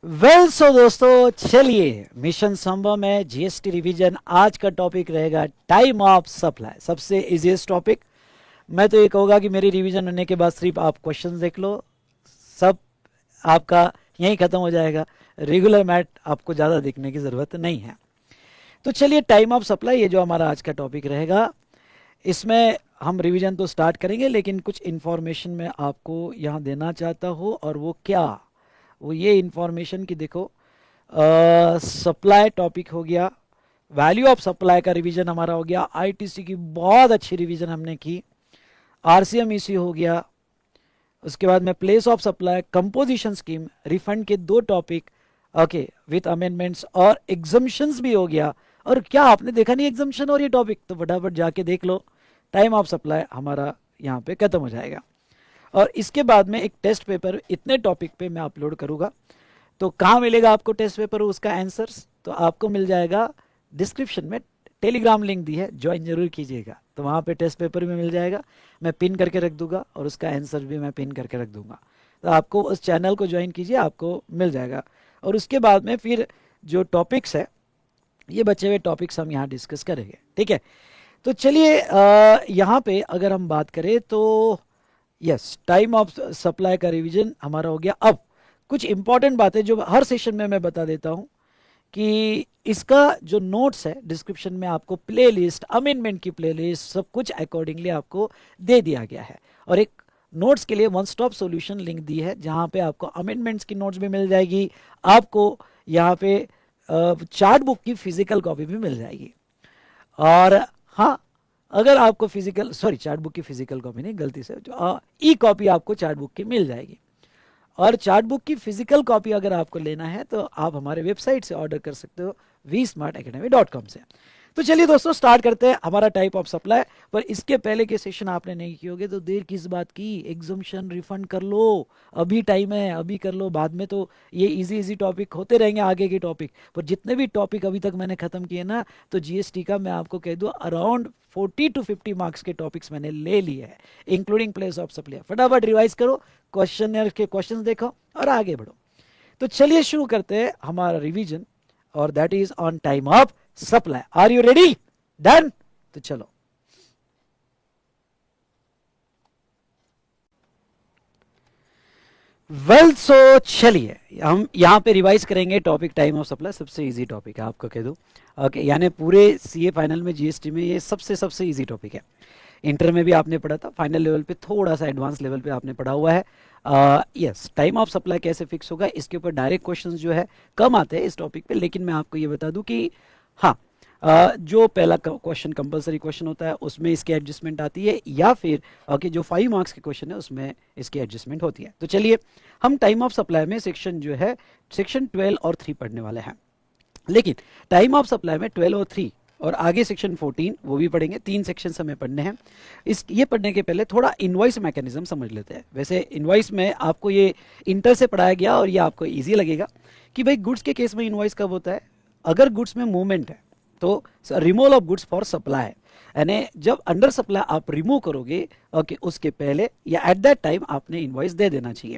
सो दोस्तों, चलिए मिशन संभव में जीएसटी रिवीजन। आज का टॉपिक रहेगा टाइम ऑफ सप्लाई, सबसे इजीएस्ट टॉपिक। मैं तो ये कहूँगा कि मेरी रिवीजन होने के बाद सिर्फ आप क्वेश्चन देख लो, सब आपका यहीं ख़त्म हो जाएगा। रेगुलर मैथ आपको ज़्यादा देखने की ज़रूरत नहीं है। तो चलिए, टाइम ऑफ सप्लाई ये जो हमारा आज का टॉपिक रहेगा, इसमें हम रिवीजन तो स्टार्ट करेंगे, लेकिन कुछ इन्फॉर्मेशन मैं आपको यहाँ देना चाहता हूँ। और वो क्या, वो ये इन्फॉर्मेशन कि देखो, सप्लाई टॉपिक हो गया, वैल्यू ऑफ सप्लाई का रिवीजन हमारा हो गया, आईटीसी की बहुत अच्छी रिवीजन हमने की, आरसीएम इश्यू हो गया, उसके बाद में place of supply, composition scheme, refund के दो टॉपिक, ओके, विथ अमेंडमेंट्स, और एग्जम्पशंस भी हो गया। और क्या आपने देखा नहीं एग्जम्पशन और ये टॉपिक? तो फटाफट जाके देख लो। टाइम ऑफ सप्लाई हमारा यहाँ पे खत्म हो जाएगा। और इसके बाद में एक टेस्ट पेपर इतने टॉपिक पे मैं अपलोड करूँगा। तो कहाँ मिलेगा आपको टेस्ट पेपर, उसका आंसर्स? तो आपको मिल जाएगा डिस्क्रिप्शन में, टेलीग्राम लिंक दी है, ज्वाइन जरूर कीजिएगा। तो वहाँ पे टेस्ट पेपर भी मिल जाएगा, मैं पिन करके रख दूंगा, और उसका आंसर भी मैं पिन करके रख दूंगा। तो आपको उस चैनल को ज्वाइन कीजिए, आपको मिल जाएगा। और उसके बाद में फिर जो टॉपिक्स है, ये बचे हुए टॉपिक्स हम यहाँ डिस्कस करेंगे, ठीक है। तो चलिए, यहाँ पे अगर हम बात करें तो यस, टाइम ऑफ सप्लाई का रिवीजन हमारा हो गया। अब कुछ इंपॉर्टेंट बातें जो हर सेशन में मैं बता देता हूँ कि इसका जो नोट्स है, डिस्क्रिप्शन में आपको प्लेलिस्ट, अमेंडमेंट की प्लेलिस्ट, सब कुछ अकॉर्डिंगली आपको दे दिया गया है। और एक नोट्स के लिए वन स्टॉप सॉल्यूशन लिंक दी है, जहाँ पे आपको अमेंडमेंट्स की नोट्स भी मिल जाएगी, आपको यहाँ पे चार्ट बुक की फिजिकल कॉपी भी मिल जाएगी। और हाँ, अगर आपको फिजिकल, सॉरी, चार्ट बुक की फिजिकल कॉपी नहीं, गलती से जो ई कॉपी आपको चार्ट बुक की मिल जाएगी। और चार्ट बुक की फिजिकल कॉपी अगर आपको लेना है तो आप हमारे वेबसाइट से ऑर्डर कर सकते हो, vsmartacademy.com से। तो चलिए दोस्तों, स्टार्ट करते हैं हमारा टाइप ऑफ सप्लाई। पर इसके पहले के सेशन आपने नहीं किए होंगे तो देर किस बात की, एग्जम्पशन रिफंड कर लो, अभी टाइम है, अभी कर लो। बाद में तो ये इजी इजी टॉपिक होते रहेंगे, आगे के टॉपिक। पर जितने भी टॉपिक अभी तक मैंने खत्म किए ना, तो जीएसटी का मैं आपको कह दूँ अराउंड 40 to 50 मार्क्स के टॉपिक्स मैंने ले लिए हैं, इंक्लूडिंग प्लेस ऑफ सप्लाई। फटाफट रिवाइज करो, क्वेश्चन के क्वेश्चन देखो और आगे बढ़ो। तो चलिए शुरू करते हैं हमारा रिवीजन, और that is on time of supply. Are you ready? Done? तो चलो, सो चलिए हम यहाँ पे रिवाइज करेंगे टॉपिक टाइम ऑफ सप्लाई। सबसे इजी टॉपिक है, आपको कह दूँ, ओके। यानी पूरे सीए फाइनल में, जीएसटी में ये सबसे इजी टॉपिक है। इंटर में भी आपने पढ़ा था, फाइनल लेवल पे थोड़ा सा एडवांस लेवल पे आपने पढ़ा हुआ है। यस, टाइम ऑफ सप्लाई कैसे फिक्स होगा, इसके ऊपर डायरेक्ट क्वेश्चंस जो है कम आते हैं इस टॉपिक पे। लेकिन मैं आपको ये बता दूं कि हाँ, जो पहला क्वेश्चन कंपलसरी क्वेश्चन होता है उसमें इसकी एडजस्टमेंट आती है, या फिर ओके जो 5 मार्क्स के क्वेश्चन है उसमें इसकी एडजस्टमेंट होती है। तो चलिए, हम टाइम ऑफ सप्लाई में सेक्शन जो है, सेक्शन 12 और 3 पढ़ने वाले हैं। लेकिन टाइम ऑफ सप्लाई में 12 और 3 और आगे सेक्शन 14 वो भी पढ़ेंगे। 3 सेक्शन हमें पढ़ने हैं। ये पढ़ने के पहले थोड़ा इनवॉइस मैकेनिज्म समझ लेते हैं। वैसे इनवॉइस में आपको ये इंटर से पढ़ाया गया और ये आपको इजी लगेगा कि भाई गुड्स के केस में इनवॉइस कब होता है, अगर गुड्स में मूवमेंट है तो removal of goods for supply, यानी जब अंडर सप्लाई आप रिमूव करोगे, ओके, उसके पहले या एट दैट टाइम आपने इनवॉइस दे देना चाहिए।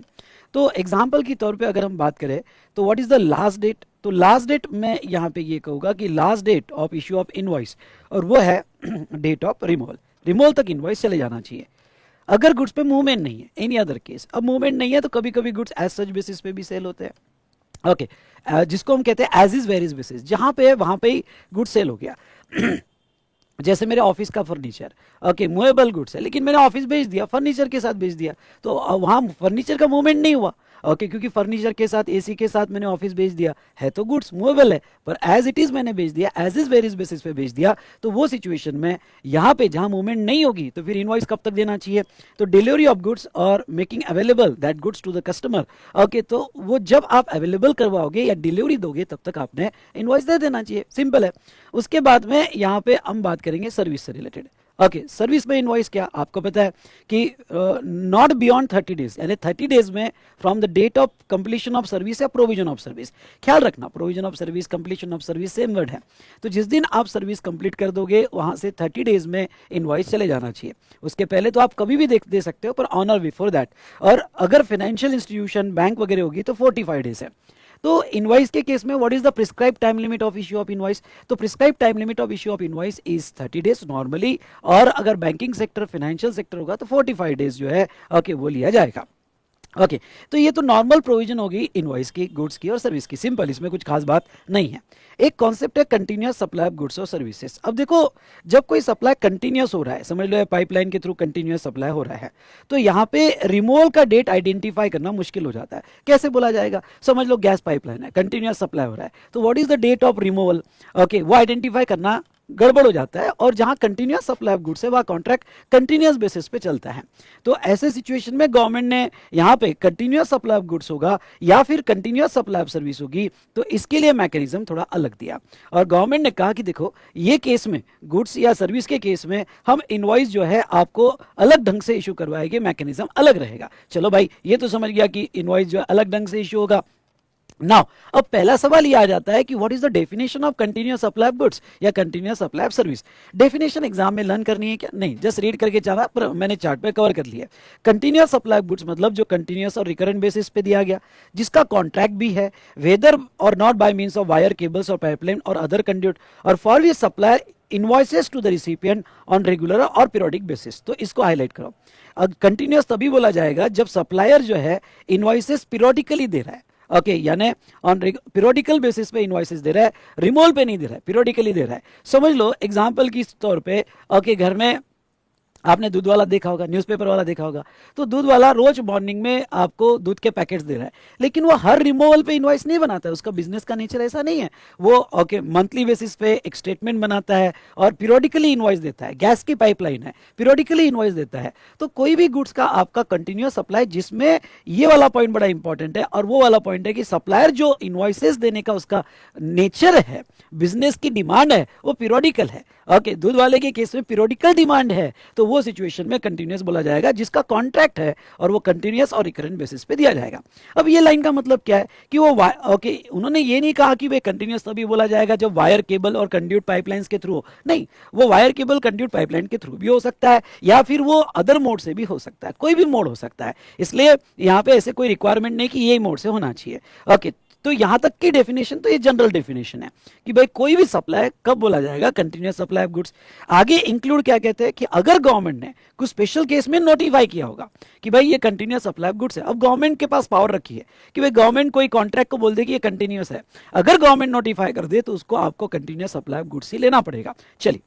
तो एग्जांपल के तौर पे अगर हम बात करें तो what is the last date, तो लास्ट डेट मैं यहाँ पे ये कहूँगा कि last date of issue of invoice, और वो है डेट ऑफ रिमूवल। रिमूवल तक इनवॉइस चले जाना चाहिए अगर गुड्स पे मूवमेंट नहीं है। एनी अदर केस, अब मूवमेंट नहीं है तो कभी कभी गुड्स एज सच बेसिस पे भी सेल होते हैं, ओके, जिसको हम कहते हैं as is where is basis. जहाँ पे है वहाँ पे ही गुड्स सेल हो गया। जैसे मेरे ऑफिस का फर्नीचर, ओके, मूवेबल गुड्स है, लेकिन मैंने ऑफिस भेज दिया, फर्नीचर के साथ भेज दिया, तो वहाँ फर्नीचर का मूवमेंट नहीं हुआ, ओके, क्योंकि फर्नीचर के साथ, एसी के साथ मैंने ऑफिस भेज दिया है, तो गुड्स मूवेबल है, पर एज इट इज मैंने भेज दिया, एज इज वेरियस बेसिस पे भेज दिया। तो वो सिचुएशन में यहाँ पे जहाँ मूवमेंट नहीं होगी तो फिर इनवॉइस कब तक देना चाहिए? तो डिलीवरी ऑफ गुड्स और making available that goods to the customer, okay, तो वो जब आप अवेलेबल करवाओगे या डिलीवरी दोगे तब तक आपने इनवॉइस दे देना चाहिए, सिंपल है। उसके बाद में यहाँ पे हम बात करेंगे सर्विस से रिलेटेड। ओके, सर्विस में इनवॉइस क्या, आपको पता है कि नॉट बियॉन्ड 30 डेज, यानी 30 डेज में from the date of completion of service या प्रोविजन ऑफ सर्विस। ख्याल रखना, provision of service, completion of service same word है। तो जिस दिन आप सर्विस कंप्लीट कर दोगे वहां से 30 डेज में इनवॉइस चले जाना चाहिए। उसके पहले तो आप कभी भी दे सकते हो, पर ऑन और बिफोर दैट। और अगर फाइनेंशियल इंस्टीट्यूशन, बैंक वगैरह होगी तो 45 डेज है। तो इनवॉइस के केस में what is the prescribe time limit of issue of invoice? तो prescribe time limit of issue of invoice is 30 days normally, और अगर बैंकिंग सेक्टर फाइनेंशियल सेक्टर होगा तो 45 डेज जो है ओके वो लिया जाएगा। ओके तो ये तो नॉर्मल प्रोविजन होगी इनवॉइस की, गुड्स की और सर्विस की, सिंपल, इसमें कुछ खास बात नहीं है। एक कॉन्सेप्ट है कंटिन्यूअस सप्लाई ऑफ गुड्स और सर्विसेज। अब देखो जब कोई सप्लाई कंटिन्यूअस हो रहा है, समझ लो पाइपलाइन के थ्रू कंटिन्यूअस सप्लाई हो रहा है, तो यहाँ पे रिमूवल का डेट आइडेंटिफाई करना मुश्किल हो जाता है। कैसे बोला जाएगा? समझ लो गैस पाइपलाइन है, कंटिन्यूअस सप्लाई हो रहा है, तो what is the date of removal? Okay वो आइडेंटिफाई करना गड़बड़ हो जाता है, और जहां कंटिन्यूअस सप्लाई ऑफ गुड्स है वह कॉन्ट्रैक्ट कंटिन्यूअस बेसिस पे चलता है। तो ऐसे सिचुएशन में गवर्नमेंट ने यहाँ पे कंटिन्यूअस सप्लाई ऑफ गुड्स होगा या फिर कंटिन्यूअस सप्लाई ऑफ सर्विस होगी, तो इसके लिए मैकेनिज्म थोड़ा अलग दिया, और गवर्नमेंट ने कहा कि देखो ये केस में गुड्स या सर्विस के केस में हम इनवॉइस जो है आपको अलग ढंग से इशू करवाएंगे, मैकेनिज्म अलग रहेगा। चलो भाई ये तो समझ गया कि इनवॉइस जो है अलग ढंग से इशू होगा। नाउ अब पहला सवाल ये आ जाता है कि what is the definition of continuous supply of goods या continuous supply of service? Definition exam में लर्न करनी है क्या? नहीं, जस्ट रीड करके जाना, पर मैंने चार्ट पे कवर कर लिया। कंटिन्यूअस सप्लाई ऑफ गुड्स मतलब जो कंटिन्यूअस और रिकरेंट बेसिस पे दिया गया, जिसका कॉन्ट्रैक्ट भी है, वेदर और not by means of wire, cables और पाइपलाइन और अदर कंड्यूट, और for we supply invoices to the recipient on regular और पीरियोडिक बेसिस। तो इसको हाईलाइट करो। अब कंटिन्यूअस तभी बोला जाएगा जब सप्लायर जो है इनवॉइसेस पीरियोडिकली दे रहा है, ओके यानी ऑन पीरियोडिकल बेसिस पे इनवॉइसेस दे रहा है, रिमोल पे नहीं दे रहा है, पीरियोडिकली दे रहा है। समझ लो एग्जांपल के तौर पे ओके घर में आपने दूध वाला देखा होगा, न्यूज़पेपर वाला देखा होगा, तो दूध वाला रोज मॉर्निंग में आपको दूध के पैकेट्स दे रहा है, लेकिन वो हर रिमूवल पे इनवॉइस नहीं बनाता है, उसका बिजनेस का नेचर ऐसा नहीं है। वो ओके मंथली बेसिस पे एक स्टेटमेंट बनाता है और पीरियोडिकली इनवॉइस देता है। गैस की पाइपलाइन है, पीरियोडिकली इनवॉइस देता है। तो कोई भी गुड्स का आपका कंटिन्यूअस सप्लाई, जिसमें ये वाला पॉइंट बड़ा इंपॉर्टेंट है, और वो वाला पॉइंट है कि सप्लायर जो इनवॉइसेस देने का उसका नेचर है, बिजनेस की डिमांड है, वो पीरियोडिकल है। ओके दूध वाले के केस में पीरियोडिकल डिमांड है, तो वो सिचुएशन में कंटिन्यूअस बोला जाएगा, जिसका कॉन्ट्रैक्ट है और वो कंटिन्यूअस और रिकरेंट बेसिस पे दिया जाएगा। अब ये लाइन का मतलब क्या है कि वो ओके उन्होंने ये नहीं कहा कि वे कंटिन्यूअस तभी बोला जाएगा जब वायर, केबल और कंड्यूट पाइपलाइंस के थ्रू हो, नहीं, वो वायर, केबल, कंड्यूट पाइपलाइन के थ्रू भी हो सकता है, या फिर वो अदर मोड से भी हो सकता है, कोई भी मोड हो सकता है। इसलिए यहाँ पे ऐसे कोई रिक्वायरमेंट नहीं कि ये मोड से होना चाहिए। ओके तो यहां तक की डेफिनेशन तो ये जनरल डेफिनेशन है कि भाई कोई भी सप्लाई कब बोला जाएगा, कंटिन्यूअस सप्लाई ऑफ गुड्स। आगे इंक्लूड क्या कहते हैं कि अगर गवर्नमेंट ने कुछ स्पेशल केस में नोटिफाई किया होगा कि भाई ये कंटिन्यूअस सप्लाई ऑफ गुड्स है। अब गवर्नमेंट के पास पावर रखी है कि भाई गवर्नमेंट कोई कॉन्ट्रैक्ट को बोल दे कि ये कंटिन्यूअस है, अगर गवर्नमेंट नोटिफाई कर दे तो उसको आपको कंटिन्यूअस सप्लाई ऑफ गुड्स ही लेना पड़ेगा। चलिए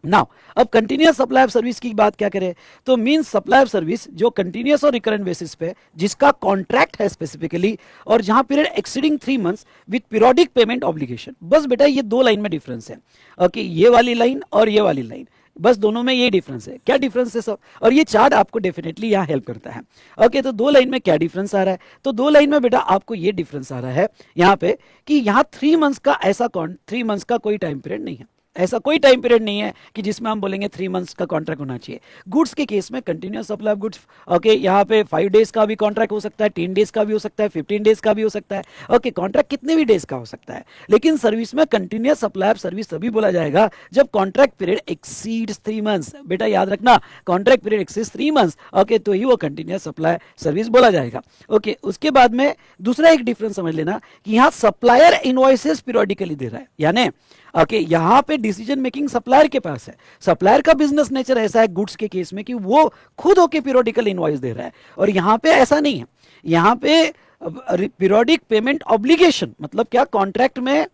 नाउ अब कंटिन्यूअस सप्लाई ऑफ सर्विस की बात क्या करें, तो मींस सप्लाई ऑफ सर्विस जो कंटिन्यूअस और रिकरेंट बेसिस पे, जिसका कॉन्ट्रैक्ट है स्पेसिफिकली, और जहां period exceeding 3 months with periodic payment obligation. बस बेटा ये दो लाइन में डिफरेंस है। ओके ये वाली लाइन और ये वाली लाइन, बस दोनों में ये डिफरेंस है। क्या डिफरेंस है सब? और ये चार्ट आपको डेफिनेटली यहाँ हेल्प करता है। ओके तो दो लाइन में क्या डिफरेंस आ रहा है, तो दो लाइन में बेटा आपको ये डिफरेंस आ रहा है यहाँ पे कि यहाँ 3 मंथ्स का ऐसा 3 मंथ्स का कोई टाइम पीरियड नहीं है, ऐसा कोई टाइम पीरियड नहीं है कि जिसमें हम बोलेंगे 3 मंथ्स का कॉन्ट्रैक्ट होना चाहिए। गुड्स के केस में continuous supply of goods, okay यहाँ पे 5 डेज का भी कॉन्ट्रैक्ट हो सकता है, 10 डेज का भी हो सकता है, 15 डेज का भी हो सकता है। ओके कॉन्ट्रैक्ट कितने भी डेज का हो सकता है, लेकिन सर्विस में कंटिन्यूअस सप्लाई ऑफ सर्विस तभी बोला जाएगा जब कॉन्ट्रैक्ट पीरियड एक्सीड्स 3 मंथ्स। बेटा याद रखना, contract period exceeds 3 months, okay तो ही वो कंटिन्यूअस सप्लाई सर्विस बोला जाएगा। ओके उसके बाद में दूसरा एक डिफरेंस समझ लेना कि यहाँ सप्लायर इनवॉइसेस पीरियोडिकली दे रहा है, यानी ओके यहाँ पे डिसीजन मेकिंग सप्लायर के पास है। सप्लायर का बिजनेस नेचर ऐसा है गुड्स के केस में कि वो खुद होके पीरियोडिकल इनवॉइस दे रहा है, और यहाँ पे ऐसा नहीं है। यहाँ पे पीरियोडिक पेमेंट ऑब्लिगेशन मतलब क्या, कॉन्ट्रैक्ट में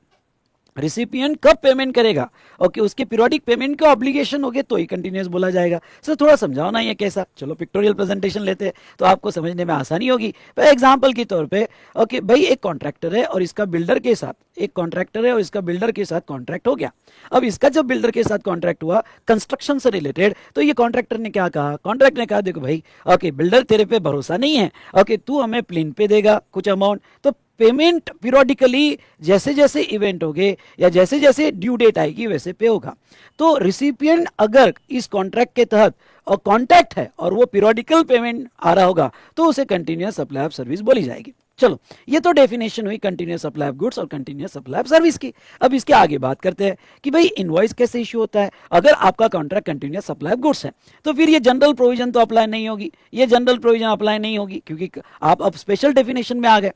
रिसिपिएंट कब पेमेंट करेगा, ओके उसके पीरियोडिक पेमेंट का ऑब्लिगेशन हो गया तो ही कंटिन्यूअस बोला जाएगा। सर थोड़ा समझाओ ना ये कैसा, चलो पिक्टोरियल प्रेजेंटेशन लेते हैं तो आपको समझने में आसानी होगी। पर एग्जांपल के तौर पे ओके भाई एक कॉन्ट्रैक्टर है और इसका बिल्डर के साथ, एक कॉन्ट्रैक्टर है और इसका बिल्डर के साथ कॉन्ट्रैक्ट हो गया। अब इसका जब बिल्डर के साथ कॉन्ट्रैक्ट हुआ कंस्ट्रक्शन से रिलेटेड, तो ये कॉन्ट्रैक्टर ने क्या कहा, कॉन्ट्रैक्ट ने कहा देखो भाई ओके बिल्डर तेरे पे भरोसा नहीं है, ओके तू हमें प्लेन पे देगा कुछ अमाउंट, तो पेमेंट पीरियोडिकली जैसे जैसे इवेंट होंगे या जैसे जैसे ड्यू डेट आएगी वैसे पे होगा। तो रिसिपिएंट अगर इस कॉन्ट्रैक्ट के तहत और कॉन्ट्रैक्ट है और वो पीरियोडिकल पेमेंट आ रहा होगा तो उसे कंटिन्यूअस सप्लाई ऑफ सर्विस बोली जाएगी। चलो ये तो डेफिनेशन हुई कंटिन्यूअस सप्लाई ऑफ गुड्स और कंटिन्यूअस सप्लाई ऑफ सर्विस की। अब इसके आगे बात करते हैं कि भाई इनवॉइस कैसे इशू होता है। अगर आपका contract continuous supply of goods है तो फिर ये जनरल प्रोविजन तो अप्लाई नहीं होगी, ये जनरल प्रोविजन अप्लाई नहीं होगी क्योंकि आप अब स्पेशल डेफिनेशन में आ गए।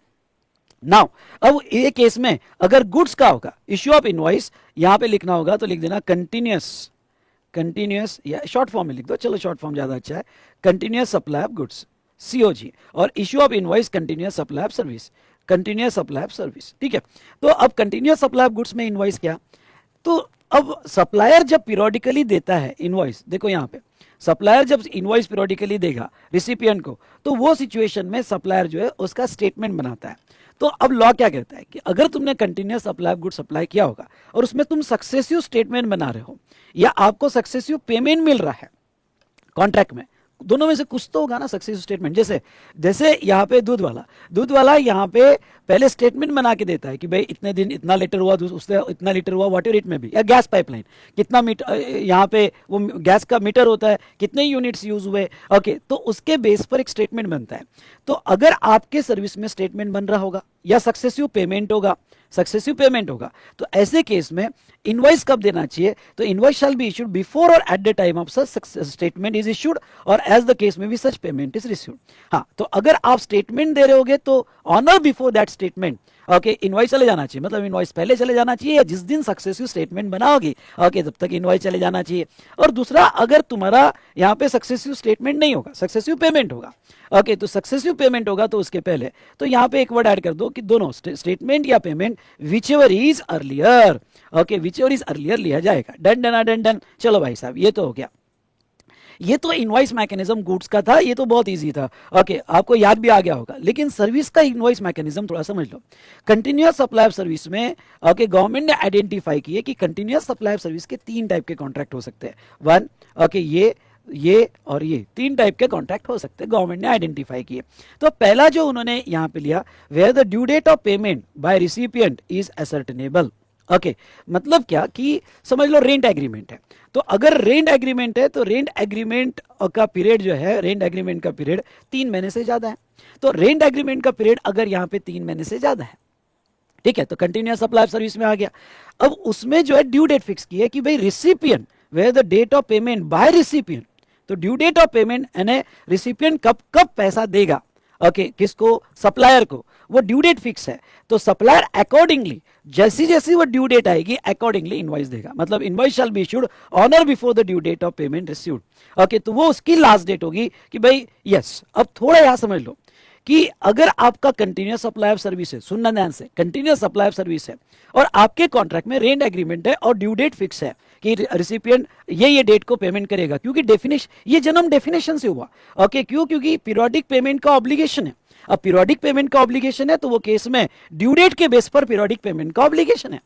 नाउ अब ये केस में अगर गुड्स का होगा, इश्यू ऑफ इनवॉइस यहां पे लिखना होगा तो लिख देना कंटिन्यूअस, कंटिन्यूअस या शॉर्ट फॉर्म में लिख दो, चलो शॉर्ट फॉर्म ज्यादा अच्छा है, continuous supply of goods COG, और issue of invoice continuous supply of service, continuous supply of service. ठीक है, तो अब कंटिन्यूअस सप्लाई ऑफ गुड्स में इनवॉइस क्या, तो अब सप्लायर जब पीरियोडिकली देता है इनवॉइस, देखो यहां पे सप्लायर जब इनवॉइस पीरियोडिकली देगा रिसिपिएंट को, तो वो सिचुएशन में सप्लायर जो है उसका स्टेटमेंट बनाता है। तो अब लॉ क्या कहता है कि अगर तुमने continuous supply of good supply किया होगा और उसमें तुम सक्सेसिव स्टेटमेंट बना रहे हो या आपको सक्सेसिव पेमेंट मिल रहा है कॉन्ट्रैक्ट में, दोनों में से कुछ तो होगा ना सक्सेसिव स्टेटमेंट। जैसे जैसे यहाँ पे दूध वाला यहाँ पे पहले स्टेटमेंट बना के देता है कि भाई इतने दिन इतना लीटर हुआ, उससे इतना लीटर हुआ, वाट एवर इट में भी, या गैस पाइपलाइन कितना मीटर, यहाँ पे वो गैस का मीटर होता है, कितने यूनिट्स यूज हुए, ओके, तो उसके बेस पर एक स्टेटमेंट बनता है। तो अगर आपके सर्विस में स्टेटमेंट बन रहा होगा या सक्सेसिव पेमेंट होगा, सक्सेसिव पेमेंट होगा, तो ऐसे केस में इनवॉइस कब देना चाहिए, तो invoice shall be issued before और at the time of such statement is issued और एज द केस में भी सच पेमेंट इज रिसीव्ड। हाँ, तो अगर आप स्टेटमेंट दे रहे होगे तो on or before that statement, okay, invoice चले जाना चाहिए, मतलब इनवॉइस पहले चले जाना चाहिए या जिस दिन सक्सेसिव स्टेटमेंट बना होगी, ओके, तब तक इनवॉइस चले जाना चाहिए। और दूसरा, अगर तुम्हारा यहाँ पे सक्सेसिव स्टेटमेंट नहीं होगा, सक्सेसिव पेमेंट होगा, ओके, तो सक्सेसिव पेमेंट होगा तो उसके पहले तो यहाँ पे एक वर्ड ऐड कर दो कि दोनों स्टेटमेंट या payment whichever is earlier, okay, whichever is earlier लिया जाएगा। डन डन डन डन, चलो भाई साहब ये तो हो गया। ये तो इनवॉइस मैकेनिज्म गुड्स का था, ये तो बहुत इजी था, ओके, आपको याद भी आ गया होगा। लेकिन सर्विस का इनवॉइस मैकेनिज्म थोड़ा समझ लो। कंटिन्यूअस सप्लाई ऑफ सर्विस में, ओके, गवर्नमेंट ने आइडेंटिफाई किए कि कंटिन्यूअस सप्लाई ऑफ सर्विस के 3 टाइप के कॉन्ट्रैक्ट हो सकते हैं। 1, ओके, ये और ये 3 टाइप के कॉन्ट्रैक्ट हो सकते हैं, गवर्नमेंट ने आइडेंटिफाई किए। तो पहला जो उन्होंने यहां पे लिया, where the due date of payment by recipient is ascertainable, okay, मतलब क्या कि समझ लो रेंट एग्रीमेंट है, तो अगर रेंट एग्रीमेंट है तो रेंट एग्रीमेंट का पीरियड जो है, रेंट एग्रीमेंट का पीरियड 3 महीने से ज्यादा है। तो रेंट एग्रीमेंट का पीरियड अगर यहाँ पे 3 महीने से ज्यादा है, ठीक है, तो कंटिन्यूअस सप्लाई ऑफ सर्विस में आ गया। अब उसमें जो है ड्यू डेट फिक्स की है कि भाई recipient, where the date of payment by recipient, तो ड्यू डेट ऑफ पेमेंट यानी रिसिपिएंट कब कब पैसा देगा, ओके, किसको, सप्लायर को, वो ड्यू डेट फिक्स है। तो सप्लायर अकॉर्डिंगली जैसी जैसी वो ड्यू डेट आएगी अकॉर्डिंगली इनवॉइस देगा, मतलब invoice shall be issued on or before the due date of payment received, okay, तो वो उसकी लास्ट डेट होगी कि भाई यस। अब थोड़ा यहां समझ लो कि अगर आपका कंटिन्यूअस सप्लाई ऑफ सर्विस है, सुनना ध्यान से, कंटिन्यूअस सप्लाई ऑफ सर्विस है और आपके कॉन्ट्रैक्ट में रेंट एग्रीमेंट है और ड्यू डेट फिक्स है कि रिसिपिएंट ये डेट को पेमेंट करेगा, क्योंकि डेफिनेशन, ये जन्म डेफिनेशन से हुआ, ओके, क्योंकि पीरियोडिक पेमेंट का ऑब्लिगेशन है। अब पीरियोडिक पेमेंट का ऑब्लिगेशन है तो वो केस में ड्यू डेट के बेस पर पीरियोडिक पेमेंट का ऑब्लिगेशन है।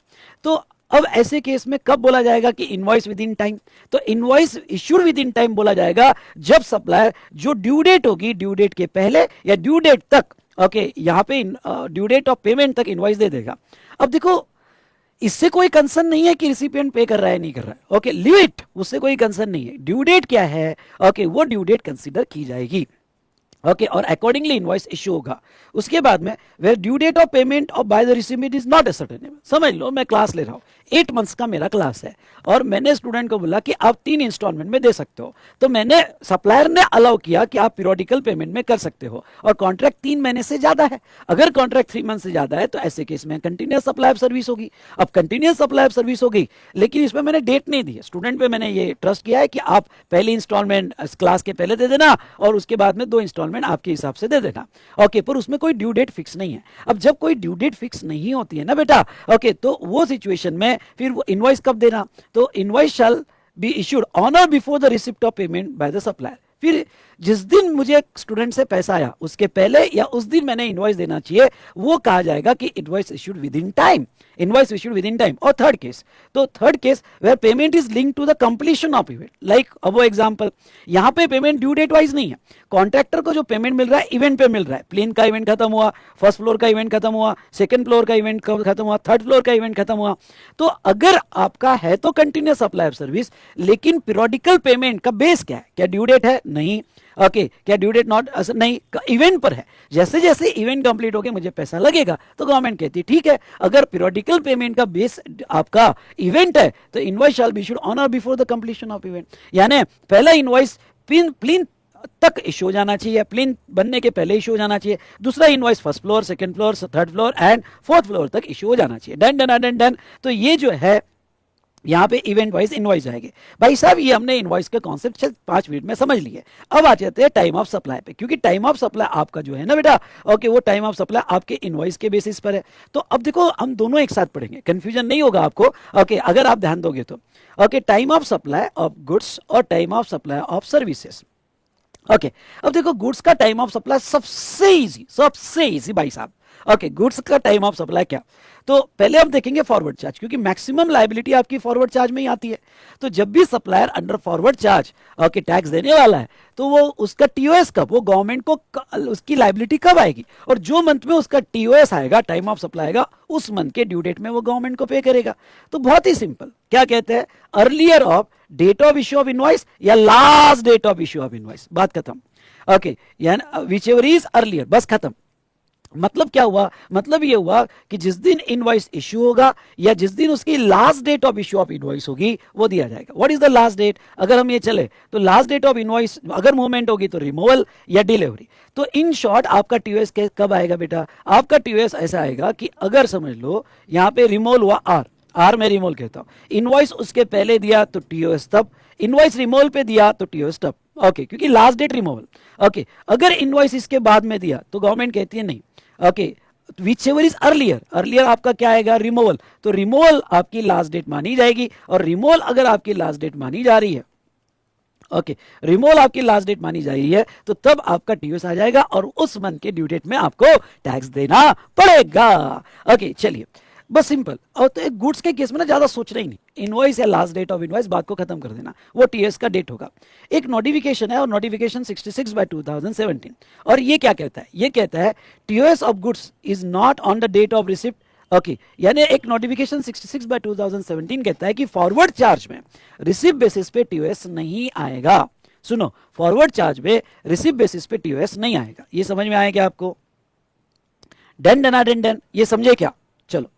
तो अब ऐसे केस में कब बोला जाएगा कि इनवॉइस विद इन टाइम, तो invoice issued within time बोला जाएगा जब सप्लायर जो ड्यू डेट होगी, ड्यू डेट के पहले या ड्यू डेट तक, ओके, यहां पे ड्यू डेट ऑफ पेमेंट तक इनवॉइस दे देगा। अब देखो, इससे कोई कंसर्न नहीं है कि रिसिपिएंट पे कर रहा है नहीं कर रहा है, ओके, लीव इट, उससे कोई कंसर्न नहीं है। ड्यू डेट क्या है, ओके, वो ड्यू डेट कंसीडर की जाएगी, ओके, और अकॉर्डिंगली इनवॉइस इश्यू होगा। उसके बाद में where due date of payment of by the recipient is not ascertainable, समझ लो मैं क्लास ले रहा हूँ, 8 मंथ्स का मेरा क्लास है और मैंने स्टूडेंट को बोला कि आप 3 इंस्टॉलमेंट में दे सकते हो, तो मैंने सप्लायर ने अलाउ किया कि आप पीरियोडिकल पेमेंट में कर सकते हो और कॉन्ट्रैक्ट 3 महीने से ज्यादा है। अगर कॉन्ट्रैक्ट 3 मंथ से ज्यादा है तो ऐसे केस में कंटिन्यूअस सप्लाई ऑफ सर्विस होगी। अब कंटिन्यूअस सप्लाई ऑफ सर्विस होगी लेकिन इसमें मैंने डेट नहीं दी है, स्टूडेंट पे मैंने ये ट्रस्ट किया है कि आप पहली इंस्टॉलमेंट क्लास के पहले दे देना और उसके बाद में 2 इंस्टॉलमेंट आपके हिसाब से दे देना, ओके, पर उसमें कोई ड्यू डेट फिक्स नहीं है। अब जब कोई ड्यू डेट फिक्स नहीं होती है ना बेटा, ओके, तो वो सिचुएशन में फिर वो इनवॉइस कब देना, तो invoice shall be issued on और before the receipt of payment by the supplier. फिर जिस दिन मुझे स्टूडेंट से पैसा आया उसके पहले या उस दिन मैंने इनवॉइस देना चाहिए, वो कहा जाएगा कि invoice issued within time, invoice issued within time. और थर्ड केस, तो third case where payment is linked to the completion of event, like अब वो एग्जांपल, यहां पे पेमेंट ड्यू डेट वाइज नहीं है, कॉन्ट्रैक्टर को जो पेमेंट मिल रहा है इवेंट पे मिल रहा है, प्लेन का इवेंट खत्म हुआ, फर्स्ट फ्लोर का इवेंट खत्म हुआ, सेकंड फ्लोर का इवेंट खत्म हुआ, थर्ड फ्लोर का इवेंट खत्म हुआ। तो अगर आपका है तो कंटिन्यूअस सप्लाई ऑफ सर्विस, लेकिन पीरियोडिकल पेमेंट का बेस क्या है, क्या ड्यू डेट है, नहीं, ओके, क्या ड्यू डेट नॉट, नहीं, इवेंट पर है, जैसे जैसे इवेंट कंप्लीट होके मुझे पैसा लगेगा तो गवर्नमेंट कहती है ठीक है। अगर पीरियोडिकल पेमेंट का बेस आपका इवेंट है तो invoice shall be issued on और before the completion of event, यानी पहला इनवॉइस प्लेन तक इशू हो जाना चाहिए, प्लेन बनने के पहले इशू हो जाना चाहिए। दूसरा invoice first floor, second floor, third floor and fourth floor तक इशू हो जाना चाहिए। Done done done done. तो ये जो है यहाँ पे इवेंट वाइज इनवॉइस जाएंगे। भाई साहब ये हमने इनवॉइस के कॉन्सेप्ट 5 मिनट में समझ लिए। अब आ जाते हैं टाइम ऑफ सप्लाई पे, क्योंकि टाइम ऑफ सप्लाई आपका जो है ना बेटा, ओके, वो टाइम ऑफ सप्लाई आपके इनवॉइस के बेसिस पर है। तो अब देखो हम दोनों एक साथ पढ़ेंगे, कंफ्यूजन नहीं होगा आपको, ओके, अगर आप ध्यान दोगे तो। Okay, time of supply of goods और time of supply of services. Okay, अब देखो गुड्स का टाइम ऑफ सप्लाई सबसे इजी भाई साहब। ओके, गुड्स का टाइम ऑफ सप्लाई क्या, तो पहले हम देखेंगे फॉरवर्ड चार्ज, क्योंकि मैक्सिमम लायबिलिटी आपकी फॉरवर्ड चार्ज में ही आती है। तो जब भी supplier under forward charge okay tax देने वाला है, तो वो उसका टीओएस कब, वो गवर्नमेंट को उसकी लायबिलिटी कब आएगी, और जो मंथ में उसका टीओएस आएगा, टाइम ऑफ सप्लाई आएगा, उस मंथ के ड्यू डेट में वो गवर्नमेंट को पे करेगा। तो बहुत ही सिंपल, क्या कहते हैं, earlier of date of issue of invoice या last date of issue of invoice, बात खत्म। ओके, यानी विच एवर इज अर्लियर, बस खत्म। मतलब क्या हुआ, मतलब ये हुआ कि जिस दिन इनवॉइस इश्यू होगा या जिस दिन उसकी last date of issue of invoice होगी, वो दिया जाएगा। What is the last date, अगर हम ये चले तो लास्ट डेट ऑफ इनवॉइस अगर मूवमेंट होगी तो रिमूवल या डिलीवरी। तो इन शॉर्ट आपका टीओएस कब आएगा बेटा, आपका टीओएस ऐसा आएगा कि अगर समझ लो यहाँ पे रिमूवल हुआ आर में रिमूवल कहता हूं, इनवॉइस उसके पहले दिया तो टीओएस तब, इनवॉइस रिमूवल पे दिया तो टीओएस तब। ओके, क्योंकि लास्ट डेट रिमूवल। ओके, अगर इनवॉइस इसके बाद में दिया तो गवर्नमेंट कहती है नहीं, okay, whichever is earlier आपका क्या आएगा, रिमूवल, तो रिमूवल आपकी लास्ट डेट मानी जाएगी। और रिमूवल अगर आपकी लास्ट डेट मानी जा रही है, ओके, रिमूवल आपकी लास्ट डेट मानी जा रही है, तो तब आपका टीओएस आ जाएगा और उस मंथ के ड्यू डेट में आपको टैक्स देना पड़ेगा। ओके, चलिए, बस सिंपल। और तो एक गुड्स के केस में ना ज्यादा सोचना ही नहीं, इनवॉइस या लास्ट डेट ऑफ इनवॉइस बात को खत्म कर देना, वो टीएस का डेट होगा। एक नोटिफिकेशन है, और नोटिफिकेशन 66/2017, और ये क्या कहता है, ये कहता है TOS of goods is not on the date of receipt. Okay, यानी एक नोटिफिकेशन 66/2017 कहता है कि फॉरवर्ड चार्ज में रिसिप्ट बेसिस पे टीओएस नहीं आएगा। सुनो, फॉरवर्ड चार्ज में रिसिप्ट बेसिस पे टीओएस नहीं आएगा। ये समझ में आएगा आपको, डन डना डन डन, ये समझे क्या। चलो,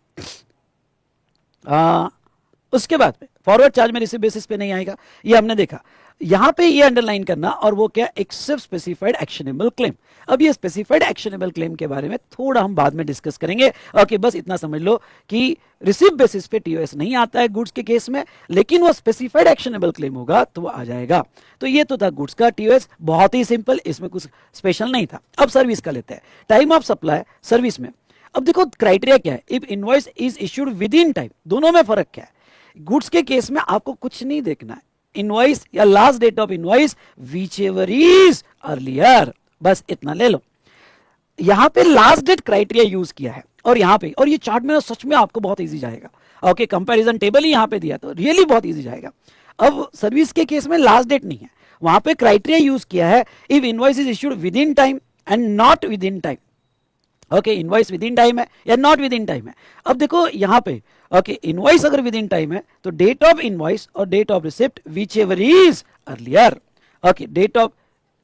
उसके बाद में फॉरवर्ड चार्ज में रिसिप्ट बेसिस पे नहीं आएगा, ये हमने देखा। यहां पे ये अंडरलाइन करना, और वो क्या, एक्सेप्ट स्पेसिफाइड एक्शनेबल क्लेम। अब ये स्पेसिफाइड एक्शनेबल क्लेम के बारे में थोड़ा हम बाद में डिस्कस करेंगे। ओके, बस इतना समझ लो कि रिसिप्ट बेसिस पे टीओएस नहीं आता है गुड्स के केस में, लेकिन वो स्पेसिफाइड एक्शनेबल क्लेम होगा तो वो आ जाएगा। तो ये तो था गुड्स का टीओएस, बहुत ही सिंपल, इसमें कुछ स्पेशल नहीं था। अब सर्विस का लेते हैं, टाइम ऑफ सप्लाई सर्विस में। अब देखो क्राइटेरिया क्या है, if invoice is issued within time, दोनों में फर्क क्या है। गुड्स के केस में आपको कुछ नहीं देखना है, इनवॉइस या last date of invoice whichever is earlier, बस इतना ले लो। यहां पे लास्ट डेट क्राइटेरिया यूज किया है, और यहां पे, और ये चार्ट में सच में आपको बहुत इजी जाएगा। ओके, कंपैरिजन टेबल ही यहां पे दिया तो रियली बहुत इजी जाएगा। अब सर्विस के केस में लास्ट डेट नहीं है, वहां पे क्राइटेरिया यूज किया है if invoice is issued within time and not within time. Okay, invoice within time है या नॉट विद इन टाइम है। अब देखो यहां पे, ओके, इनवॉइस अगर विद इन टाइम है तो डेट ऑफ इनवॉइस और date of receipt whichever is earlier. Okay, date of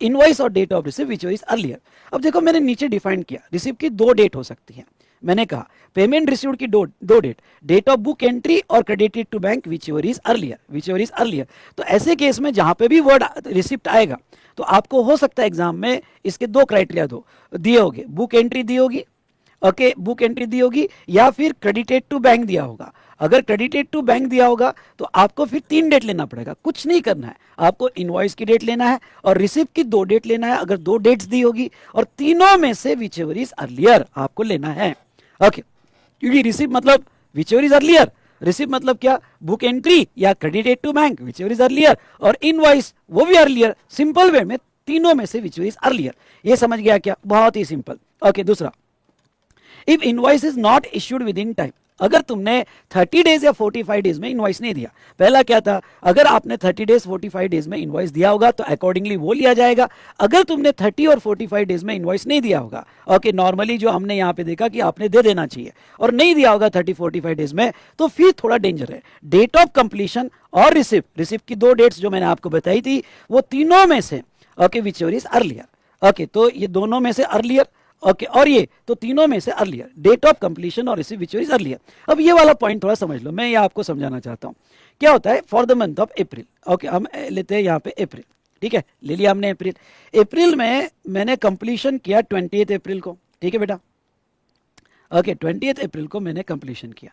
invoice और date of receipt whichever is earlier. अब देखो मैंने नीचे डिफाइन किया, रिसिप्ट की 2 डेट हो सकती है। मैंने कहा पेमेंट रिसीव्ड की दो date, date of book entry और credited to bank whichever is earlier. तो ऐसे केस में जहां पे भी वर्ड रिसिप्ट आएगा, तो आपको हो सकता है एग्जाम में इसके 2 क्राइटेरिया दिए होंगे, बुक एंट्री दी होगी, ओके, बुक एंट्री दी होगी, या फिर क्रेडिटेड टू बैंक दिया होगा। अगर क्रेडिटेड टू बैंक दिया होगा तो आपको फिर 3 डेट लेना पड़ेगा, कुछ नहीं करना है, आपको इनवॉइस की डेट लेना है और रिसिप्ट की 2 डेट लेना है, अगर 2 डेट्स दी होगी, और तीनों में से विच एवर इज अर्लियर आपको लेना है। ओके, क्योंकि रिसिप्ट मतलब whichever is earlier, receipt मतलब क्या, बुक एंट्री या credited to bank whichever is earlier, और इनवॉइस वो भी अर्लियर। सिंपल वे में तीनों में से विच एवर इज अर्लियर, ये समझ गया क्या, बहुत ही सिंपल। ओके, दूसरा, if invoice is not issued within time, अगर तुमने 30 डेज या 45 डेज में इनवॉइस नहीं दिया, पहला क्या था, अगर आपने 30 डेज 45 डेज में इनवॉइस दिया होगा तो अकॉर्डिंगली वो लिया जाएगा। अगर तुमने 30 और 45 डेज में इनवॉइस नहीं दिया होगा, ओके, नॉर्मली जो हमने यहाँ पे देखा कि आपने दे देना चाहिए, और नहीं दिया होगा 30-45 डेज में, तो फिर थोड़ा डेंजर है। डेट ऑफ कंप्लीशन और रिसिप्ट की 2 डेट्स जो मैंने आपको बताई थी, वो तीनों में से, okay, whichever is earlier. Okay, तो ये दोनों में से अर्लियर, ओके, और ये तो तीनों में से अर्लियर, डेट ऑफ कंप्लीशन और रिसिप्ट विच इज अर्लियर। अब ये वाला पॉइंट थोड़ा समझ लो, मैं ये आपको समझाना चाहता हूं। क्या होता है, for the month of April, okay, हम लेते हैं यहाँ पे अप्रैल, ठीक है, ले लिया हमने अप्रैल। अप्रैल में मैंने कंप्लीशन किया 20 अप्रैल को, ठीक है बेटा, ओके 20 अप्रैल को मैंने कंप्लीशन किया,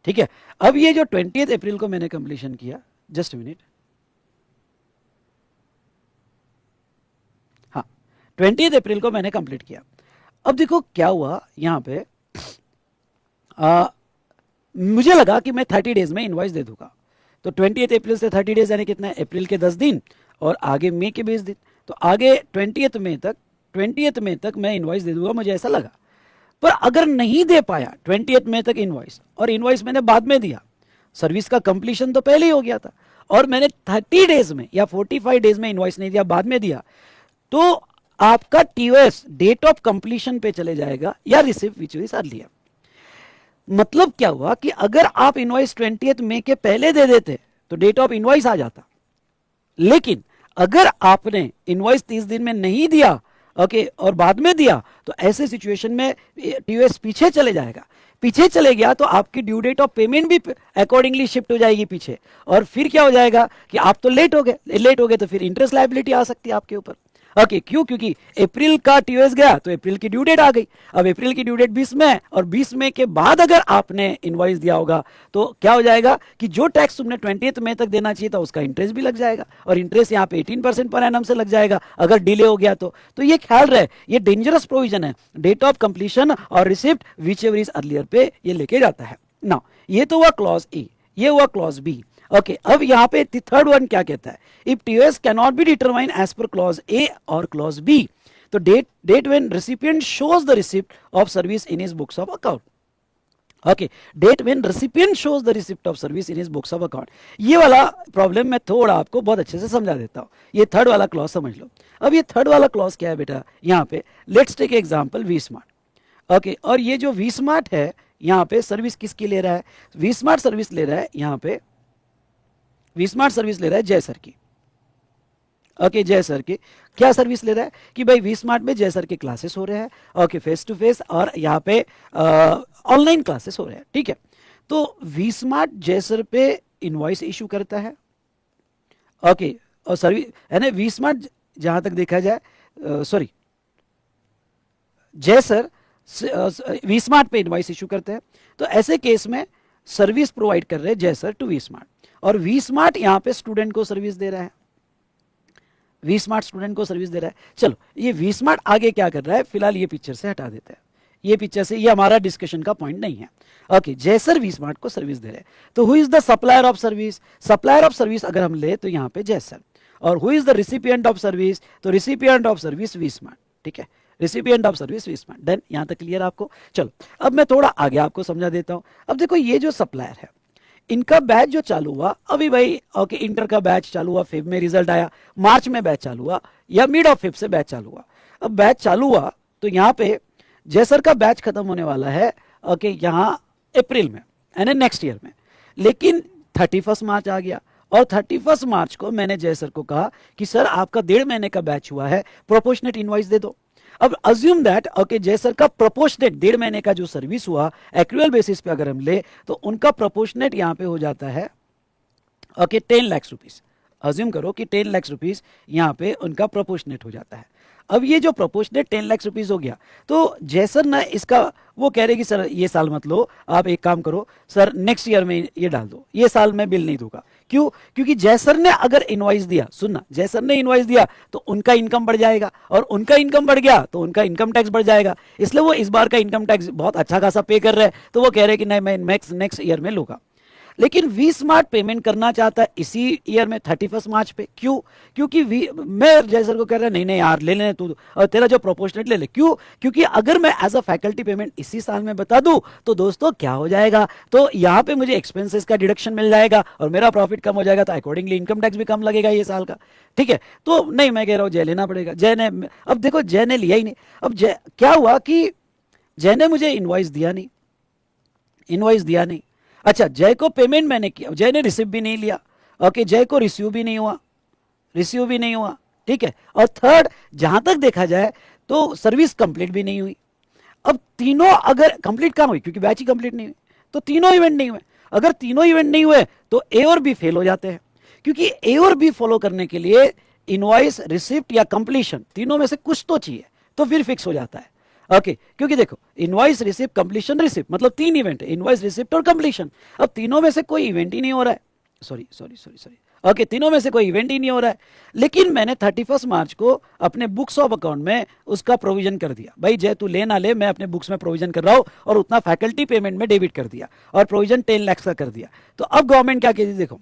ठीक है। अब ये जो 20 अप्रैल को मैंने कंप्लीशन किया, जस्ट मिनट, हाँ 20 अप्रैल को मैंने कंप्लीट किया। अब देखो क्या हुआ यहाँ पे, मुझे लगा कि मैं 30 डेज में इनवॉइस दे दूंगा, तो 20 अप्रैल से 30 डेज यानी कितना है, अप्रैल के 10 दिन और आगे मई के 20 दिन, तो आगे 20 मई तक मैं इनवॉइस दे दूंगा, मुझे ऐसा लगा। पर अगर नहीं दे पाया 20 मई तक इनवॉइस, और इनवॉइस मैंने बाद में दिया, सर्विस का कंप्लीशन तो पहले ही हो गया था, और मैंने 30 डेज में या 45 डेज में इनवॉइस नहीं दिया, बाद में दिया, तो आपका टीओएस डेट ऑफ कंप्लीशन पे चले जाएगा या रिसीव विच इज अर्लियर। मतलब क्या हुआ कि अगर आप इनवॉइस 20 मई के पहले दे देते तो डेट ऑफ इनवॉइस आ जाता, लेकिन अगर आपने इनवॉइस 30 दिन में नहीं दिया, ओके, और बाद में दिया, तो ऐसे सिचुएशन में टीओएस पीछे चले जाएगा। पीछे चले गया तो आपकी ड्यू डेट ऑफ पेमेंट भी अकॉर्डिंगली शिफ्ट हो जाएगी पीछे, और फिर क्या हो जाएगा कि आप तो लेट हो गए तो फिर इंटरेस्ट लायबिलिटी आ सकती है आपके ऊपर, ओके। क्यों? क्योंकि अप्रैल का टीओएस गया तो अप्रैल की ड्यू डेट आ गई। अब अप्रैल की ड्यू डेट 20 में है, और 20 मई के बाद अगर आपने इनवॉइस दिया होगा तो क्या हो जाएगा कि जो टैक्स तुमने 20 मई तक देना चाहिए था उसका इंटरेस्ट भी लग जाएगा, और इंटरेस्ट यहाँ पे 18% पर एनम से लग जाएगा अगर डिले हो गया तो ये ख्याल रहे, ये डेंजरस प्रोविजन है, डेट ऑफ कंप्लीशन और receipt whichever is earlier पे ये लेके जाता है ना। ये तो हुआ क्लॉज ए, ये हुआ क्लॉज बी, ओके। अब यहाँ पे थर्ड वन क्या कहता है, if TOS can not be determine as per clause A और क्लॉज बी, तो date when recipient shows the receipt of service in his books of account, okay, date when recipient shows the receipt of service in his books of account. ये वाला problem मैं थोड़ा आपको बहुत अच्छे से समझा देता हूँ, ये थर्ड वाला क्लॉज समझ लो। अब ये थर्ड वाला क्लॉज क्या है बेटा, यहाँ पे let's take example V Smart, okay, और ये जो वी स्मार्ट है यहाँ पे सर्विस किसकी ले रहा है, वी स्मार्ट सर्विस ले रहा है यहाँ पे, वी स्मार्ट सर्विस ले रहा है जय सर की, ओके, जय सर की क्या सर्विस ले रहा है कि भाई वी स्मार्ट में जय सर के क्लासेस हो रहे हैं, ओके, फेस टू फेस, और यहाँ पे ऑनलाइन क्लासेस हो रहे हैं, ठीक है। तो वी स्मार्ट जय सर पे इनवॉइस इशू करता है, ओके, और सर्विस है ना, वी स्मार्ट जहां तक देखा जाए, सॉरी, जय सर वी स्मार्ट पे इनवॉइस इशू करते हैं, तो ऐसे केस में सर्विस प्रोवाइड कर रहे हैं जय सर टू वी स्मार्ट, और वी स्मार्ट यहां पे स्टूडेंट को सर्विस दे रहा है, वी स्मार्ट स्टूडेंट को सर्विस दे रहा है। चलो ये वी स्मार्ट आगे क्या कर रहा है, फिलहाल ये पिक्चर से हटा देते हैं, ये पिक्चर से, ये हमारा डिस्कशन का पॉइंट नहीं है, okay. Jai sir V smart को सर्विस दे रहे हैं, तो who is the supplier of service, supplier of service अगर हम ले तो यहाँ पे जय सर, और who is the recipient of service, तो recipient of service V smart, ठीक है, recipient of service V smart. Then यहां तक क्लियर आपको। चलो अब मैं थोड़ा आगे आपको समझा देता हूं। अब देखो ये जो सप्लायर है, इनका बैच जो चालू हुआ अभी भाई, ओके, इंटर का बैच चालू हुआ, फेब में रिजल्ट आया, मार्च में बैच चालू हुआ, या मिड ऑफ फेब से बैच चालू हुआ। अब बैच चालू हुआ तो यहाँ पे जयसर का बैच खत्म होने वाला है, ओके, यहाँ अप्रैल में यानी नेक्स्ट ईयर में, लेकिन 31 मार्च आ गया, और 31 मार्च को मैंने जयसर को कहा कि सर आपका 1.5 महीने का बैच हुआ है, प्रोपोर्शनेट इनवॉइस दे दो। अब अज्यूम दैट, ओके, जयसर का प्रोपोर्शनेट 1.5 महीने का जो सर्विस हुआ एक्चुअल बेसिस पे अगर हम ले तो उनका प्रोपोर्शनेट यहां पे हो जाता है, ओके, 10 लाख रुपीस। अज्यूम करो कि 10 लाख रुपीस यहां पे उनका प्रोपोर्शनेट हो जाता है। अब ये जो प्रोपोर्शनेट 10 लाख रुपीस हो गया, तो जयसर ना इसका वो कह रहे कि सर ये साल मत लो, आप एक काम करो सर नेक्स्ट ईयर में ये डाल दो, ये साल मैं बिल नहीं दूंगा। क्यों? क्योंकि जयसर ने अगर इनवॉइस दिया, सुनना, जयसर ने इनवॉइस दिया तो उनका इनकम बढ़ जाएगा, और उनका इनकम बढ़ गया तो उनका इनकम टैक्स बढ़ जाएगा, इसलिए वो इस बार का इनकम टैक्स बहुत अच्छा खासा पे कर रहे हैं, तो वो कह रहे हैं कि नहीं मैं नेक्स्ट ईयर में लूंगा। लेकिन वी स्मार्ट पेमेंट करना चाहता है इसी ईयर में 31 मार्च पे। क्यों? क्योंकि मैं जयसर को कह रहा नहीं यार ले लेने तू, और तेरा जो प्रोपोर्शनेट ले ले। क्यों? क्योंकि अगर मैं एज अ फैकल्टी पेमेंट इसी साल में बता दूं तो दोस्तों क्या हो जाएगा, तो यहाँ पे मुझे एक्सपेंसेस का डिडक्शन मिल जाएगा और मेरा प्रॉफिट कम हो जाएगा, तो अकॉर्डिंगली इनकम टैक्स भी कम लगेगा ये साल का, ठीक है। तो नहीं, मैं कह रहा हूँ जय लेना पड़ेगा। जय ने, अब देखो जय ने लिया ही नहीं। अब जय क्या हुआ कि जय ने मुझे इनवॉइस दिया नहीं। अच्छा, जय को पेमेंट मैंने किया, जय ने रिसीव भी नहीं लिया, ओके, जय को रिसीव भी नहीं हुआ, ठीक है। और थर्ड, जहां तक देखा जाए तो सर्विस कंप्लीट भी नहीं हुई। अब तीनों अगर कंप्लीट कहां हुई, क्योंकि बैच ही कंप्लीट नहीं हुई, तो तीनों इवेंट नहीं हुए। अगर तीनों इवेंट नहीं हुए तो ए और बी फेल हो जाते हैं, क्योंकि ए और बी फॉलो करने के लिए इनवॉइस, रिसिप्ट या कंप्लीशन, तीनों में से कुछ तो चाहिए, तो फिर फिक्स हो जाता है। ओके क्योंकि देखो इनवॉइस, रिसिप्ट, कंप्लीशन, रिसिप्ट मतलब तीन इवेंट है, इनवॉइस, रिसिप्ट और कंप्लीशन। अब तीनों में से कोई इवेंट ही नहीं हो रहा है, सॉरी ओके तीनों में से कोई इवेंट ही नहीं हो रहा है, लेकिन मैंने 31 मार्च को अपने बुक्स ऑफ अकाउंट में उसका प्रोविजन कर दिया। भाई जय तू ले ना ले, मैं अपने बुक्स में प्रोविजन कर रहा हूं, और उतना फैकल्टी पेमेंट में डेबिट कर दिया और प्रोविजन 10 लाख का कर दिया। तो अब गवर्नमेंट क्या कहती है देखो,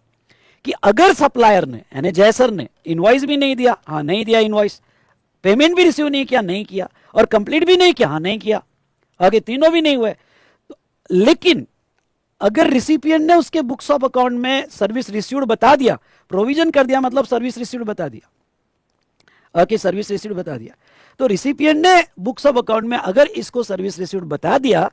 कि अगर सप्लायर ने यानी जय सर ने इनवॉइस भी नहीं दिया, हाँ नहीं दिया इनवॉइस, पेमेंट भी रिसीव नहीं किया, नहीं किया, और कंप्लीट भी नहीं किया, हाँ नहीं किया, आगे तीनों भी नहीं हुए, लेकिन अगर रिसिपिएंट ने उसके बुक्स ऑफ अकाउंट में सर्विस रिसीव्ड बता दिया, प्रोविजन कर दिया मतलब सर्विस रिसीव्ड बता दिया, ओके सर्विस रिसीव्ड बता दिया, तो रिसिपिएंट ने बुक्स ऑफ अकाउंट में अगर इसको सर्विस रिसीव्ड बता दिया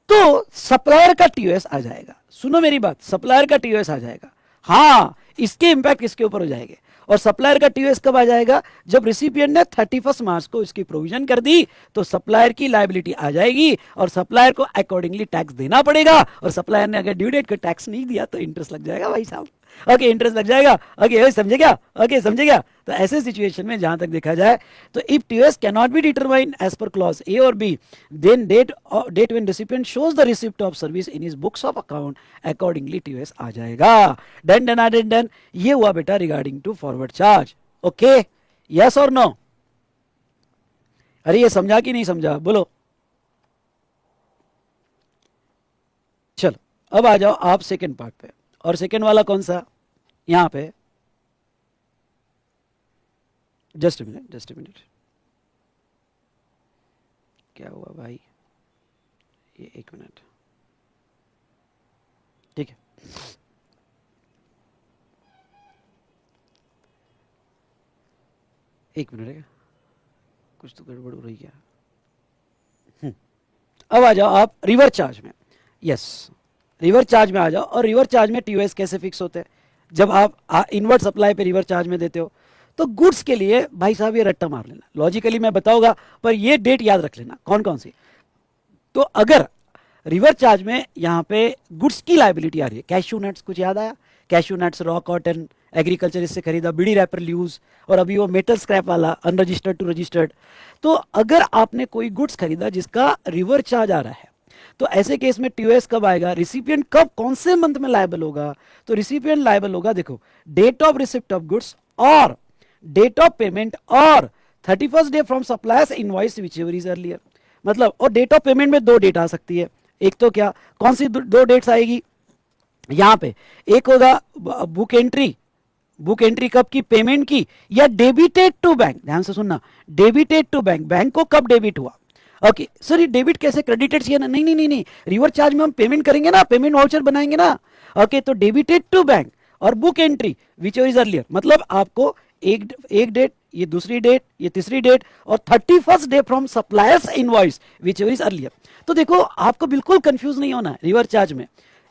तो सप्लायर का टीओएस आ जाएगा। सुनो मेरी बात, सप्लायर का टीओएस आ जाएगा। हाँ इसके इंपैक्ट इसके ऊपर हो जाएंगे, और सप्लायर का टीओएस कब आ जाएगा, जब रिसिपिएंट ने 31 मार्च को इसकी प्रोविजन कर दी, तो सप्लायर की लायबिलिटी आ जाएगी और सप्लायर को अकॉर्डिंगली टैक्स देना पड़ेगा, और सप्लायर ने अगर ड्यू डेट को टैक्स नहीं दिया तो इंटरेस्ट लग जाएगा भाई साहब, ओके इंटरेस्ट लग जाएगा, ओके समझे क्या, ओके समझे क्या। तो ऐसे सिचुएशन में जहां तक देखा जाए तो if TOS can not be determined as per clause A और B, then date when recipient shows the receipt of service in his books of account, accordingly TOS आ जाएगा। डन। ये हुआ बेटा regarding to forward charge. Okay yes और no? अरे ये समझा कि नहीं समझा, बोलो। चलो अब आ जाओ आप सेकेंड पार्ट पे, और सेकेंड वाला कौन सा, यहां पे जस्ट ए मिनट क्या हुआ भाई, ये एक मिनट, ठीक है। एक मिनट है, कुछ तो गड़बड़ हो रही है। अब आ जाओ आप रिवर्स चार्ज में, यस रिवर्स चार्ज में आ जाओ। और रिवर्स चार्ज में टीओएस कैसे फिक्स होते हैं, जब आप इनवर्ट सप्लाई पे रिवर्स चार्ज में देते हो, तो गुड्स के लिए भाई साहब ये रट्टा मार लेना, लॉजिकली मैं बताऊंगा पर ये डेट याद रख लेना कौन कौन सी। तो अगर रिवर्स चार्ज में यहाँ पे गुड्स की लायबिलिटी आ रही है, कैश्यू नट्स, कुछ याद आया, cashew nuts, raw cotton, agriculture इससे खरीदा, बीड़ी रैपर ल्यूज, और अभी वो मेटल स्क्रैप वाला अनरजिस्टर्ड टू रजिस्टर्ड। तो अगर आपने कोई गुड्स खरीदा जिसका रिवर्स चार्ज आ रहा है, तो ऐसे केस में टीओएस कब आएगा, रिसिपिएंट कब कौन से मंथ में लायबल होगा, तो रिसिपिएंट लायबल होगा देखो date of receipt of goods और डेट ऑफ पेमेंट और 31st day from supplier's invoice whichever is earlier. मतलब और डेट ऑफ पेमेंट में दो डेट आ सकती है, एक तो क्या कौन सी दो डेट्स आएगी यहां पे, एक होगा बुक एंट्री कब की, पेमेंट की, या डेबिटेड टू बैंक, ध्यान से सुनना, डेबिटेड टू बैंक, बैंक को कब डेबिट हुआ। ओके सर ये डेबिट कैसे, क्रेडिटेड चाहिए ना, नहीं, रिवर्स चार्ज में हम पेमेंट करेंगे ना, पेमेंट वाउचर बनाएंगे ना। ओके तो डेबिटेड टू बैंक और book entry which is earlier, मतलब आपको एक डेट, ये दूसरी डेट, ये तीसरी डेट, और 31st day from supplier's invoice which is earlier. तो देखो आपको बिल्कुल कंफ्यूज नहीं होना है, रिवर्स चार्ज में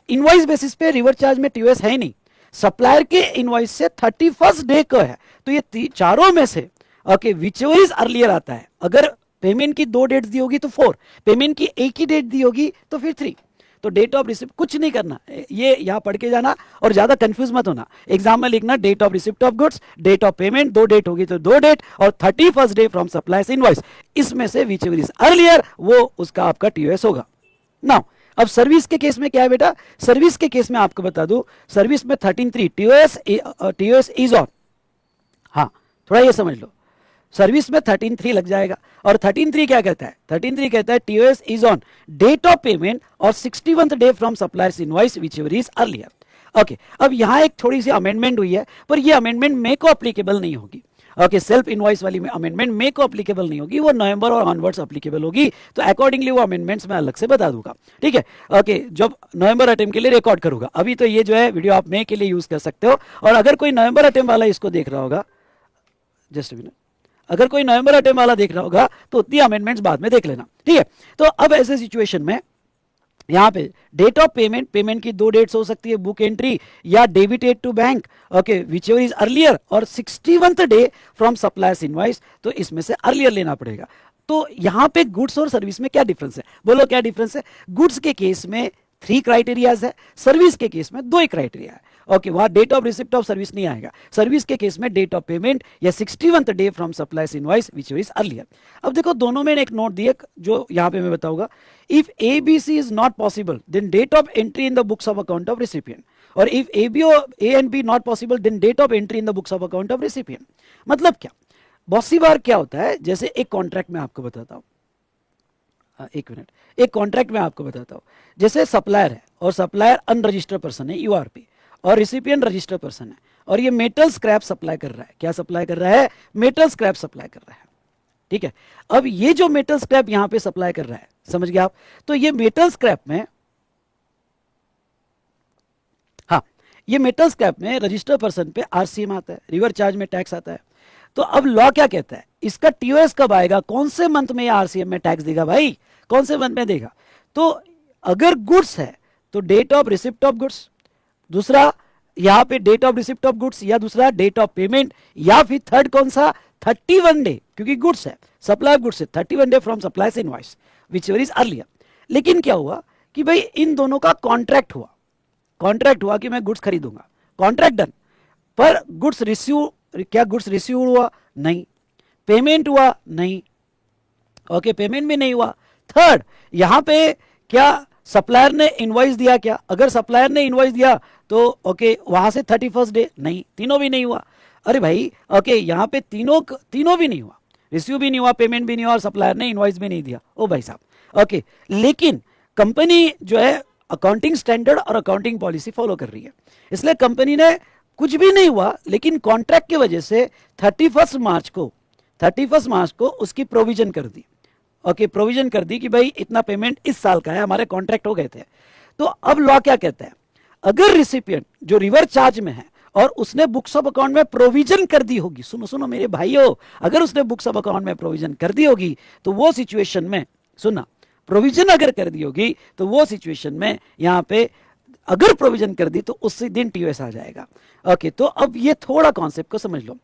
इनवॉइस बेसिस पे रिवर्स चार्ज में टीओएस है ही नहीं, सप्लायर के इनवॉइस से 31st डे का है, तो ये चारों में से ओके विच इज अर्लियर आता है। अगर पेमेंट की दो डेट्स दी होगी तो 4, पेमेंट की एक ही डेट दी होगी तो फिर 3। तो डेट ऑफ रिसिप्ट कुछ नहीं करना, ये यहां पढ़ के जाना और ज्यादा कंफ्यूज मत होना। एग्जाम में लिखना date of receipt of goods, date of payment, दो डेट होगी तो दो डेट, और 31st day from supplier's invoice, इसमें से विच एवर इज अर्लियर वो उसका आपका टीओएस होगा। नाउ अब सर्विस के केस में क्या है बेटा, सर्विस के केस में आपको बता दूं, सर्विस में 13.3 टीओएस इज ऑन, हाँ थोड़ा ये समझ लो, सर्विस में 13.3 लग जाएगा। और 13.3 क्या कहता है, 13.3 कहता है TOS is on date of payment और 61th day from supplier's invoice whichever is earlier. Okay अब यहां एक थोड़ी सी अमेंडमेंट हुई है, पर ये अमेंडमेंट मे को अप्लीकेबल नहीं होगी। ओके सेल्फ इनवॉइस वाली में अमेंडमेंट मे को अप्लीकेबल नहीं होगी, वो नवंबर और ऑनवर्ड्स अप्लीकेबल होगी, तो अकॉर्डिंगली वो अमेंडमेंट्स मैं अलग से बता दूंगा, ठीक है। ओके जब नवंबर अटेम्प्ट के लिए रिकॉर्ड करूंगा, अभी तो ये जो है वीडियो आप मे के लिए यूज कर सकते हो, और अगर कोई नवंबर अटेम्प्ट वाला इसको देख रहा होगा, जस्ट मिनट, अगर कोई नवंबर अटेम्प्ट वाला देख रहा होगा तो उतनी अमेंडमेंट्स बाद में देख लेना, ठीक है। तो अब ऐसे सिचुएशन में यहां पे डेट ऑफ पेमेंट, पेमेंट की दो डेट्स हो सकती है, बुक एंट्री या debited to bank, okay whichever is earlier, और 61th day from supplier's invoice, तो इसमें से अर्लियर लेना पड़ेगा। तो यहां पे गुड्स और सर्विस में क्या डिफरेंस है, बोलो क्या डिफरेंस है। गुड्स के केस में 3 क्राइटेरियाज है, सर्विस के केस में 2 ही क्राइटेरिया है। ओके, वहां date of receipt of service नहीं आएगा। सर्विस के केस में डेट ऑफ पेमेंट या 61th day from supplier's invoice which is earlier. अब देखो दोनों में एक नोट दिया जो यहां पे मैं बताऊंगा, if ABC is not possible then date of entry in the books of account of recipient, और if A and B not possible then date of entry in the books of account of recipient. मतलब क्या, बहुत सी बार क्या होता है, जैसे एक contract में आपको बताता हूं, एक मिनट, एक कॉन्ट्रैक्ट में आपको बताता हूं, जैसे सप्लायर है और सप्लायर अनरजिस्टर्ड पर्सन है URP, और रिसिपिएंट रजिस्टर्ड पर्सन है, और ये मेटल स्क्रैप सप्लाई कर रहा है। क्या सप्लाई कर रहा है? मेटल स्क्रैप सप्लाई कर रहा है। ठीक है, अब ये जो मेटल स्क्रैप यहां पे सप्लाई कर रहा है, समझ गया आप? तो ये मेटल स्क्रैप में, हाँ, ये मेटल स्क्रैप में रजिस्टर्ड पर्सन पे RCM आता है, रिवर चार्ज में टैक्स आता है। तो अब लॉ क्या कहता है, इसका TOS कब आएगा, कौन से मंथ में RCM में टैक्स देगा भाई, कौन से मंथ में देगा? तो अगर गुड्स है तो date of receipt of goods, दूसरा यहां पे date of receipt of goods, या दूसरा डेट ऑफ पेमेंट, या फिर थर्ड कौन सा, 31 डे, क्योंकि गुड्स है, सप्लाई ऑफ गुड्स है, 31 day from supplier's invoice which is earlier. लेकिन क्या हुआ कि भाई इन दोनों का कॉन्ट्रैक्ट हुआ कि मैं गुड्स खरीदूंगा, कॉन्ट्रैक्ट डन, पर गुड्स रिसीव, क्या गुड्स रिसीव हुआ? नहीं। पेमेंट हुआ? नहीं। ओके, पेमेंट भी नहीं हुआ। थर्ड, यहां पे क्या सप्लायर ने इनवॉइस दिया? क्या अगर सप्लायर ने इनवॉइस दिया तो ओके, वहां से 31st डे नहीं, तीनों भी नहीं हुआ। अरे भाई ओके, यहां पे तीनों भी नहीं हुआ, रिसीव भी नहीं हुआ, पेमेंट भी नहीं हुआ, और सप्लायर ने इनवॉइस भी नहीं दिया। ओ भाई साहब, ओके, लेकिन कंपनी जो है अकाउंटिंग स्टैंडर्ड और अकाउंटिंग पॉलिसी फॉलो कर रही है, इसलिए कंपनी ने कुछ भी नहीं हुआ, लेकिन कॉन्ट्रैक्ट की वजह से 31 मार्च को उसकी प्रोविजन कर दी। ओके, प्रोविजन कर दी कि भाई इतना पेमेंट इस साल का है, हमारे कॉन्ट्रैक्ट हो गए थे। तो अब लॉ क्या कहता है, अगर रिसिपिएंट जो रिवर चार्ज में है और उसने बुक्स ऑफ अकाउंट में प्रोविजन कर दी होगी, सुनो मेरे भाइयों, अगर उसने बुक्स ऑफ अकाउंट में प्रोविजन कर दी होगी तो वो सिचुएशन में, सुना, प्रोविजन अगर कर दी होगी तो वो सिचुएशन में यहां पे अगर प्रोविजन कर दी तो उसी दिन TOS आ जाएगा। ओके, तो अब ये थोड़ा कॉन्सेप्ट को समझ लो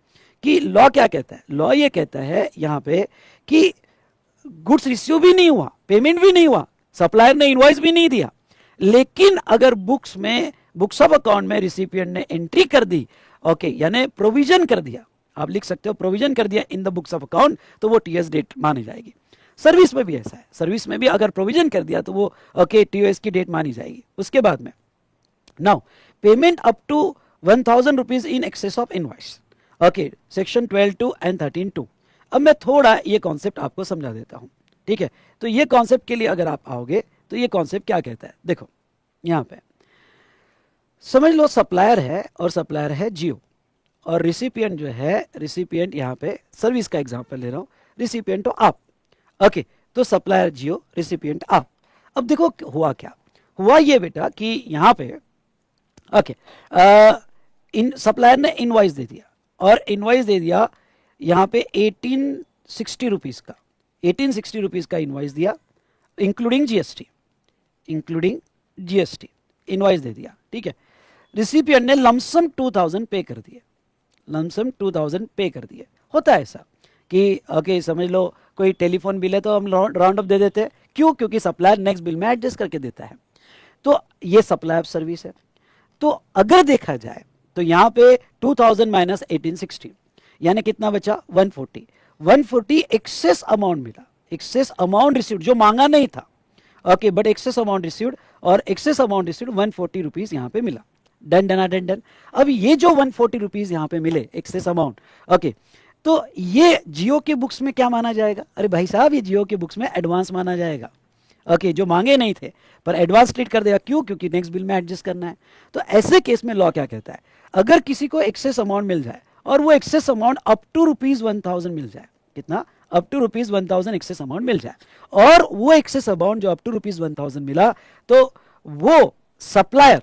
कि लॉ क्या कहता है। लॉ ये कहता है यहां पे कि गुड्स रिसीव भी नहीं हुआ, पेमेंट भी नहीं हुआ, सप्लायर ने इनवॉइस भी नहीं दिया, लेकिन अगर बुक्स ऑफ अकाउंट में रिसिपिएंट ने एंट्री कर दी, ओके, यानी प्रोविजन कर दिया, आप लिख सकते हो प्रोविजन कर दिया इन द बुक्स ऑफ अकाउंट, तो वो TOS डेट मानी जाएगी। सर्विस में भी ऐसा है, सर्विस में भी अगर प्रोविजन कर दिया तो वो ओके, TOS की डेट मानी जाएगी। उसके बाद में now payment up to 1000 rupees in excess of invoice, okay, section 12(2) and 13(2). अब मैं थोड़ा ये कॉन्सेप्ट आपको समझा देता हूं, ठीक है? तो ये कॉन्सेप्ट के लिए अगर आप आओगे तो ये कॉन्सेप्ट क्या कहता है, देखो यहां पे समझ लो, सप्लायर है और सप्लायर है जियो, और रिसिपिएंट जो है, रिसिपिएंट यहां पे सर्विस का एग्जांपल ले रहा हूं, रिसिपिएंट तो आप, ओके, तो सप्लायर जियो, रिसिपिएंट आप। अब देखो हुआ क्या, हुआ ये बेटा कि यहां पे ओके, इन सप्लायर ने इनवॉइस दे दिया, और इनवॉइस दे दिया यहां पे 1860 रुपीज का, 1860 रुपीज का इनवॉइस दिया, इंक्लूडिंग जीएसटी इनवॉइस दे दिया, ठीक है? रिसिपिएंट ने लमसम 2000 पे कर दिए, लमसम 2000 पे कर दिए। होता है ऐसा कि ओके, समझ लो कोई टेलीफोन बिल है तो हम राउंड अप दे देते हैं, क्यों? क्योंकि सप्लायर नेक्स्ट बिल में एडजस्ट करके देता है। तो ये सप्लाई ऑफ सर्विस है। तो अगर देखा जाए तो यहां पे 2000 माइनस 1860 यानी कितना बचा, 140 एक्सेस अमाउंट मिला, एक्सेस अमाउंट रिसीव्ड जो मांगा नहीं था, okay, but excess amount received, और एक्सेस अमाउंट रिसीव्ड 140 रुपीज यहां पे मिला। डन। अब ये जो 140 रुपीज यहां पे मिले एक्सेस अमाउंट, ओके, तो ये जियो के बुक्स में क्या माना जाएगा? अरे भाई साहब, ये जियो के बुक्स में एडवांस माना जाएगा, ओके, जो मांगे नहीं थे पर एडवांस ट्रीट कर देगा, क्यों? क्योंकि नेक्स्ट बिल में एडजस्ट करना है। तो ऐसे केस में लॉ क्या कहता है, अगर किसी को एक्सेस अमाउंट मिल जाए और वो एक्सेस अमाउंट अप टू ₹1000 मिल जाए, कितना? अप टू ₹1000 एक्सेस अमाउंट मिल जाए, और वो एक्सेस अमाउंट जो अप टू ₹1000 मिला, तो वो सप्लायर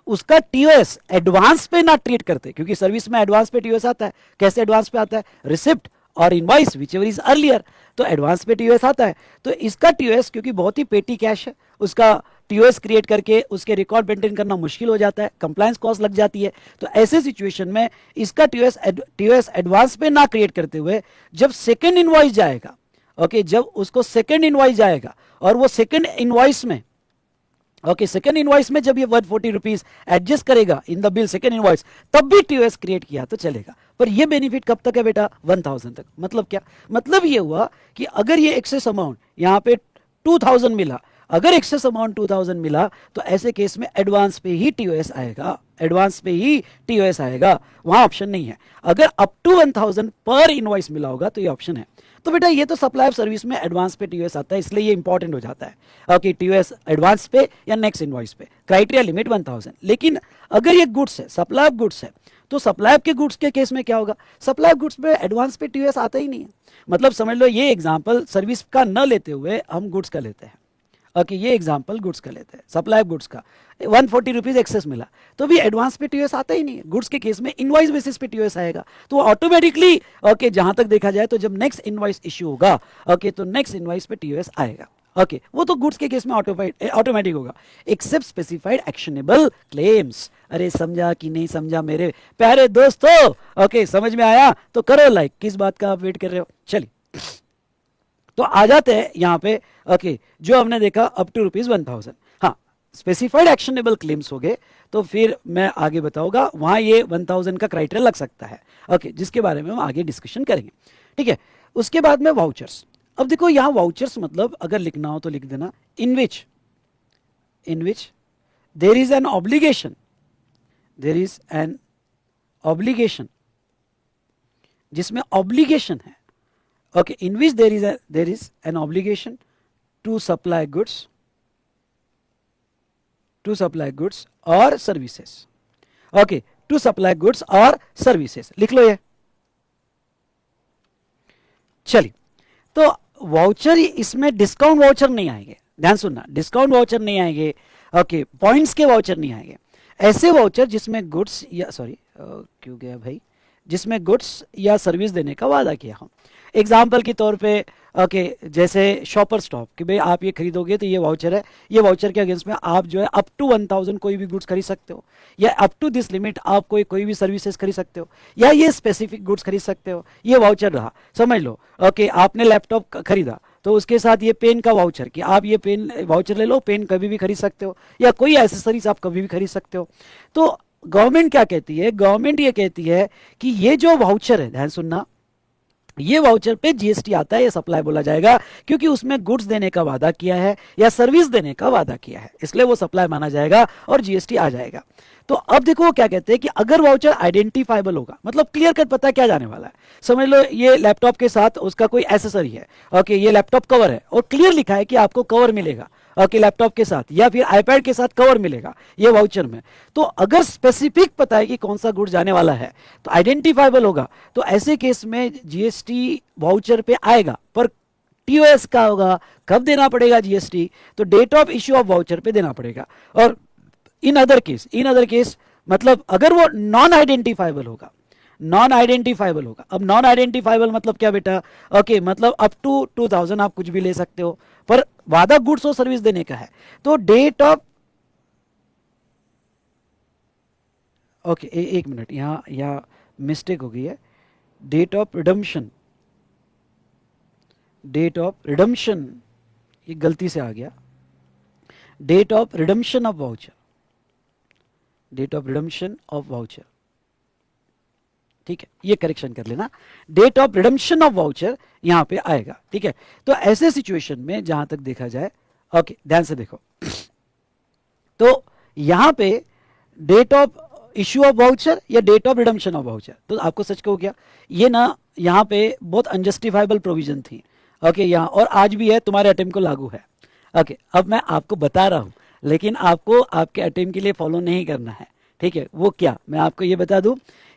उसका TOS एडवांस पे ना ट्रीट करते, क्योंकि सर्विस में एडवांस पे TOS आता है। कैसे एडवांस पे आता है? रिसिप्ट और invoice whichever is earlier, तो एडवांस पे TOS आता है। तो इसका TOS क्योंकि बहुत ही पेटी कैश है, उसका TOS क्रिएट करके उसके रिकॉर्ड मेंटेन करना मुश्किल हो जाता है, कंप्लायंस कॉस्ट लग जाती है। तो ऐसे सिचुएशन में इसका TOS एडवांस पे ना क्रिएट करते हुए जब सेकेंड इनवॉइस जाएगा, ओके, जब उसको सेकेंड इनवॉइस जाएगा और वो सेकेंड इनवॉइस में ओके, सेकंड इनवॉइस में जब ये 140 रुपीज एडजस्ट करेगा in the bill second invoice, तब भी टीओएस क्रिएट किया तो चलेगा। पर ये बेनिफिट कब तक है बेटा? 1000 तक। मतलब क्या? मतलब ये हुआ कि अगर ये एक्सेस अमाउंट यहाँ पे 2000 मिला, अगर एक्सेस अमाउंट 2000 मिला, तो ऐसे केस में एडवांस पे ही टीओएस आएगा, एडवांस पे ही टीओएस आएगा, वहां ऑप्शन नहीं है। अगर अप टू 1000 पर इनवॉइस मिला होगा तो ये ऑप्शन है। तो बेटा ये तो सप्लाई ऑफ सर्विस में एडवांस पे टीओएस आता है, इसलिए ये इंपॉर्टेंट हो जाता है। ओके, टीओएस एडवांस पे या नेक्स्ट इनवॉइस पे, क्राइटेरिया लिमिट 1000। लेकिन अगर ये गुड्स है, सप्लाई ऑफ गुड्स है, तो सप्लाई ऑफ के गुड्स के केस में क्या होगा? सप्लाई ऑफ गुड्स पे एडवांस पे टीओएस आता ही नहीं है। मतलब समझ लो ये एग्जांपल सर्विस का न लेते हुए हम गुड्स का लेते हैं। ओके, ये एग्जांपल गुड्स का लेते हैं, सप्लाई ऑफ गुड्स का 140 रुपीज एक्सेस मिला, तो भी एडवांस पे टीओएस आता ही नहीं है। गुड्स के केस में इनवॉइस बेसिस पे टीओएस आएगा, तो ऑटोमेटिकली ओके, जहां तक देखा जाए तो जब नेक्स्ट इनवॉइस इश्यू होगा, ओके, तो नेक्स्ट इनवॉइस पे टीओएस आएगा। ओके, वो तो गुड्स के केस में ऑटोमेटिक होगा, एक्सेप्ट स्पेसिफाइड एक्शनेबल क्लेम्स। अरे समझा कि नहीं समझा मेरे प्यारे दोस्तों? ओके, समझ में आया तो करो लाइक, किस बात का आप वेट कर रहे हो? चलिए तो आ जाते हैं यहाँ पे। ओके, जो हमने देखा अप टू ₹1000। हाँ, स्पेसिफाइड एक्शनेबल क्लेम्स हो गए, तो फिर मैं आगे बताऊंगा, वहां ये 1000 का क्राइटेरिया लग सकता है। ओके, जिसके बारे में हम आगे डिस्कशन करेंगे। ठीक है, उसके बाद में वाउचर्स। अब देखो यहाँ वाउचर्स मतलब अगर लिखना हो तो लिख देना in which there is an obligation, there is an obligation, जिसमें ऑब्लिगेशन है। Okay, in which there is an obligation to supply goods or services. Okay, to supply goods or services, लिख लो ये। चलिए, तो वाउचर, इसमें डिस्काउंट वाउचर नहीं आएंगे, ध्यान सुनना, डिस्काउंट वाउचर नहीं आएंगे। ओके, पॉइंट्स के वाउचर नहीं आएंगे। ऐसे वाउचर जिसमें गुड्स या सॉरी क्यों गया भाई, जिसमें गुड्स या सर्विस देने का वादा किया हो। एग्जाम्पल के तौर पे ओके, जैसे शॉपर स्टॉप, कि भाई आप ये खरीदोगे तो ये वाउचर है, ये वाउचर के अगेंस्ट में आप जो है अप टू 1000 कोई भी गुड्स खरीद सकते हो, या अप टू दिस लिमिट आप कोई भी सर्विसेज खरीद सकते हो, या ये स्पेसिफिक गुड्स खरीद सकते हो। ये वाउचर रहा, समझ लो। ओके, आपने लैपटॉप खरीदा तो उसके साथ ये पेन का वाउचर, कि आप ये पेन वाउचर ले लो, पेन कभी भी खरीद सकते हो, या कोई एसेसरीज आप कभी भी खरीद सकते हो। तो गवर्नमेंट क्या कहती है? गवर्नमेंट ये कहती है कि ये जो वाउचर है, ध्यान सुनना, ये वाउचर पे जीएसटी आता है, ये सप्लाई बोला जाएगा, क्योंकि उसमें गुड्स देने का वादा किया है या सर्विस देने का वादा किया है, इसलिए वो सप्लाई माना जाएगा और जीएसटी आ जाएगा। तो अब देखो वो क्या कहते हैं कि अगर वाउचर आइडेंटिफाइबल होगा, मतलब क्लियर कट पता है क्या जाने वाला है। समझ लो ये लैपटॉप के साथ उसका कोई एसेसरी है, ओके, ये लैपटॉप कवर है और क्लियर लिखा है कि आपको कवर मिलेगा, ओके, लैपटॉप के साथ या फिर आईपैड के साथ कवर मिलेगा ये वाउचर में। तो अगर स्पेसिफिक पता है कि कौन सा गुड्स जाने वाला है, तो आइडेंटिफाइबल होगा, तो ऐसे केस में जीएसटी वाउचर पे आएगा। पर टीओएस का होगा, कब देना पड़ेगा जीएसटी? तो date of issue of voucher पे देना पड़ेगा। और इन अदर केस मतलब अगर वो नॉन आइडेंटिफाइबल होगा, नॉन आइडेंटिफाइबल होगा। अब नॉन आइडेंटिफाइबल मतलब क्या बेटा? ओके, मतलब अप टू 2000 आप कुछ भी ले सकते हो, पर वादा गुड्स और सर्विस देने का है। तो डेट ऑफ, ओके, एक मिनट, यहां मिस्टेक हो गई है। Date of redemption, date of redemption, ये गलती से आ गया। Date of redemption of voucher, date of redemption of voucher, ठीक है, ये करेक्शन कर लेना। Date of redemption of voucher यहां पे आएगा, ठीक है। तो ऐसे सिचुएशन में जहां तक देखा जाए, ओके, ध्यान से देखो, तो यहां पे date of issue of voucher या date of redemption of voucher, तो आपको सच कहूं क्या, ये ना यहां पे बहुत अनजस्टिफाइबल प्रोविजन थी। ओके, यहां और आज भी है, तुम्हारे अटेम्प्ट को लागू है। ओके, अब मैं आपको बता रहा हूं, लेकिन आपको आपके अटेम्प्ट के लिए फॉलो नहीं करना है, ठीक है। वो क्या, मैं आपको ये बता दूं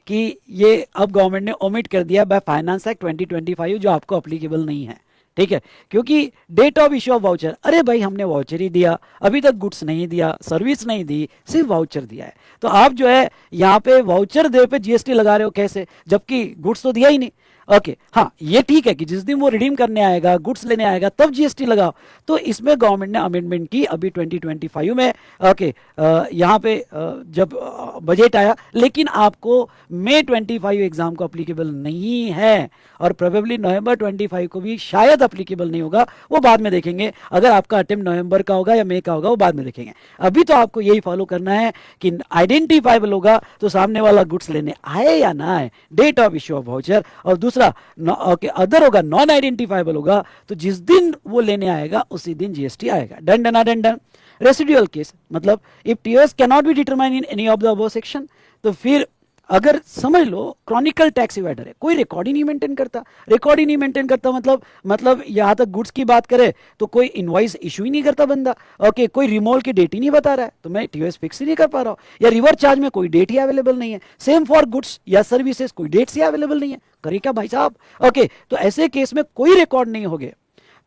कि ये अब गवर्नमेंट ने ओमिट कर दिया बाय फाइनेंस एक्ट 2025, जो आपको अप्लीकेबल नहीं है, ठीक है। क्योंकि date of issue of voucher, अरे भाई हमने वाउचर ही दिया, अभी तक गुड्स नहीं दिया, सर्विस नहीं दी, सिर्फ वाउचर दिया है। तो आप जो है यहाँ पे वाउचर दे पे जीएसटी लगा रहे हो, कैसे, जबकि गुड्स तो दिया ही नहीं। ओके हाँ, ये ठीक है कि जिस दिन वो रिडीम करने आएगा, गुड्स लेने आएगा, तब जीएसटी लगाओ। तो इसमें गवर्नमेंट ने अमेंडमेंट की अभी 2025 में। ओके यहाँ पे जब बजट आया, लेकिन आपको मई 25 एग्जाम को अप्लीकेबल नहीं है, और प्रोबेबली नवंबर 25 को भी शायद अप्लीकेबल नहीं होगा, वो बाद में देखेंगे। अगर आपका अटेम्प्ट नवंबर का होगा या मई का होगा, वो बाद में देखेंगे। अभी तो आपको यही फॉलो करना है कि आइडेंटिफाइबल होगा तो सामने वाला गुड्स लेने आए या ना आए, date of issue of voucher. और दूसरा अदर होगा, नॉन आइडेंटिफाइबल होगा तो जिस दिन वो लेने आएगा उसी दिन जीएसटी आएगा। Done done done done. Residual case मतलब if TOS can not be determine in any of the above section, तो फिर अगर समझ लो क्रॉनिकल टैक्स इवेडर है, कोई रिकॉर्ड ही नहीं मेंटेन करता, रिकॉर्ड ही नहीं मेंटेन करता, मतलब यहां तक गुड्स की बात करें तो कोई इनवॉइस इशू ही नहीं करता बंदा। ओके कोई रिमोल की डेट ही नहीं बता रहा है, तो मैं टीओएस फिक्स ही नहीं कर पा रहा हूं, या रिवर्स चार्ज में कोई डेट ही अवेलेबल नहीं है। सेम फॉर गुड्स या सर्विसेज, कोई डेट्स ही अवेलेबल नहीं है, करिए क्या भाई साहब। ओके तो ऐसे केस में कोई रिकॉर्ड नहीं हो गया,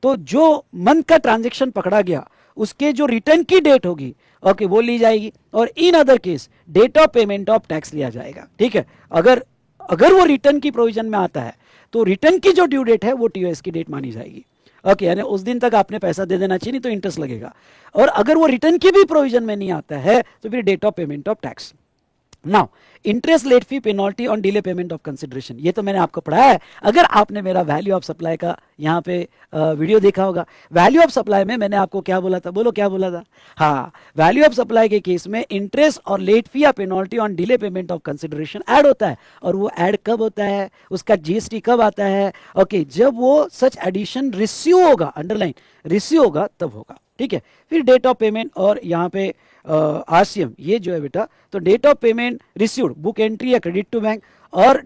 तो जो मंथ का ट्रांजेक्शन पकड़ा गया उसके जो रिटर्न की डेट होगी, ओके वो ली जाएगी, और in other case date of payment of tax लिया जाएगा। ठीक है, अगर अगर वो रिटर्न की प्रोविजन में आता है तो रिटर्न की जो ड्यू डेट है वो टीओएस की डेट मानी जाएगी। ओके यानी उस दिन तक आपने पैसा दे देना चाहिए, नहीं तो इंटरेस्ट लगेगा। और अगर वो रिटर्न की भी प्रोविजन में नहीं आता है तो फिर date of payment of tax. Now interest late fee penalty on delay payment of consideration, ये तो मैंने आपको पढ़ाया है। अगर आपने मेरा वैल्यू ऑफ सप्लाई का यहाँ पे वीडियो देखा होगा, वैल्यू ऑफ सप्लाई में मैंने आपको क्या बोला था, बोलो क्या बोला था। हाँ, वैल्यू ऑफ सप्लाई के केस में इंटरेस्ट और लेट फी या penalty on delay payment of consideration add होता है। और वो ऐड कब होता है, उसका जीएसटी कब आता है, ओके जब वो सच एडिशन रिसीव होगा, अंडरलाइन रिसीव होगा तब होगा। ठीक है, फिर डेट ऑफ पेमेंट और यहाँ पे आरसीएम, ये जो है बेटा, तो date of payment received, book entry या क्रेडिट टू बैंक, और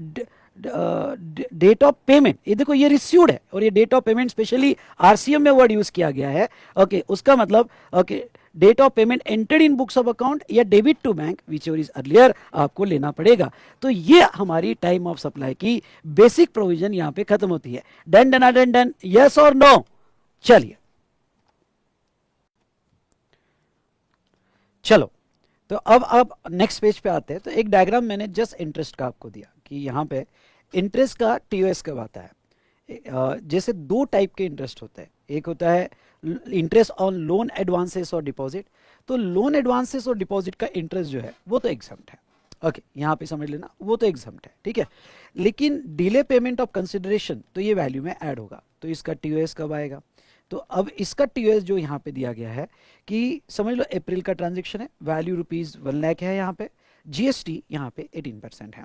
डेट ऑफ पेमेंट, ये देखो ये रिसीव्ड है, और ये date of payment specially RCM में वर्ड यूज किया गया है। ओके उसका मतलब okay date of payment entered in books of account या debit to bank whichever is earlier आपको लेना पड़ेगा। तो ये हमारी टाइम ऑफ सप्लाई की बेसिक प्रोविजन यहाँ पे खत्म होती है। Done done done done, yes और नो। चलिए चलो, तो अब आप नेक्स्ट पेज पे आते हैं। तो एक डायग्राम मैंने जस्ट इंटरेस्ट का आपको दिया कि यहाँ पे इंटरेस्ट का टीओएस कब आता है। जैसे दो टाइप के इंटरेस्ट होते हैं, एक होता है इंटरेस्ट ऑन लोन एडवांसेस और डिपॉजिट। तो लोन एडवांसेस और डिपॉजिट का इंटरेस्ट जो है वो तो एग्जम्प्ट है। ओके यहाँ पे समझ लेना, वो तो एग्जम्प्ट है। ठीक है, लेकिन डिले पेमेंट ऑफ कंसिडरेशन तो ये वैल्यू में ऐड होगा, तो इसका टीओएस कब आएगा। तो अब इसका टीओएस जो यहाँ पे दिया गया है कि समझ लो अप्रैल का ट्रांजैक्शन है, वैल्यू ₹1 लाख है, यहाँ पे जीएसटी यहाँ पे 18% है।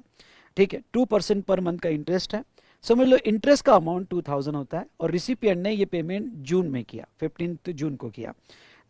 ठीक है, 2% पर मंथ का इंटरेस्ट है। समझ लो इंटरेस्ट का अमाउंट 2000 होता है, और रिसिपिएंट ने ये पेमेंट जून में किया, 15 जून को किया।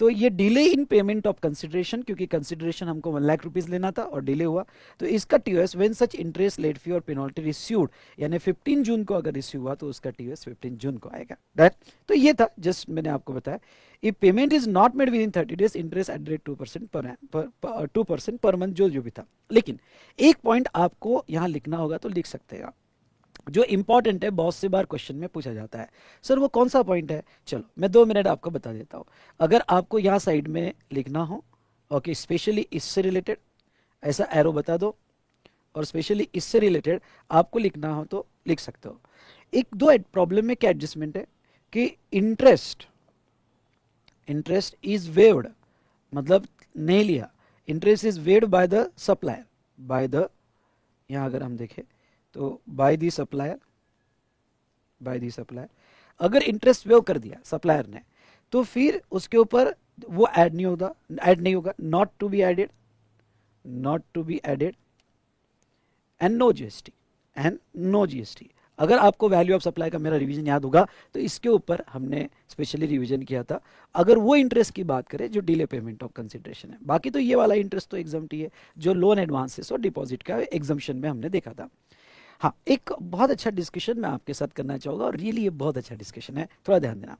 तो ये delay in payment of consideration, क्योंकि कंसिडरेशन हमको 1 लाख रुपीज लेना था और डिले हुआ, तो इसका TOS when such interest late fee और पेनल्टी रिसीव्ड, यानी 15 जून को अगर रिसीव हुआ तो उसका टीओएस 15 जून को आएगा। राइट, तो ये था, जस्ट मैंने आपको बताया। If payment is not made with in 30 days, interest at rate 2% per month, जो भी था। लेकिन एक पॉइंट आपको यहाँ लिखना होगा, तो लिख सकते हैं आप, जो इंपॉर्टेंट है, बहुत से बार क्वेश्चन में पूछा जाता है। सर वो कौन सा पॉइंट है, चलो मैं 2 मिनट आपको बता देता हूं। अगर आपको यहाँ साइड में लिखना हो, ओके स्पेशली इससे रिलेटेड ऐसा एरो बता दो, और स्पेशली इससे रिलेटेड आपको लिखना हो तो लिख सकते हो। एक दो प्रॉब्लम में क्या एडजस्टमेंट है कि इंटरेस्ट इज वेव्ड, मतलब नहीं लिया, interest is waived bye the supplier, by the, यहाँ अगर हम देखें तो बाय दी सप्लायर, अगर इंटरेस्ट वेव कर दिया सप्लायर ने, तो फिर उसके ऊपर वो ऐड नहीं होगा, not to be added and no GST. अगर आपको वैल्यू ऑफ सप्लाई का मेरा रिवीजन याद होगा तो इसके ऊपर हमने स्पेशली रिवीजन किया था। अगर वो इंटरेस्ट की बात करें जो डिले पेमेंट ऑफ कंसिडरेशन है, बाकी तो ये वाला इंटरेस्ट तो एग्जम्प्ट ही है, जो लोन एडवांसेस और डिपॉजिट का एग्जम्पशन में हमने देखा था। हाँ, एक बहुत अच्छा डिस्कशन मैं आपके साथ करना चाहूंगा, और रियली ये बहुत अच्छा डिस्कशन है, थोड़ा ध्यान देना।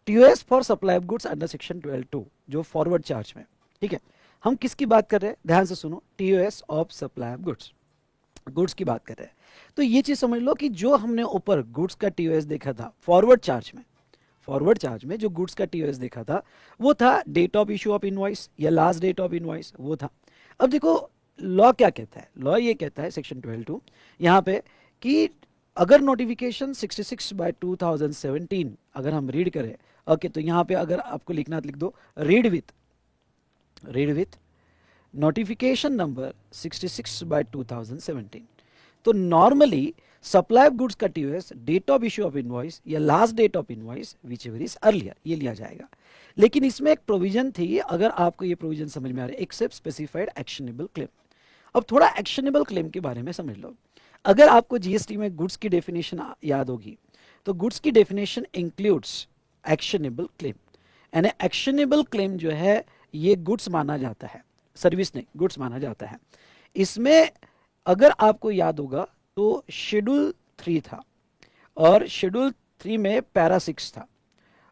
TOS for supply of goods under section 12(2) जो फॉरवर्ड चार्ज में। ठीक है, हम किसकी बात कर रहे हैं, ध्यान से सुनो, TOS of supply of goods की बात कर रहे हैं। तो ये चीज समझ लो कि जो हमने ऊपर गुड्स का टीओएस देखा था फॉरवर्ड चार्ज में जो गुड्स का टीओएस देखा था वो था date of issue of invoice या लास्ट डेट ऑफ इनवॉइस, वो था। अब देखो लॉ क्या कहता है, लॉ ये कहता है सेक्शन 12(2) यहाँ पे कि अगर नोटिफिकेशन 66/2017 अगर हम रीड करें, ओके, तो यहाँ पे अगर आपको लिखना लिख दो रीड विथ नोटिफिकेशन नंबर 66/2017। तो नॉर्मली सप्लाई ऑफ गुड्स का TOS date of issue of invoice या last date of invoice whichever is earlier ये लिया जाएगा। लेकिन इसमें एक प्रोविजन थी, अगर आपको ये प्रोविजन समझ में आ रहा है, एक्सेप्ट स्पेसिफाइड एक्शनेबल क्लेम। अब थोड़ा एक्शनेबल क्लेम के बारे में समझ लो। अगर आपको जीएसटी में गुड्स की डेफिनेशन याद होगी तो गुड्स की डेफिनेशन इंक्लूड्स एक्शनेबल क्लेम, यानी एक्शनेबल क्लेम जो है ये गुड्स माना जाता है, सर्विस नहीं गुड्स माना जाता है। इसमें अगर आपको याद होगा तो शेड्यूल 3 था और शेड्यूल 3 में पैरा 6 था।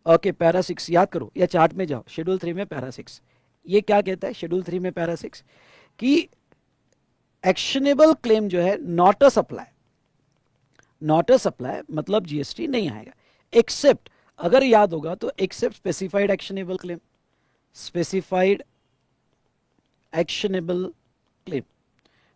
ओके, पैरा 6 याद करो या चार्ट में जाओ, शेड्यूल 3 में पैरा 6 ये क्या कहता है? शेड्यूल 3 में पैरा 6 कि एक्शनेबल क्लेम जो है नॉट अ सप्लाई मतलब जीएसटी नहीं आएगा, एक्सेप्ट, अगर याद होगा तो except specified actionable claim, specified actionable claim,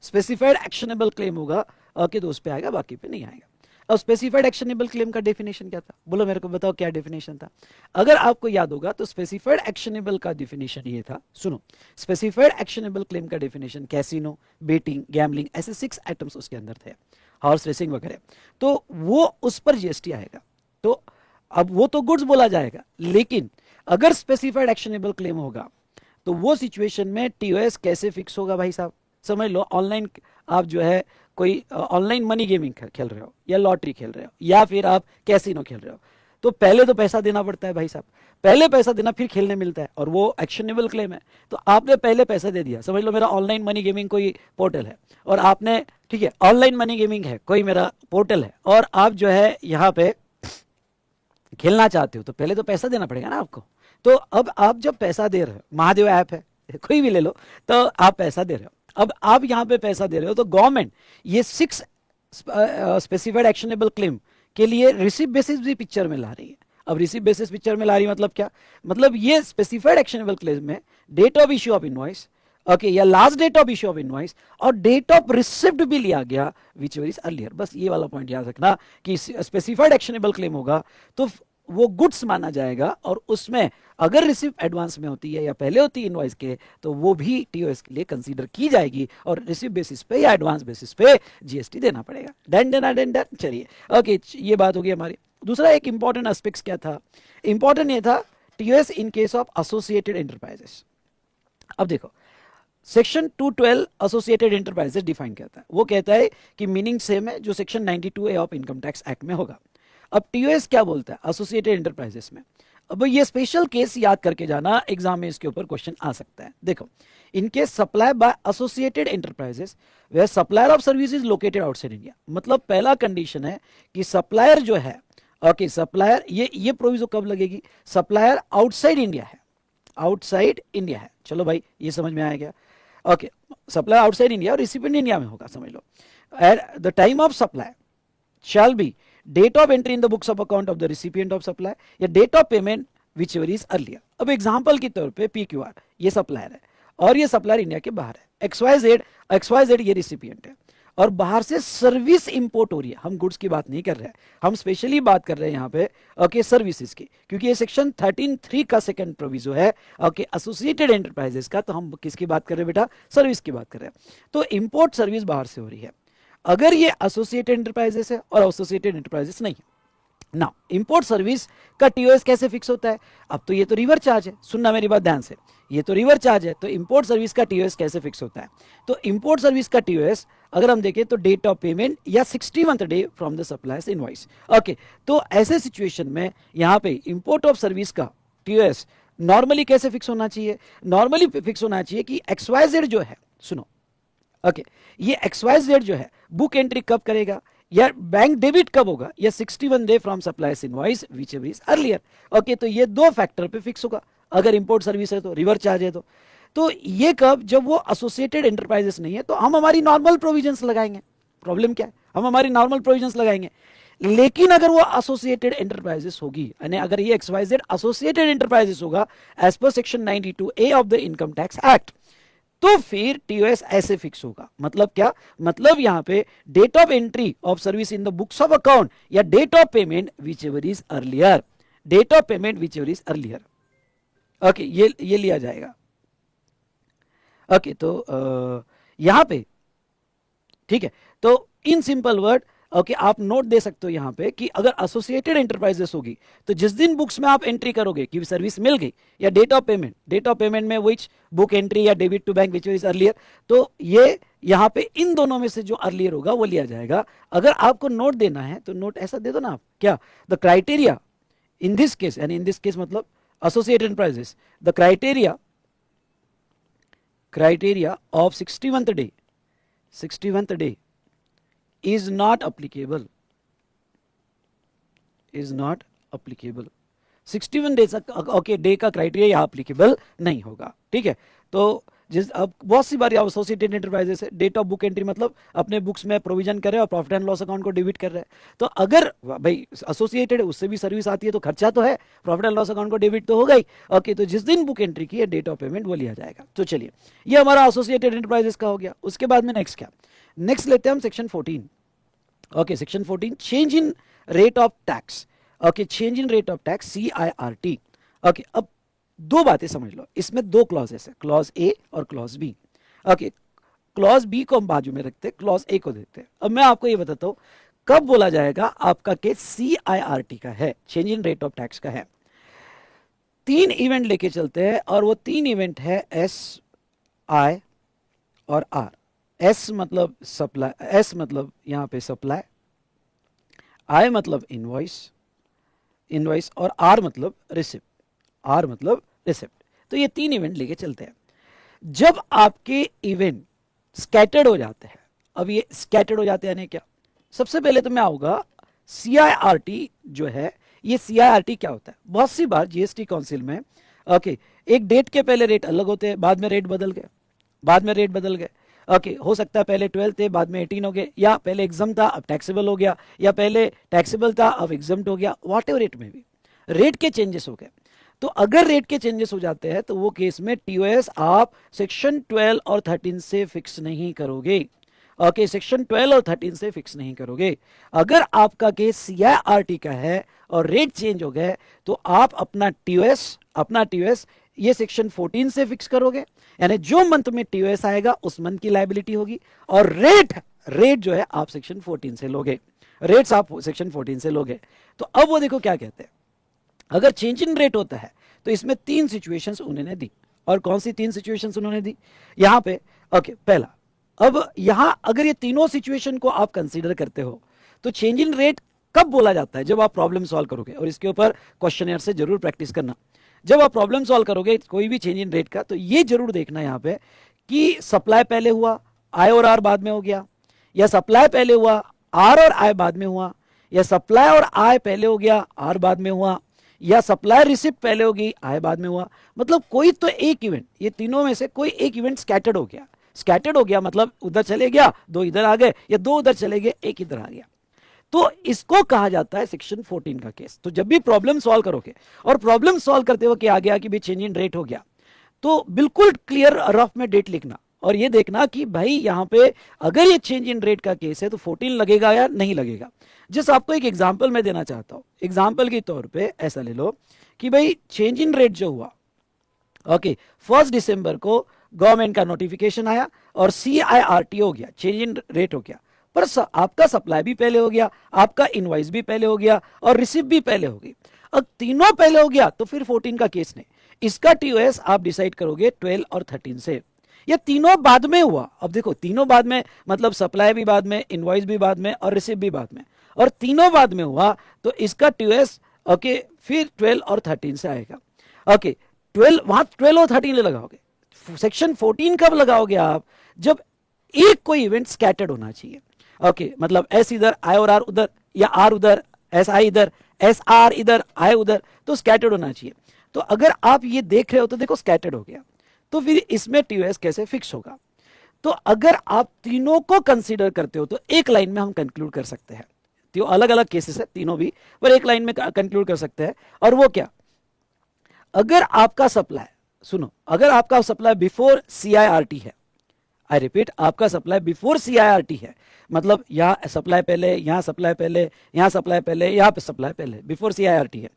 specified actionable claim होगा ओके तो उस पे आएगा, बाकी पे नहीं आएगा। अब स्पेसिफाइड एक्शनेबल क्लेम का डेफिनेशन क्या था? बोलो मेरे को, बताओ क्या डेफिनेशन था? अगर आपको याद होगा तो स्पेसिफाइड एक्शनेबल का डेफिनेशन ये था, सुनो, स्पेसिफाइड एक्शनेबल क्लेम का डेफिनेशन कैसीनो, बेटिंग, गैम्बलिंग, ऐसे 6 आइटम्स उसके अंदर थे, हॉर्स रेसिंग वगैरह, तो वो उस पर जीएसटी आएगा। तो अब वो तो गुड्स बोला जाएगा, लेकिन अगर स्पेसिफाइड एक्शनेबल क्लेम होगा तो वो सिचुएशन में टीओएस कैसे फिक्स होगा भाई साहब? समझ लो, ऑनलाइन आप जो है कोई ऑनलाइन मनी गेमिंग खेल रहे हो या लॉटरी खेल रहे हो या फिर आप कैसीनो खेल रहे हो, तो पहले तो पैसा देना पड़ता है भाई साहब, पहले पैसा देना फिर खेलने मिलता है, और वो एक्शनेबल क्लेम है। तो आपने पहले पैसा दे दिया, समझ लो मेरा ऑनलाइन मनी गेमिंग कोई पोर्टल है और आपने, ठीक है, ऑनलाइन मनी गेमिंग है कोई मेरा पोर्टल है और आप जो है यहाँ पे खेलना चाहते हो, तो पहले तो पैसा देना पड़ेगा ना आपको। तो अब आप जब पैसा दे रहे हो, महादेव ऐप है कोई भी ले लो, तो आप पैसा दे रहे हो, अब आप यहां पे पैसा दे रहे हो तो गवर्नमेंट ये 6 स्पेसिफाइड एक्शनेबल क्लेम के लिए रिसीव बेसिस भी पिक्चर में ला रही है। अब रिसीव बेसिस पिक्चर में ला रही है मतलब क्या? मतलब ये स्पेसिफाइड एक्शनेबल क्लेम में date of issue of invoice, okay, या last date of issue of invoice और डेट ऑफ रिसिप्ट भी लिया गया विच इज अर्लियर। बस ये वाला पॉइंट याद रखना कि स्पेसिफाइड एक्शनेबल क्लेम होगा तो वो गुड्स माना जाएगा, और उसमें अगर रिसिप्ट एडवांस में होती है या पहले होती है इनवॉइस के तो वो भी टीओएस के लिए कंसीडर की जाएगी और रिसिप्ट बेसिस पे या एडवांस बेसिस पे जीएसटी देना पड़ेगा। डन। चलिए, ओके, ये बात होगी हमारी। दूसरा एक इंपॉर्टेंट एस्पेक्ट क्या था? इंपॉर्टेंट ये था TOS in case of associated enterprises. अब देखो, सेक्शन 212 एसोसिएटेड एंटरप्राइजेस डिफाइन करता है, वो कहता है कि मीनिंग सेम है जो section 92A of income tax act में होगा। अब टीओएस क्या बोलता है एसोसिएटेड एंटरप्राइजेस में? अब ये स्पेशल केस याद करके जाना, एग्जाम में इसके ऊपर क्वेश्चन आ सकता है। देखो, इनके supply by associated enterprises where supplier of services located outside India, मतलब पहला कंडीशन है कि सप्लायर जो है, ओके, सप्लायर, ये प्रोविजो कब लगेगी? सप्लायर आउटसाइड इंडिया है, आउटसाइड इंडिया है। चलो भाई, ये समझ में आ गया। ओके, सप्लायर आउटसाइड इंडिया और रिसिपिएंट इंडिया में होगा, समझ लो। At the time of supply shall be date of entry in the books of account of the recipient of supply या date of payment whichever is earlier। अब example के तौर पे PQR ये सप्लायर है और ये सप्लायर इंडिया के बाहर है, XYZ ये रिसिपिएंट है और बाहर से सर्विस इंपोर्ट हो रही है। हम गुड्स की बात नहीं कर रहे हैं, हम स्पेशली बात कर रहे हैं यहाँ पे ओके सर्विसेज की, क्योंकि ये सेक्शन 13(3) का सेकंड प्रोविजो है ओके एसोसिएटेड एंटरप्राइजेस का। तो हम किसकी बात कर रहे हैं बेटा? सर्विस की बात कर रहे हैं। तो इंपोर्ट सर्विस बाहर से हो रही है, अगर ये एसोसिएटेड एंटरप्राइजेस है और एसोसिएटेड एंटरप्राइजेस नहीं है ना। इंपोर्ट सर्विस का टीओएस कैसे फिक्स होता है? अब तो ये तो रिवर चार्ज है, सुनना मेरी बात ध्यान से, ये तो रिवर चार्ज है, तो इंपोर्ट सर्विस का टीओएस कैसे फिक्स होता है? तो इंपोर्ट सर्विस का टीओएस अगर हम देखें तो डेट ऑफ पेमेंट या 61th day from the suppliers invoice. Okay, तो ऐसे सिचुएशन में यहाँ पे इंपोर्ट ऑफ सर्विस का टीओएस नॉर्मली कैसे फिक्स होना चाहिए? नॉर्मली फिक्स होना चाहिए कि XYZ जो है, सुनो, ओके, ये XYZ जो है बुक एंट्री कब करेगा या बैंक डेबिट कब होगा? या 61 day from supplier's invoice whichever is earlier. Okay, तो ये दो फैक्टर पे फिक्स होगा। अगर इंपोर्ट सर्विस है तो, रिवर चार्ज है तो ये कब? जब वो एसोसिएटेड एंटरप्राइजेस नहीं है तो हम हमारी नॉर्मल प्रोविजंस लगाएंगे। प्रॉब्लम क्या है? हम हमारी नॉर्मल प्रोविजंस लगाएंगे। लेकिन अगर वो एसोसिएटेड एंटरप्राइजेस होगी, यानी अगर ये XYZ एसोसिएटेड एंटरप्राइजेस होगा as per section 92A of the income tax act, तो फिर टीओएस ऐसे फिक्स होगा। मतलब क्या, मतलब यहां पे date of entry of service in the books of account या date of payment whichever is earlier, date of payment whichever is earlier. Okay, ये लिया जाएगा। ओके, तो यहां पे ठीक है, तो इन सिंपल वर्ड ओके आप नोट दे सकते हो यहां पे कि अगर एसोसिएटेड एंटरप्राइजेस होगी तो जिस दिन बुक्स में आप एंट्री करोगे कि सर्विस मिल गई, या डेट ऑफ पेमेंट में विच बुक एंट्री या debit to bank which is earlier, तो ये यहां पे इन दोनों में से जो अर्लियर होगा वो लिया जाएगा। अगर आपको नोट देना है तो नोट ऐसा दे दो ना आप, क्या the criteria in this case, यानी इन दिस केस मतलब associated enterprises, the criteria of 61th day is not applicable, 61 days okay day का क्राइटेरिया यहाँ अप्लीकेबल नहीं होगा। ठीक है, तो जिस अब बहुत सी बार एसोसिएटेड एंटरप्राइजेस है, डेट ऑफ बुक एंट्री मतलब अपने बुक्स में प्रोविजन कर रहे हैं और प्रॉफिट एंड लॉस अकाउंट को डेबिट कर रहे हैं। तो अगर भाई एसोसिएटेड है उससे भी सर्विस आती है तो खर्चा तो है, प्रॉफिट एंड लॉस अकाउंट को डेबिट तो होगा ही। ओके, तो जिस दिन बुक एंट्री की है डेट ऑफ पेमेंट वो लिया जाएगा। तो चलिए, ये हमारा एसोसिएटेड एंटरप्राइजेस का हो गया। उसके बाद में नेक्स्ट क्या, नेक्स्ट लेते हैं हम section 14। Okay, section 14 change in rate of tax. Okay, change in rate of tax CIRT। Okay, अब दो बातें समझ लो, इसमें दो क्लॉजेस है, क्लॉज ए और clause B. Okay, clause B को हम बाजू में रखते हैं, क्लॉज ए को देखते हैं। अब मैं आपको ये बताता हूं कब बोला जाएगा आपका केस CIRT का है, change in rate of tax का है। तीन इवेंट लेके चलते हैं और वो तीन इवेंट है SI और R। S मतलब सप्लाई, S मतलब यहां पे सप्लाई, I मतलब इनवॉइस और R मतलब रिसिप्ट, तो ये तीन इवेंट लेके चलते हैं। जब आपके इवेंट स्कैटर्ड हो जाते हैं, अब ये स्कैटर्ड हो जाते हैं यानी क्या, सबसे पहले तो मैं आऊंगा CIRT जो है, ये CIRT क्या होता है, बहुत सी बार GST काउंसिल में ओके एक डेट के पहले रेट अलग होते हैं, बाद में रेट बदल गए। ओके, हो सकता है पहले 12 थे बाद में 18 हो गए, या पहले एग्जाम था अब टैक्सेबल हो गया, या पहले टैक्सेबल था अब एग्जाम्ट हो गया, वॉट एवर रेट में भी रेट के चेंजेस हो गए। तो अगर रेट के चेंजेस हो जाते हैं तो वो केस में टीओएस आप सेक्शन 12 और 13 से फिक्स नहीं करोगे। ओके, सेक्शन 12 और 13 से फिक्स नहीं करोगे। अगर आपका केस CIRT का है और रेट चेंज हो गए तो आप अपना टीओएस ये सेक्शन 14 से फिक्स करोगे, यानी जो मंथ में टीओएस आएगा उस मंथ की लायबिलिटी होगी, और रेट जो है आप सेक्शन 14 से लोगे, रेट्स आप सेक्शन 14 से लोगे। तो अब वो देखो क्या कहते हैं, अगर चेंज इन रेट होता है तो इसमें तीन सिचुएशंस उन्होंने दी। और कौन सी तीन सिचुएशंस उन्होंने दी यहां पे, ओके पहला, अब यहां अगर ये तीनों सिचुएशन को आप कंसीडर करते हो तो चेंज इन रेट कब बोला जाता है, जब आप प्रॉब्लम सॉल्व करोगे, और इसके ऊपर क्वेश्चनर से जरूर प्रैक्टिस करना। जब आप प्रॉब्लम सॉल्व करोगे कोई भी चेंज इन रेट का, तो ये जरूर देखना यहां पे कि सप्लाई पहले हुआ, आई और आर बाद में हो गया, या सप्लाई पहले हुआ, आर और आई बाद में हुआ, या सप्लाई और आई पहले हो गया, आर बाद में हुआ, या सप्लाई रिसिप्ट पहले होगी, आई बाद में हुआ। मतलब कोई तो एक इवेंट, ये तीनों में से कोई एक इवेंट स्कैटर्ड हो गया मतलब उधर चले गया, दो इधर आ गए, या दो उधर चले गए, एक इधर आ गया। तो इसको कहा जाता है सेक्शन 14 का केस। तो जब भी प्रॉब्लम सॉल्व करोगे और प्रॉब्लम सॉल्व करते वक्त आ गया कि भाई चेंज इन रेट हो गया, तो बिल्कुल क्लियर रफ में डेट लिखना और ये देखना कि भाई यहां पे अगर ये चेंज इन रेट का केस है तो 14 लगेगा या नहीं लगेगा। जिस आपको एक एग्जांपल मैं देना चाहता हूं, एग्जांपल के तौर पे ऐसा ले लो कि भाई चेंज इन रेट जो हुआ, ओके 1 दिसंबर को गवर्नमेंट का नोटिफिकेशन आया और CIRT हो गया, चेंज इन रेट हो गया, पर आपका सप्लाई भी पहले हो गया, आपका इनवॉइस भी पहले हो गया और रिसिप्ट भी पहले हो गई। अब तीनों पहले हो गया तो फिर 14 का केस नहीं, इसका टीओएस आप डिसाइड करोगे 12 और 13 से। ये तीनों बाद में हुआ, अब देखो तीनों बाद में मतलब सप्लाई भी बाद में, इनवॉइस भी बाद में और रिसिप्ट भी बाद में, और तीनों बाद में हुआ तो इसका टीओएस ओके फिर 12 और 13 से आएगा। ओके 12 वहां 12 और 13 लगाओगे, सेक्शन 14 कब लगाओगे आप, जब एक कोई इवेंट स्कैटर्ड होना चाहिए। ओके मतलब एस इधर, आई और आर उधर, या आर उधर, एस आई इधर, एस आर इधर, आई उधर, तो स्कैटर्ड होना चाहिए। तो अगर आप ये देख रहे हो तो देखो स्कैटर्ड हो गया, तो फिर इसमें टीओएस कैसे फिक्स होगा। तो अगर आप तीनों को कंसीडर करते हो तो एक लाइन में हम कंक्लूड कर सकते हैं, तो अलग अलग केसेस है तीनों भी, पर एक लाइन में कंक्लूड कर सकते हैं। और वो क्या, अगर आपका सप्लाई सुनो, अगर आपका सप्लाई बिफोर CIRT है, आई रिपीट, आपका सप्लाई बिफोर CIRT है, मतलब यहाँ सप्लाई पहले, यहाँ सप्लाई पहले, यहाँ सप्लाई पहले, यहाँ पे सप्लाई पहले, बिफोर CIRT है।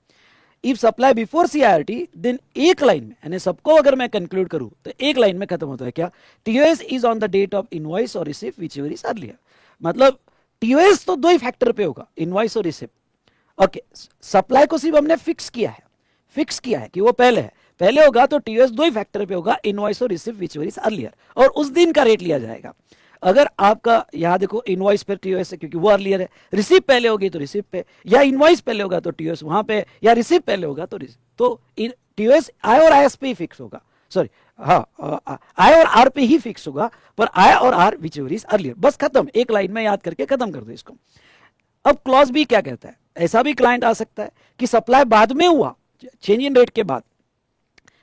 If supply before CIRT, then एक लाइन में, यानी सबको अगर मैं कंक्लूड करूं तो एक लाइन में खत्म होता है क्या? TOS is on the date of invoice और receive whichever is earlier. मतलब TOS तो दो ही फैक्टर पे होगा, इनवॉइस और रिसीव। ओके, सप्लाई को सिर्फ हमने फिक्स किया है कि वो पहले होगा तो TOS दो ही फैक्टर पे होगा, इनवॉइस और receive whichever is earlier, और उस दिन का रेट लिया जाएगा। अगर आपका यहां देखो इनवॉइस पर TOS है क्योंकि वो अर्लियर है, रिसीव पहले होगी तो रिसीव पे, या इनवॉइस पहले होगा तो TOS वहां पे, या रिसीव पहले होगा तो TOS आई और IS पे ही फिक्स होगा, सॉरी हाँ, आई और आर पे ही फिक्स होगा, पर आई और R whichever is earlier. बस खत्म, एक लाइन में याद करके खत्म कर दो इसको। अब क्लॉज बी क्या कहता है? ऐसा भी क्लाइंट आ सकता है कि सप्लाई बाद में हुआ, चेंज इन रेट के बाद,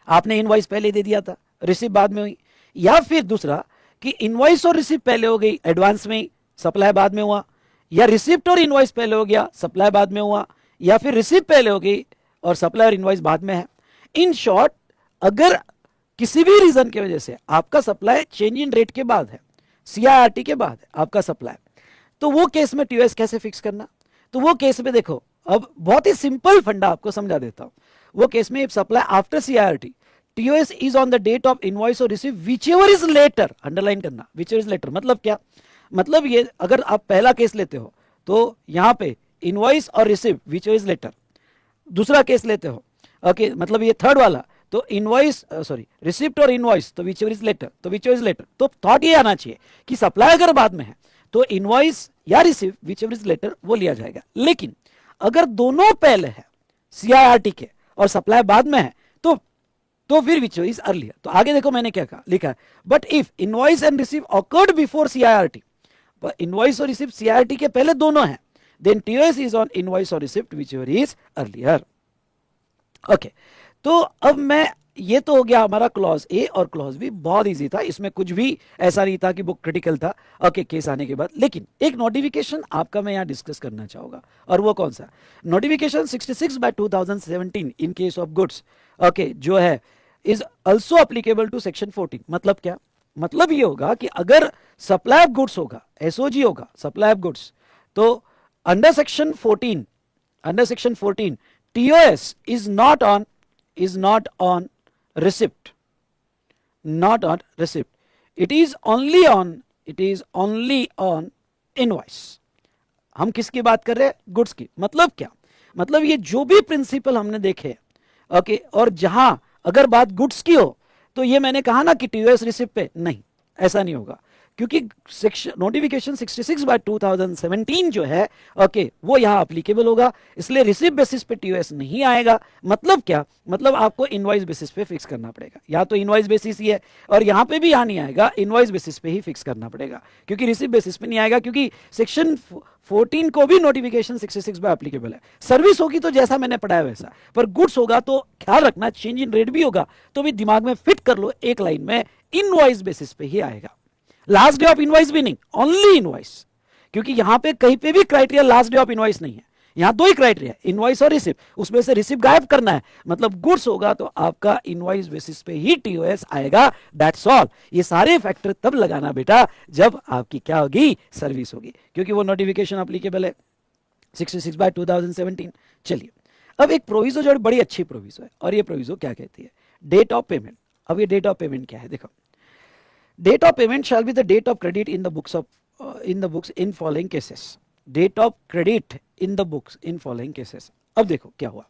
आपने इनवॉइस पहले दे दिया था, रिसीव बाद में हुई, या फिर दूसरा कि इनवॉइस और रिसीव पहले हो गई एडवांस में ही, सप्लाई बाद में हुआ, या रिसिप्ट और इनवॉइस पहले हो गया, सप्लाई बाद में हुआ, या फिर रिसीव पहले हो गई और सप्लाई और इनवॉइस बाद में है। इन शॉर्ट, अगर किसी भी रीजन की वजह से आपका सप्लाई चेंज इन रेट के बाद है, CIRT के बाद है आपका सप्लाई, तो वो केस में TOS कैसे फिक्स करना? तो वो केस में देखो, अब बहुत ही सिंपल फंडा आपको समझा देता हूं। वो केस में supply after CIRT, TOS is on the date of invoice और receive whichever is later, underline करना, विच एवर इज लेटर। मतलब क्या? मतलब ये, अगर आप पहला केस लेते हो तो यहां पे इनवॉइस और receive whichever is later, दूसरा केस लेते हो, ओके, मतलब ये थर्ड वाला, तो इनवॉइस सॉरी रिसिप्ट और इनवॉइस तो विच एवर इज लेटर, तो विच एवर इज लेटर। तो थॉट ये आना चाहिए कि सप्लाई अगर बाद में है तो इनवॉइस या receive whichever is later वो लिया जाएगा। लेकिन अगर दोनों पहले है CIRT के और सप्लाई बाद में है तो फिर विच इज अर्लियर। तो आगे देखो मैंने क्या कहा, लिखा है, but if invoice and receive occurred before CIRT, invoice और रिसीव CIRT के पहले दोनों हैं, then TOS is on invoice और receipt whichever is earlier. Okay, तो अब मैं, ये तो हो गया हमारा क्लॉज ए और क्लॉज बी, बहुत इजी था, इसमें कुछ भी ऐसा नहीं था कि बुक क्रिटिकल था। ओके, केस आने के बाद, लेकिन एक नोटिफिकेशन आपका मैं यहां डिस्कस करना चाहूंगा, और वो कौन सा? Notification 66/2017 in case of goods, okay, जो है is also applicable to section 14। मतलब क्या? मतलब ये होगा कि अगर सप्लाई ऑफ गुड्स होगा, SOG होगा, सप्लाई ऑफ गुड्स, तो under section 14 TOS is not on receipt, not on receipt. It is only on invoice. हम किसकी बात कर रहे हैं? गुड्स की। मतलब क्या? मतलब ये जो भी प्रिंसिपल हमने देखे, ओके, और जहां अगर बात गुड्स की हो तो ये मैंने कहा ना कि TOS रिसिप्ट पे नहीं, ऐसा नहीं होगा, क्योंकि नोटिफिकेशन 66/2017 जो है, ओके, वो यहां अप्लीकेबल होगा, इसलिए रिसिप्ट बेसिस पे TOS नहीं आएगा। मतलब क्या? मतलब आपको इनवॉइस बेसिस पे फिक्स करना पड़ेगा, या तो इनवॉइस बेसिस ही है, और यहां पे भी यहां नहीं आएगा, इनवॉइस बेसिस पे ही फिक्स करना पड़ेगा, क्योंकि रिसिप्ट बेसिस पे नहीं आएगा, क्योंकि सेक्शन 14 को भी नोटिफिकेशन 66 में एप्लीकेबल है। सर्विस होगी तो जैसा मैंने पढ़ाया वैसा, पर गुड्स होगा तो ख्याल रखना, चेंज इन रेट भी होगा, तो भी दिमाग में फिट कर लो, एक लाइन में इनवॉइस बेसिस पे ही आएगा। लास्ट डे ऑफ इनवॉइस भी नहीं, ओनली इनवॉइस, क्योंकि यहां पे कहीं पे भी criteria last day of invoice नहीं है, यहां दो ही क्राइटेरिया, इनवॉइस और रिसिप्ट, उसमें से रिसिप्ट गायब करना है, मतलब गुड्स होगा तो आपका इनवॉइस बेसिस पे ही TOS आएगा, दैट्स ऑल। ये सारे फैक्टर तब लगाना बेटा जब आपकी क्या होगी? सर्विस होगी, क्योंकि वो नोटिफिकेशन अप्लीकेबल है 66/2017। चलिए, अब एक प्रोविजो जो बड़ी अच्छी प्रोविजो है, और ये प्रोविजो क्या कहती है? Date of payment. अब ये डेट ऑफ पेमेंट क्या है? देखो, date of payment shall be the date of credit in the books in following cases. Date of credit in the books in following cases. अब देखो क्या हुआ,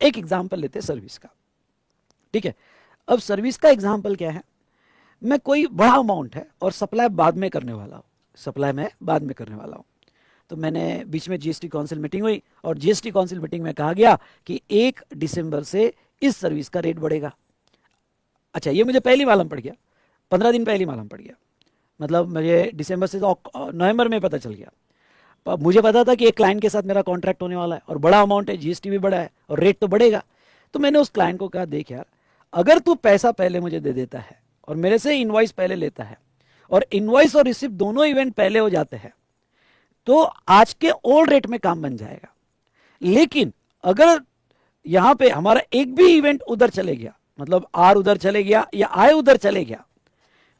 एक एग्जांपल लेते हैं सर्विस का, ठीक है। अब सर्विस का एग्जांपल क्या है? मैं कोई बड़ा अमाउंट है और सप्लाई बाद में करने वाला हूं, तो मैंने बीच में GST काउंसिल मीटिंग हुई, और GST काउंसिल मीटिंग में कहा गया कि 1 दिसंबर से इस सर्विस का रेट बढ़ेगा। अच्छा, ये मुझे पहले मालूम पड़ गया, 15 दिन पहले मालूम पड़ गया, मतलब मुझे दिसंबर से तो नवंबर में पता चल गया। मुझे पता था कि एक क्लाइंट के साथ मेरा कॉन्ट्रैक्ट होने वाला है, और बड़ा अमाउंट है, GST भी बड़ा है, और रेट तो बढ़ेगा। तो मैंने उस क्लाइंट को कहा, देख यार, अगर तू पैसा पहले मुझे दे देता है और मेरे से इनवॉइस पहले लेता है, और इनवॉइस और रिसिप्ट दोनों इवेंट पहले हो जाते हैं, तो आज के ओल्ड रेट में काम बन जाएगा। लेकिन अगर यहां पे हमारा एक भी इवेंट उधर चले गया, मतलब आर उधर चले गया या आई उधर चले गया,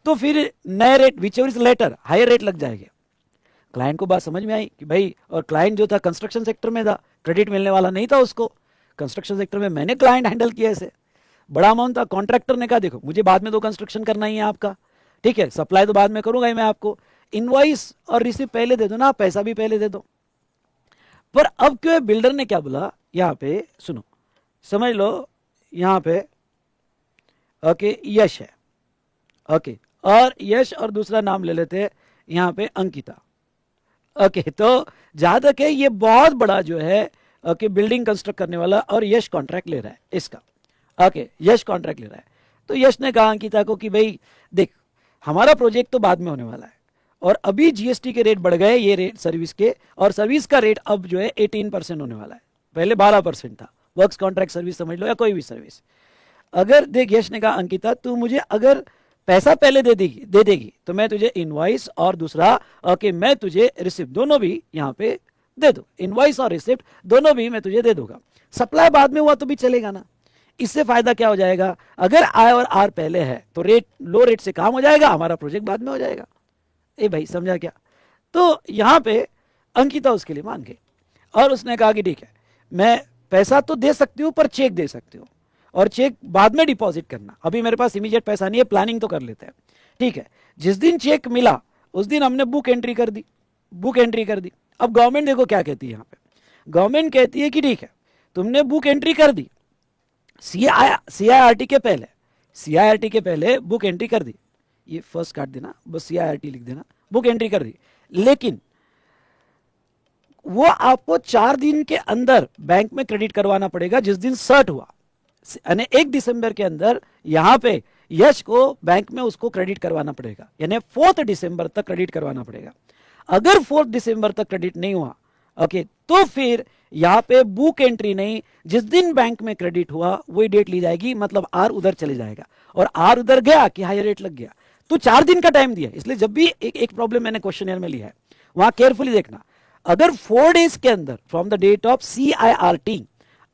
तो फिर नए rate whichever is later higher rate लग जाएगा। क्लाइंट को बात समझ में आई कि भाई, और क्लाइंट जो था कंस्ट्रक्शन सेक्टर में था, क्रेडिट मिलने वाला नहीं था उसको। कंस्ट्रक्शन सेक्टर में मैंने क्लाइंट हैंडल किया ऐसे, बड़ा अमाउंट था। कॉन्ट्रैक्टर ने कहा देखो मुझे बाद में तो कंस्ट्रक्शन करना ही है आपका, ठीक है, सप्लाई तो बाद में करूंगा ही मैं आपको, इनवॉइस और रिसिप्ट पहले दे दो ना, पैसा भी पहले दे दो। पर अब क्यों है, बिल्डर ने क्या बोला, यहां पे सुनो, समझ लो, यहां पे ओके यश है, ओके, और यश और दूसरा नाम ले लेते हैं यहां पे अंकिता। ओके, तो जहां तक है ये बहुत बड़ा जो है ओके बिल्डिंग कंस्ट्रक्ट करने वाला, और यश कॉन्ट्रैक्ट ले रहा है इसका। ओके, यश कॉन्ट्रैक्ट ले रहा है। तो यश ने कहा अंकिता को कि भाई देख, हमारा प्रोजेक्ट तो बाद में होने वाला है, और अभी जीएसटी के रेट बढ़ गए, ये रेट सर्विस के, और सर्विस का रेट अब जो है 18% होने वाला है, पहले 12% था। वर्क्स कॉन्ट्रैक्ट सर्विस समझ लो या कोई भी सर्विस। अगर देख, यश ने कहा अंकिता तू मुझे अगर पैसा पहले दे देगी तो मैं तुझे इनवॉइस और दूसरा ओके मैं तुझे रिसिप्ट दोनों भी यहां पे दे दो, इनवॉइस और रिसिप्ट दोनों भी मैं तुझे दे दूंगा। सप्लाई बाद में हुआ तो भी चलेगा ना। इससे फायदा क्या हो जाएगा, अगर आई और आर पहले है तो रेट लो रेट से काम हो जाएगा, हमारा प्रोजेक्ट बाद में हो जाएगा। ए भाई समझा क्या? तो यहां पे अंकिता उसके लिए मान गई, और उसने कहा कि ठीक है मैं पैसा तो दे सकती हूं पर चेक दे सकती हूँ, और चेक बाद में डिपॉजिट करना, अभी मेरे पास इमीडिएट पैसा नहीं है, प्लानिंग तो कर लेते हैं। ठीक है, जिस दिन चेक मिला उस दिन हमने बुक एंट्री कर दी, बुक एंट्री कर दी। अब गवर्नमेंट देखो क्या कहती है, यहां पे गवर्नमेंट कहती है कि ठीक है तुमने बुक एंट्री कर दी, सीआईआरटी के पहले, सीआईआरटी के पहले बुक एंट्री कर दी, ये फर्स्ट काट देना, बस सीआईआरटी लिख देना, बुक एंट्री कर दी, लेकिन वो आपको 4 दिन के अंदर बैंक में क्रेडिट करवाना पड़ेगा जिस दिन सर्ट हुआ, यानी 1 दिसंबर के अंदर यहां पे यश को बैंक में उसको क्रेडिट करवाना पड़ेगा, यानी 4 दिसंबर तक क्रेडिट करवाना पड़ेगा। अगर 4 दिसंबर तक क्रेडिट नहीं हुआ ओके, तो फिर यहां पे बुक एंट्री नहीं, जिस दिन बैंक में क्रेडिट हुआ वही डेट ली जाएगी, मतलब आर उधर चले जाएगा, और आर उधर गया कि हायर रेट लग गया, तो 4 दिन का टाइम दिया। इसलिए जब भी एक प्रॉब्लम मैंने क्वेश्चन में लिया है वहां केयरफुली देखना, अगर 4 डेज के अंदर फ्रॉम द डेट ऑफ सीआईआरटी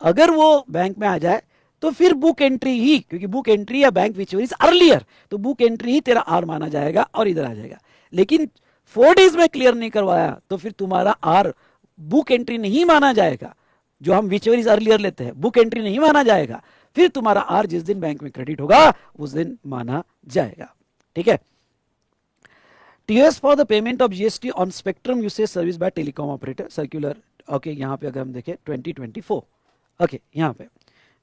अगर वो बैंक में आ जाए तो फिर बुक एंट्री ही, क्योंकि बुक एंट्री या बैंक विच इज अर्लियर, तो बुक एंट्री ही तेरा आर माना जाएगा और इधर आ जाएगा। लेकिन 4 डेज में क्लियर नहीं करवाया तो फिर तुम्हारा आर बुक एंट्री नहीं माना जाएगा, जो हम विच इज अर्लियर लेते हैं, बुक एंट्री नहीं माना जाएगा, फिर तुम्हारा आर जिस दिन बैंक में क्रेडिट होगा उस दिन माना जाएगा। ठीक है, TOS for the payment of GST on spectrum usage service by telecom operator circular, okay यहाँ पे अगर हम देखें 2024, ओके यहाँ पे,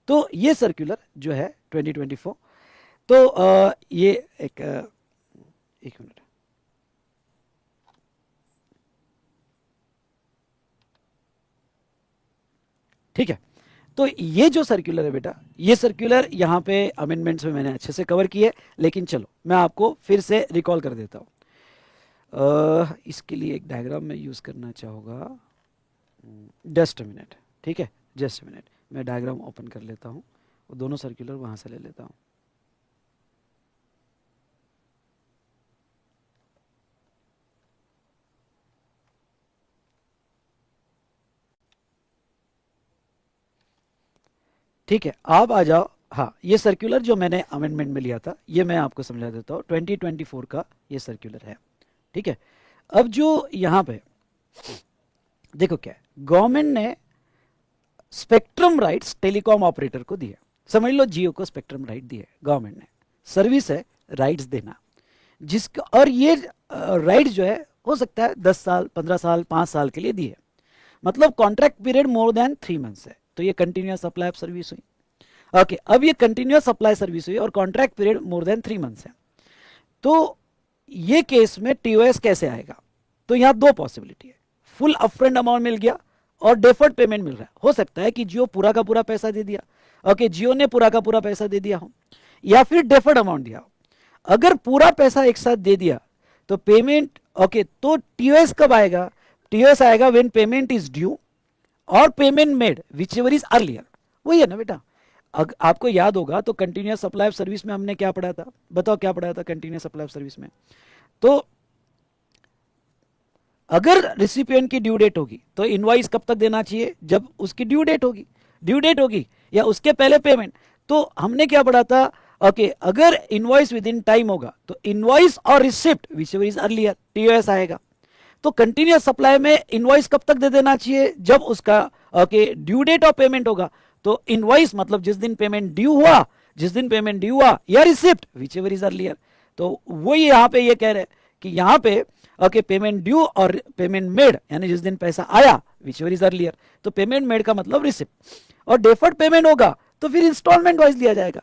तो ये सर्कुलर जो है 2024, तो ये एक मिनट, ठीक है, तो ये जो सर्कुलर है बेटा, ये सर्कुलर यहाँ पे अमेंडमेंट्स में मैंने अच्छे से कवर किए, लेकिन चलो मैं आपको फिर से रिकॉल कर देता हूँ। इसके लिए एक डायग्राम में यूज करना चाहूँगा, जस्ट अ मिनट, ठीक है, जस्ट अ मिनट, मैं डायग्राम ओपन कर लेता हूँ, वो दोनों सर्कुलर वहां से ले लेता हूँ। ठीक है, आप आ जाओ। हाँ, ये सर्कुलर जो मैंने अमेंडमेंट में लिया था ये मैं आपको समझा देता हूँ, 2024 का ये सर्कुलर है। ठीक है, अब जो यहाँ पे देखो क्या है, गवर्नमेंट ने स्पेक्ट्रम राइट्स टेलीकॉम ऑपरेटर को दिया, समझ लो जियो को स्पेक्ट्रम राइट दिए गवर्नमेंट ने, सर्विस है राइट्स देना, जिसका, और ये राइट्स जो है हो सकता है 10 साल 15 साल 5 साल के लिए दिए, मतलब contract period more than 3 months है, तो ये कंटिन्यूअस सप्लाई ऑफ सर्विस हुई। ओके, अब ये कंटिन्यूअस सप्लाई सर्विस हुई और contract period more than 3 months है, तो ये केस में टीओएस कैसे आएगा? तो यहां 2 पॉसिबिलिटी है, फुल अपफ्रंट अमाउंट मिल गया और डेफर्ड पेमेंट मिल रहा है। हो सकता है कि जियो पूरा का पूरा पैसा दे दिया, ओके, जियो ने पूरा का पूरा पैसा दे दिया हो, या फिर डेफर्ड अमाउंट दिया हो। अगर पूरा पैसा एक साथ दे दिया तो पेमेंट, ओके, तो टीओएस कब आएगा? टीओएस आएगा व्हेन पेमेंट इज ड्यू और payment made which ever is earlier. वही है ना बेटा, आपको याद होगा तो कंटिन्यूअस सप्लाई ऑफ सर्विस में हमने क्या पढ़ा था, बताओ क्या पढ़ा था कंटिन्यूअस सप्लाई ऑफ सर्विस में? तो अगर रिसिपिएंट की ड्यू डेट होगी तो इनवॉइस कब तक देना चाहिए? जब उसकी ड्यू डेट होगी, ड्यू डेट होगी या उसके पहले पेमेंट, तो हमने क्या पढ़ा था, ओके अगर इनवॉइस विद इन टाइम होगा तो इनवॉइस और receipt whichever is earlier, TOS आएगा। तो कंटिन्यूअस सप्लाई में इनवॉइस कब तक दे देना चाहिए, जब उसका okay due date of payment होगा। तो इनवॉइस मतलब जिस दिन पेमेंट ड्यू हुआ, जिस दिन पेमेंट ड्यू हुआ, या receipt whichever is earlier. तो वही यहाँ पे ये कह रहे हैं कि यहाँ पे ओके पेमेंट ड्यू और पेमेंट मेड, यानी जिस दिन पैसा आया विच एवर इज अर्लियर, तो पेमेंट मेड का मतलब रिसिप्ट। और डेफर्ड पेमेंट होगा तो फिर इंस्टॉलमेंट वाइज दिया जाएगा,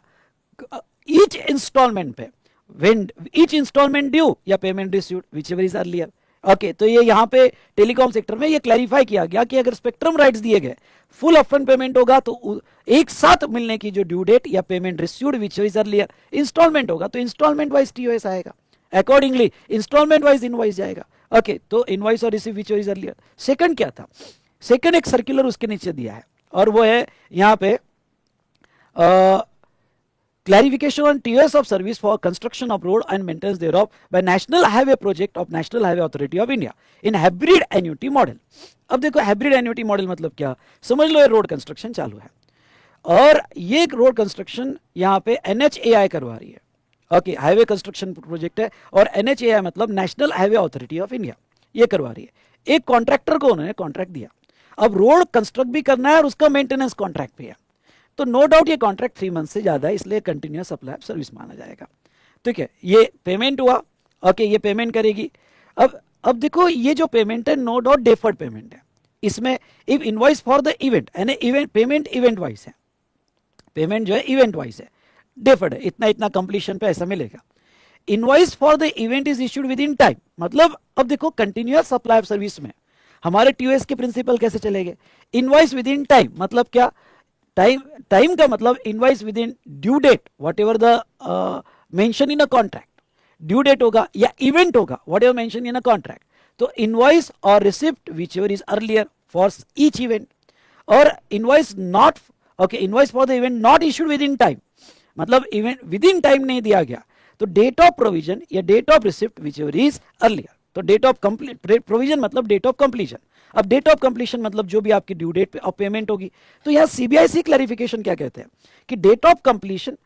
ईच इंस्टॉलमेंट पे, व्हेन ईच इंस्टॉलमेंट ड्यू या payment received whichever is earlier. Okay तो ये यहाँ पे टेलीकॉम सेक्टर में ये क्लैरिफाई किया गया कि अगर स्पेक्ट्रम राइट्स दिए गए, फुल अपफ्रंट पेमेंट होगा तो एक साथ मिलने की जो ड्यू डेट या payment received which is earlier, installment होगा तो इंस्टॉलमेंट वाइज टीओएस आएगा, अकॉर्डिंगली इंस्टॉलमेंट वाइज इनवॉइस जाएगा। ओके तो इनवॉइस और receive which is earlier. Second क्या था, सेकंड एक सर्कुलर उसके नीचे दिया है और वो है यहाँ पे clarification on TOS of service for construction of road and maintenance thereof by National Highway Project of National Highway Authority of India in hybrid annuity model। अब देखो हाइब्रिड एन्युटी मॉडल मतलब क्या, समझ लो ये रोड कंस्ट्रक्शन चालू है और ये रोड कंस्ट्रक्शन यहाँ पे NHAI करवा रही है। ओके हाईवे कंस्ट्रक्शन प्रोजेक्ट है और NHAI मतलब national highway authority of India ये करवा रही है। एक कॉन्ट्रैक्टर को उन्होंने कॉन्ट्रैक्ट दिया, अब रोड कंस्ट्रक्ट भी करना है और उसका मेंटेनेंस कॉन्ट्रैक्ट भी है। तो नो डाउट ये कॉन्ट्रैक्ट 3 मंथ से ज्यादा है, इसलिए कंटिन्यूअस सप्लाई सर्विस माना जाएगा। ठीक है, ये पेमेंट हुआ, ओके ये पेमेंट करेगी। अब देखो ये जो पेमेंट है नो डाउट डेफर्ड पेमेंट है, इसमें if invoice for the event यानी इवेंट पेमेंट इवेंट वाइज है, पेमेंट जो है इवेंट वाइज है, डेफर्ड है, इतना इतना कंप्लीशन पे ऐसा मिलेगा। Invoice for the event is issued within time, मतलब अब देखो कंटिन्यूअस सप्लाई सर्विस में हमारे टीओएस के प्रिंसिपल कैसे चलेंगे, इनवॉइस विद इन टाइम मतलब क्या, टाइम का मतलब invoice within due date whatever the mention in a contract, due date होगा या इवेंट होगा whatever mention in a contract. तो इनवॉइस और receipt whichever is earlier for each event, और invoice not okay invoice for the event not issued within time मतलब event within time नहीं दिया गया तो date of provision या date of receipt whichever is earlier. तो date of provision मतलब date of completion, अब date of completion मतलब जो भी आपकी ड्यू डेट पे ऑफ पेमेंट होगी। तो यहां सीबीआईसी क्लैरिफिकेशन क्या कहते हैं कि डेट ऑफ कंप्लीशन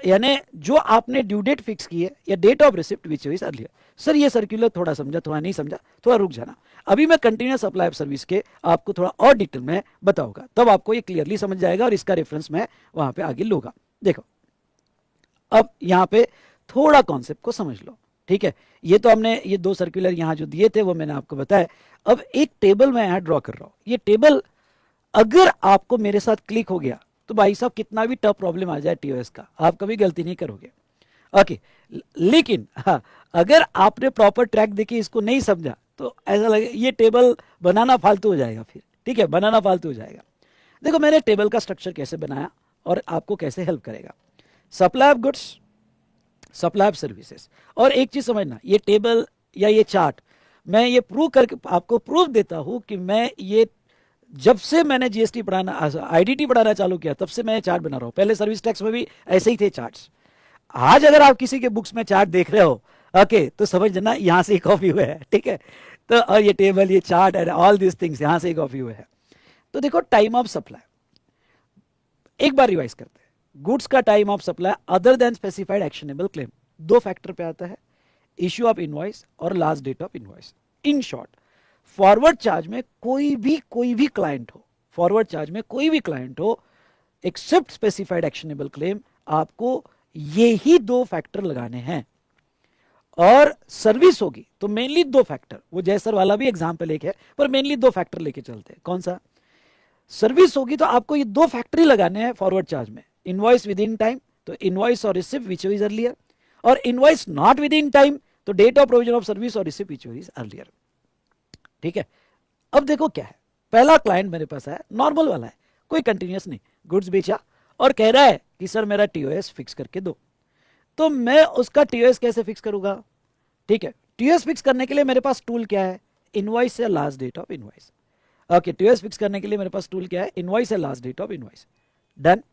यानी जो आपने ड्यू डेट फिक्स की है या date of receipt which is earlier. Sir ये सर्कुलर थोड़ा समझा, थोड़ा नहीं समझा, थोड़ा रुक जाना, अभी मैं कंटिन्यूअस सप्लाई ऑफ सर्विस के आपको थोड़ा और डिटेल में बताऊंगा, तब आपको ये क्लियरली समझ जाएगा और इसका रेफरेंस मैं वहां पे आगे लूंगा। देखो अब यहाँ पे थोड़ा कॉन्सेप्ट को समझ लो, ठीक है। ये तो हमने ये 2 सर्कुलर यहाँ जो दिए थे वो मैंने आपको बताया। अब एक टेबल मैं यहाँ ड्रॉ कर रहा हूँ, ये टेबल अगर आपको मेरे साथ क्लिक हो गया तो भाई साहब कितना भी टफ प्रॉब्लम आ जाए टीओएस का आप कभी गलती नहीं करोगे, ओके। लेकिन हाँ, अगर आपने प्रॉपर ट्रैक देखी इसको नहीं समझा तो ऐसा लगे ये टेबल बनाना फालतू हो जाएगा फिर, ठीक है, बनाना फालतू हो जाएगा। देखो मैंने टेबल का स्ट्रक्चर कैसे बनाया और आपको कैसे हेल्प करेगा। Supply of goods, supply of services, और एक चीज समझना, ये टेबल या ये चार्ट मैं ये प्रूव करके आपको प्रूफ देता हूं कि मैं ये जब से मैंने जीएसटी पढ़ाना आईडीटी पढ़ाना चालू किया तब से मैं चार्ट बना रहा हूं। पहले सर्विस टैक्स में भी ऐसे ही थे चार्ट्स। आज अगर आप किसी के बुक्स में चार्ट देख रहे हो ओके तो समझ लेना यहां से ही कॉपी हुए है, ठीक है। तो और ये टेबल ये chart and all this things यहां से ही कॉपी हुए हैं। तो देखो टाइम ऑफ सप्लाई एक बार रिवाइज करते हैं। गुड्स का time of supply other than specified actionable claim 2 factor पे आता है, इश्यू ऑफ इनवॉइस और last date of invoice. In short forward charge में कोई भी क्लाइंट हो, फॉरवर्ड चार्ज में कोई भी क्लाइंट हो एक्सेप्ट स्पेसिफाइड एक्शनेबल क्लेम, आपको ये ही 2 फैक्टर लगाने हैं। और सर्विस होगी तो मेनली 2 फैक्टर, वो जयसर वाला भी एग्जाम्पल एक है पर मेनली 2 फैक्टर लेके चलते हैं। कौन सा, सर्विस होगी तो आपको ये 2 फैक्टर ही लगाने हैं फॉरवर्ड चार्ज में, इनवॉइस विद इन टाइम तो इनवॉइस और रिसिप्ट विच इज अर्लियर, और invoice not within time तो date of provision of service और रिसिप्ट विच इज अर्लियर, ठीक है। अब देखो क्या है, पहला क्लाइंट मेरे पास है, नॉर्मल वाला है, कोई कंटिन्यूअस नहीं, गुड्स बेचा और कह रहा है कि सर मेरा टीओएस फिक्स करके दो। तो मैं उसका टीओएस कैसे फिक्स करूंगा, ठीक है। टीओएस फिक्स करने के लिए मेरे पास टूल क्या है, इनवॉइस से last date of invoice. Okay TOS fix करने के लिए मेरे पास टूल क्या है, इनवॉइस से last date of invoice, done.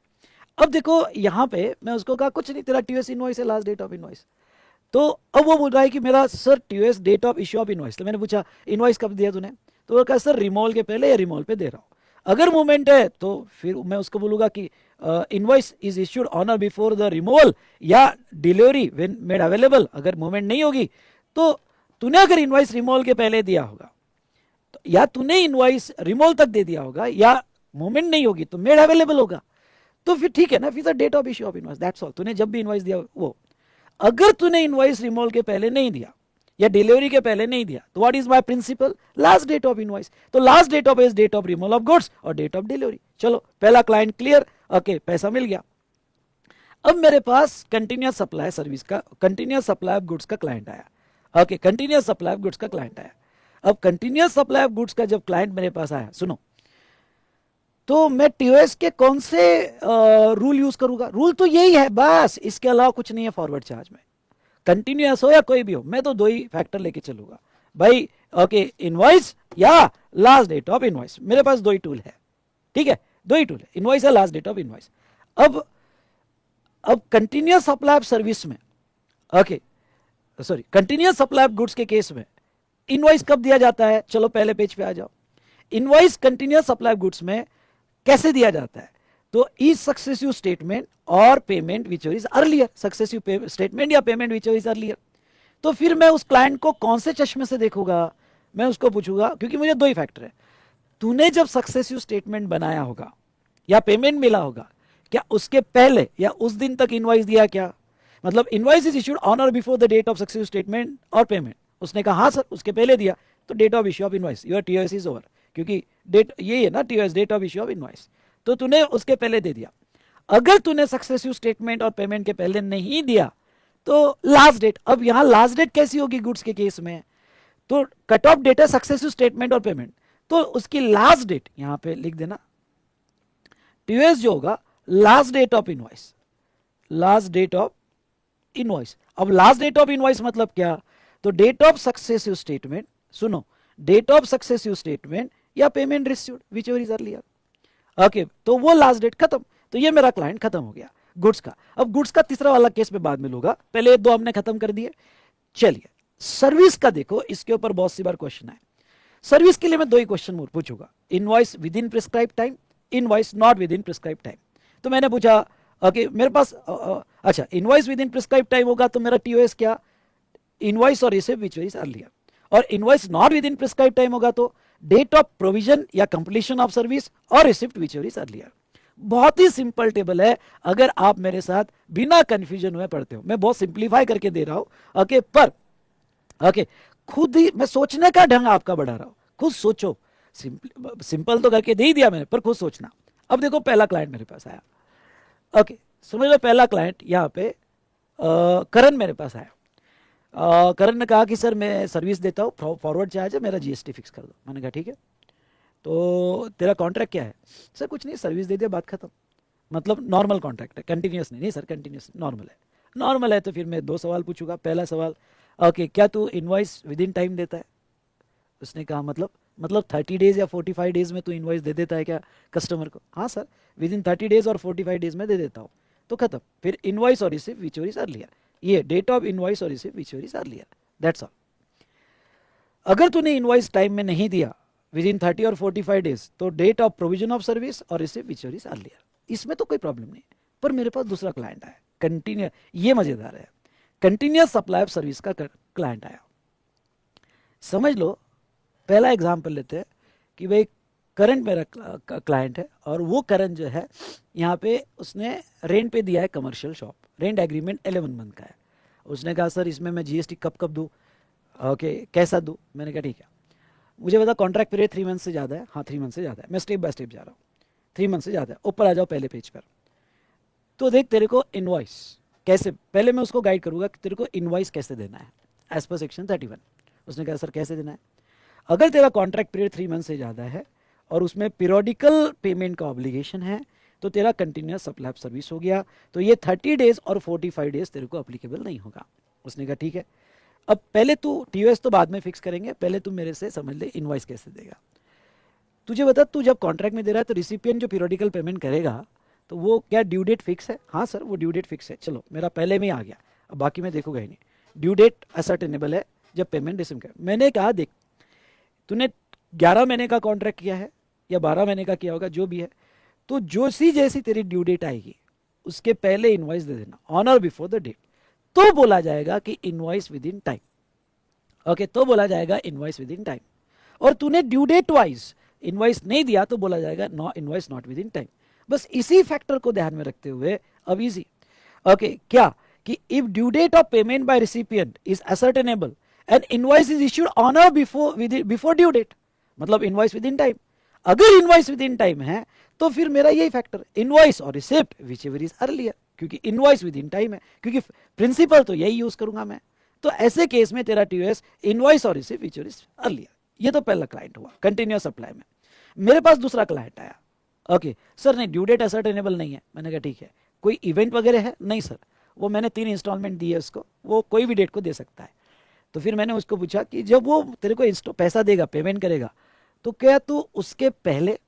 अब देखो यहां पे मैं उसको कहा कुछ नहीं, तेरा टीओएस इनवॉइस है लास्ट डेट ऑफ इनवॉइस। तो अब वो बोल रहा है कि मेरा sir TOS date of issue of invoice. तो मैंने पूछा इनवॉइस कब दिया तूने, तो वो कहा सर रिमोल के पहले या रिमोल पे दे रहा हूं। अगर मूवमेंट है तो फिर मैं उसको बोलूंगा कि इनवॉइस इज इश्यूड ऑन और बिफोर द रिमूवल या डिलीवरी व्हेन मेड अवेलेबल। अगर मूवमेंट नहीं होगी तो तूने अगर इनवॉइस रिमूवल के पहले दिया होगा तो या तूने इनवॉइस रिमूवल तक दे दिया होगा या मूवमेंट नहीं होगी तो मेड अवेलेबल होगा, तो फिर ठीक है ना, फिर the date of issue of invoice, that's all. तूने जब भी इनवॉइस दिया वो, अगर तूने इनवॉइस रिमूवल के पहले नहीं दिया या डिलीवरी के पहले नहीं दिया तो what is my principal, last date of invoice. तो last date of is date of removal of goods और डेट ऑफ डिलीवरी। चलो पहला क्लाइंट क्लियर, ओके पैसा मिल गया। अब मेरे पास कंटिन्यूअस सप्लाई सर्विस का, कंटिन्यूअस सप्लाई ऑफ गुड्स का क्लाइंट आया, okay continuous supply of goods का क्लाइंट आया। अब कंटिन्यूअस सप्लाई ऑफ गुड्स का जब क्लाइंट मेरे पास आया, सुनो, तो मैं टीओएस के कौन से रूल यूज करूंगा? रूल तो यही है बस, इसके अलावा कुछ नहीं है फॉरवर्ड चार्ज में। कंटिन्यूअस हो या कोई भी हो, मैं तो दो ही फैक्टर लेके चलूंगा भाई, ओके इनवॉइस या लास्ट डेट ऑफ इनवॉइस। मेरे पास दो ही टूल है, ठीक है, दो ही टूल है, इनवॉइस या लास्ट डेट ऑफ इनवॉइस। अब कंटिन्यूअस सप्लाई ऑफ सर्विस में, okay sorry continuous supply of goods के केस में इनवॉइस कब दिया जाता है? चलो पहले पेज पे आ जाओ। Invoice continuous supply of goods में कैसे दिया जाता है? तो इज सक्सेसिव स्टेटमेंट और payment which is earlier, successive statement या पेमेंट विच इज अर्लियर। तो फिर मैं उस क्लाइंट को कौन से चश्मे से देखूंगा? मैं उसको पूछूंगा, क्योंकि मुझे दो ही फैक्टर है, तूने जब सक्सेसिव स्टेटमेंट बनाया होगा या पेमेंट मिला होगा, क्या उसके पहले या उस दिन तक इनवॉइस दिया? क्या मतलब इनवॉइस इज इश्यूड ऑन और before the date of successive statement और पेमेंट? उसने कहा हाँ सर, उसके पहले दिया, तो date of issue of invoice, your TOS is over, क्योंकि डेट ये है ना TOS, date of issue of invoice, तो तूने उसके पहले दे दिया। अगर तूने सक्सेसिव स्टेटमेंट और पेमेंट के पहले नहीं दिया तो लास्ट डेट। अब यहां लास्ट डेट कैसी होगी गुड्स के केस में? तो कट ऑफ डेट है सक्सेसिव स्टेटमेंट और पेमेंट, तो उसकी लास्ट डेट यहां पे लिख देना, टीओएस जो होगा last date of invoice, last date of invoice. अब लास्ट डेट ऑफ इनवॉइस मतलब क्या? तो डेट ऑफ सक्सेसिव स्टेटमेंट, सुनो, डेट ऑफ सक्सेसिव स्टेटमेंट या payment received whichever is earlier, okay तो वो लास्ट डेट खत्म। तो ये मेरा क्लाइंट खत्म हो गया गुड्स का। अब गुड्स का तीसरा वाला केस में बाद में लूंगा, पहले ये दो हमने खत्म कर दिए। चलिए सर्विस का देखो, इसके ऊपर बहुत सी बार क्वेश्चन है। सर्विस के लिए मैं दो ही क्वेश्चन पूछूंगा, invoice with in prescribe time, invoice not with in prescribe time. तो मैंने पूछा ओके मेरे पास अच्छा invoice with in prescribe time होगा तो मेरा टीओएस क्या, इनवॉइस और रिसीव विच इज अर्लियर। और invoice not with in prescribe time होगा तो डेट ऑफ प्रोविजन या कंप्लीशन ऑफ सर्विस और रिसिप्ट विच इज अर्लियर। बहुत ही सिंपल टेबल है, अगर आप मेरे साथ बिना कंफ्यूजन हुए पढ़ते हो। मैं बहुत सिंप्लीफाई करके दे रहा हूं, ओके पर ओके खुद ही मैं सोचने का ढंग आपका बढ़ा रहा हूं, खुद सोचो। सिंपल तो करके दे ही दिया मैंने, पर खुद सोचना। अब देखो पहला क्लाइंट मेरे पास आया, ओके समझ लो पहला क्लाइंट यहाँ पे करण मेरे पास आया। करण ने कहा कि सर मैं सर्विस देता हूँ, फॉरवर्ड चार्ज है, मेरा जीएसटी फिक्स कर दो। मैंने कहा ठीक है, तो तेरा कॉन्ट्रैक्ट क्या है? सर कुछ नहीं, सर्विस दे दिया, बात खत्म। मतलब नॉर्मल कॉन्ट्रैक्ट है, कंटिन्यूस नहीं। नहीं सर कंटिन्यूस नॉर्मल है। नॉर्मल है तो फिर मैं दो सवाल पूछूंगा। पहला सवाल, ओके क्या तू इनवॉइस विद इन टाइम देता है? उसने कहा मतलब 30 डेज या 45 डेज में तू इनवॉइस दे देता है क्या कस्टमर को? हाँ सर विद इन 30 डेज और 45 डेज में दे देता हूँ। तो खत्म, फिर इनवॉइस और रिसीव विच इज अर्लियर, ये डेट ऑफ इनवॉइस और receive which is earlier, that's all. अगर तूने इनवॉइस टाइम में नहीं दिया विद इन 30 और 45 डेज तो date of provision of service और रिसीव विच इज अर्लियर, इसमें तो कोई प्रॉब्लम नहीं। पर मेरे पास दूसरा क्लाइंट आया कंटिन्यू, ये मजेदार है, कंटिन्यूअस सप्लाई ऑफ सर्विस का क्लाइंट आया। समझ लो पहला एग्जाम्पल लेते हैं कि भाई करंट मेरा क्लाइंट है और वो करंट जो है यहाँ पे उसने रेंट पे दिया है commercial shop, rent agreement 11 month का है। उसने कहा सर इसमें मैं जीएसटी कब दूँ, ओके कैसा दूँ? मैंने कहा ठीक है, मुझे बता कॉन्ट्रैक्ट पीरियड 3 मंथ से ज़्यादा है? हाँ 3 मंथ से ज़्यादा है। मैं स्टेप बाय स्टेप जा रहा हूँ, 3 मंथ से ज़्यादा है। ऊपर आ जाओ पहले पेज पर, तो देख तेरे को इनवॉइस कैसे, पहले मैं उसको गाइड करूँगा कि तेरे को इनवॉइस कैसे देना है एज पर सेक्शन 31। उसने कहा सर कैसे देना है? अगर तेरा कॉन्ट्रैक्ट पीरियड 3 मंथ से ज़्यादा है और उसमें पीरियडिकल पेमेंट का ऑब्लिगेशन है तो तेरा कंटिन्यूअस सप्लाई ऑफ सर्विस हो गया, तो ये 30 डेज और 45 डेज तेरे को अप्लीकेबल नहीं होगा। उसने कहा ठीक है, अब पहले तू टीओएस तो बाद में फिक्स करेंगे, पहले तू मेरे से समझ ले इनवॉइस कैसे देगा। तुझे बता, तू जब कॉन्ट्रैक्ट में दे रहा है तो रिसिपिएंट जो पीरियडिकल पेमेंट करेगा तो वो क्या ड्यू डेट फिक्स है? हाँ सर वो ड्यू डेट फिक्स है। चलो मेरा पहले में ही आ गया, अब बाकी मैं देखूंगा ही नहीं। ड्यू डेट असर्टेनेबल है जब पेमेंट रिसीव कर। मैंने कहा देख तूने 11 महीने का कॉन्ट्रैक्ट किया है, या 12 महीने का किया होगा, जो भी है, तो जो सी जैसी तेरी ड्यू डेट आएगी उसके पहले इनवॉइस दे देना, ऑन और बिफोर द डेट, तो बोला जाएगा कि invoice within time. Okay, तो बोला जाएगा इनवॉइस विद इन टाइम। और तूने ड्यू डेट वाइज इनवॉइस नहीं दिया तो बोला जाएगा no invoice not within time. बस इसी फैक्टर को ध्यान में रखते हुए अब इजी, ओके, क्या कि if due date of payment by recipient is ascertainable and invoice is issued on और बिफोर ड्यू डेट, मतलब इनवॉइस विद इन टाइम। अगर इनवॉइस विद इन टाइम है तो फिर मेरा यही फैक्टर, इनवॉइस और receipt whichever is earlier, क्योंकि इनवॉइस विद इन टाइम है, क्योंकि प्रिंसिपल तो यही यूज करूंगा मैं। तो ऐसे केस में तेरा टीओएस इनवॉइस और receipt whichever is earlier. ये तो पहला क्लाइंट हुआ कंटिन्यूअस सप्लाई में। मेरे पास दूसरा क्लाइंट आया, ओके सर नहीं ड्यू डेट असर्टेनेबल नहीं है। मैंने कहा ठीक है, कोई इवेंट वगैरह है? नहीं सर, वो मैंने 3 इंस्टॉलमेंट दी है उसको, वो कोई भी डेट को दे सकता है। तो फिर मैंने उसको पूछा कि जब वो तेरे को पैसा देगा, पेमेंट करेगा, तो क्या तू उसके पहले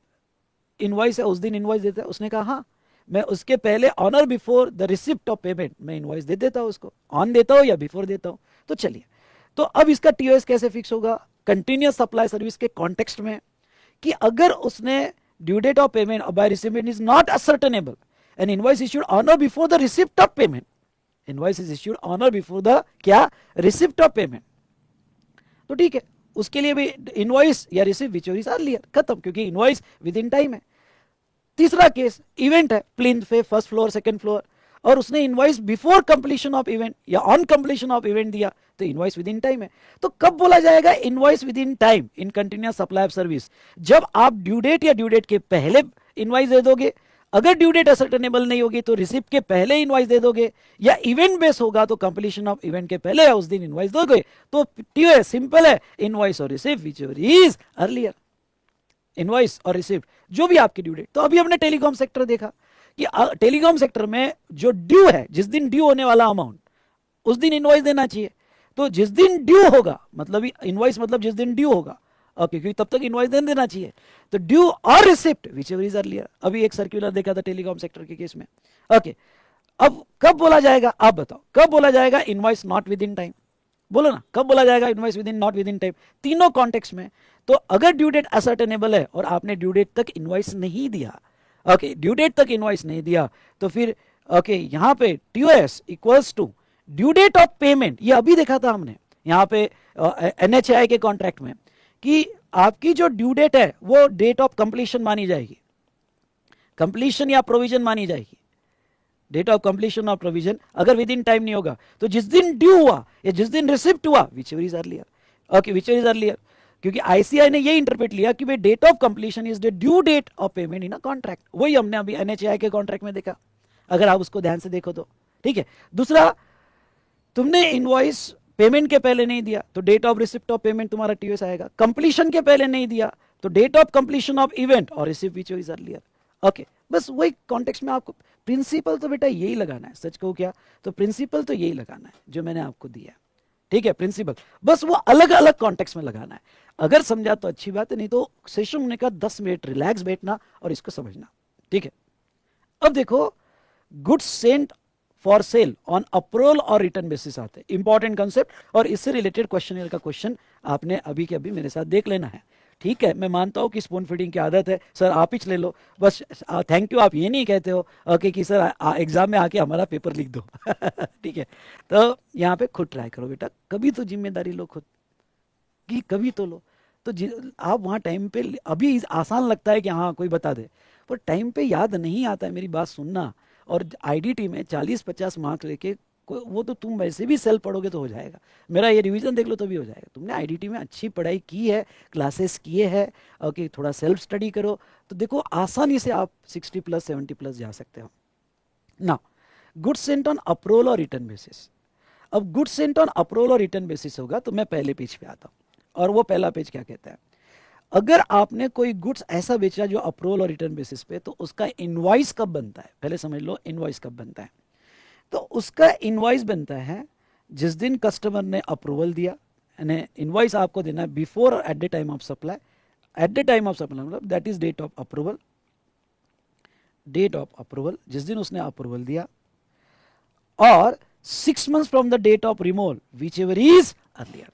इनवॉइस है उस दिन इनवॉइस देता है? उसने कहा हाँ, मैं उसके पहले ऑन और before the receipt of payment मैं इनवॉइस दे देता हूँ उसको, ऑन देता हूँ या बिफोर देता हूँ। तो चलिए, तो अब इसका टीओएस कैसे फिक्स होगा? कंटिन्यूअस सप्लाई सर्विस के कॉन्टेक्स्ट में, कि अगर उसने due date of payment by recipient is not ascertainable and invoice issued on और before the receipt of payment, invoice is issued on और बिफोर द क्या, रिसिप्ट ऑफ पेमेंट, तो ठीक है, उसके लिए भी इनवॉइस या रिसिप्ट विच इज अर्लियर, खत्म, क्योंकि इनवॉइस विद इन टाइम है। तीसरा केस इवेंट है, प्लिंथ पे फर्स्ट फ्लोर सेकंड फ्लोर, और उसने invoice before completion of event या ऑन कंप्लीशन ऑफ इवेंट दिया, तो इनवॉइस विद इन टाइम है। तो कब बोला जाएगा invoice within time in continuous supply of service? जब आप ड्यू डेट या ड्यू डेट के पहले इनवॉइस दे दोगे, अगर ड्यू डेट असर्टेनेबल नहीं होगी तो रिसिप्ट के पहले इनवॉइस दे दोगे, या इवेंट बेस होगा तो कंप्लीशन ऑफ इवेंट के पहले या उस दिन इनवॉइस दोगे। तो टीओएस सिंपल है, इनवॉइस और receipt whichever is earlier, invoice और रिसिप्ट जो भी आपकी ड्यू डेट। तो अभी हमने टेलीकॉम सेक्टर देखा कि टेलीकॉम सेक्टर में जो ड्यू है, जिस दिन ड्यू होने वाला अमाउंट, उस दिन इनवॉइस देना चाहिए। तो जिस दिन ड्यू होगा, मतलब इनवॉइस मतलब जिस दिन ड्यू होगा, ओके, क्योंकि तब तक इनवॉइस देना चाहिए। तो ड्यू और receipt whichever is earlier. अभी एक सर्कुलर देखा था टेलीकॉम सेक्टर के केस में, ओके। अब कब बोला जाएगा, आप बताओ कब बोला जाएगा invoice not within time? बोलो ना, कब बोला जाएगा invoice with in not within time? तीनों कॉन्टेक्स्ट में। तो अगर ड्यू डेट असर्टेनेबल है और आपने ड्यू डेट तक इनवॉइस नहीं दिया, ओके, ड्यू डेट तक इनवॉइस नहीं दिया, तो फिर ओके, यहां पे TOS equals to due date of payment. ये अभी देखा था हमने यहां पे एनएचएआई के कॉन्ट्रैक्ट में, कि आपकी जो ड्यू डेट है वो डेट ऑफ कंप्लीशन मानी जाएगी, कंप्लीशन या प्रोविजन मानी जाएगी, डेट ऑफ कंप्लीशन और प्रोविजन अगर विद इन टाइम नहीं होगा। तो जिस दिन ड्यू हुआ या जिस दिन रिसिप्ट हुआ, whichever is earlier, okay, whichever is earlier, क्योंकि आईसीआई ने ये इंटरप्रेट लिया कि भाई date of completion is the due date of payment in a contract. वही हमने अभी एनएचएआई के कॉन्ट्रैक्ट में देखा, अगर आप उसको ध्यान से देखो तो, ठीक है। दूसरा, तुमने इनवॉइस पेमेंट के पहले नहीं दिया तो date of receipt of payment तुम्हारा टीओएस आएगा। कंप्लीशन के पहले नहीं दिया तो date of completion of event or receipt which is earlier, okay. बस वही कॉन्टेक्स्ट में आपको प्रिंसिपल तो बेटा यही लगाना है, सच कहूं क्या, तो प्रिंसिपल तो यही लगाना है जो मैंने आपको दिया, ठीक है, प्रिंसिपल। बस वो अलग अलग कॉन्टेक्स्ट में लगाना है। अगर समझा तो अच्छी बात है, नहीं तो सेशन होने का 10 मिनट रिलैक्स बैठना और इसको समझना, ठीक है। अब देखो, goods sent for sale on approval और रिटर्न बेसिस आते हैं, इंपॉर्टेंट कंसेप्ट, और इससे रिलेटेड क्वेश्चन का क्वेश्चन आपने अभी के अभी मेरे साथ देख लेना है, ठीक है। मैं मानता हूं कि स्पून फीडिंग की आदत है, सर आप ही ले लो बस, थैंक यू आप ये नहीं कहते हो, ओके, कि सर एग्जाम में आके हमारा पेपर लिख दो ठीक है। तो यहाँ पे खुद ट्राई करो बेटा, कभी तो जिम्मेदारी लो खुद की, कभी तो लो। तो आप वहाँ टाइम पे, अभी आसान लगता है कि हाँ कोई बता दे, पर टाइम पे याद नहीं आता है, मेरी बात सुनना। और आईडीटी में 40-50 मार्क्स लेके वो तो तुम वैसे भी सेल्फ पढ़ोगे तो हो जाएगा, मेरा ये रिवीजन देख लो तो भी हो जाएगा। तुमने आईडीटी में अच्छी पढ़ाई की है, क्लासेस किए हैं, ओके, थोड़ा सेल्फ स्टडी करो तो देखो आसानी से आप 60+ 70+ जा सकते हो ना। गुड्स सेंट ऑन अप्रूवल और रिटर्न बेसिस। अब गुड्स सेंट ऑन अप्रूवल और रिटर्न बेसिस होगा तो मैं पहले पेज पे आता हूँ, और वो पहला पेज क्या कहता है, अगर आपने कोई गुड्स ऐसा बेचा जो अप्रूवल और रिटर्न बेसिस पे, तो उसका इनवॉइस कब बनता है, पहले समझ लो इनवॉइस कब बनता है। तो उसका इनवॉइस बनता है जिस दिन कस्टमर ने अप्रूवल दिया, यानी इनवॉइस आपको देना है before at the time of supply. At the time of supply मतलब that is date of approval, date of approval जिस दिन उसने अप्रूवल दिया, or 6 months from the date of removal whichever is earlier.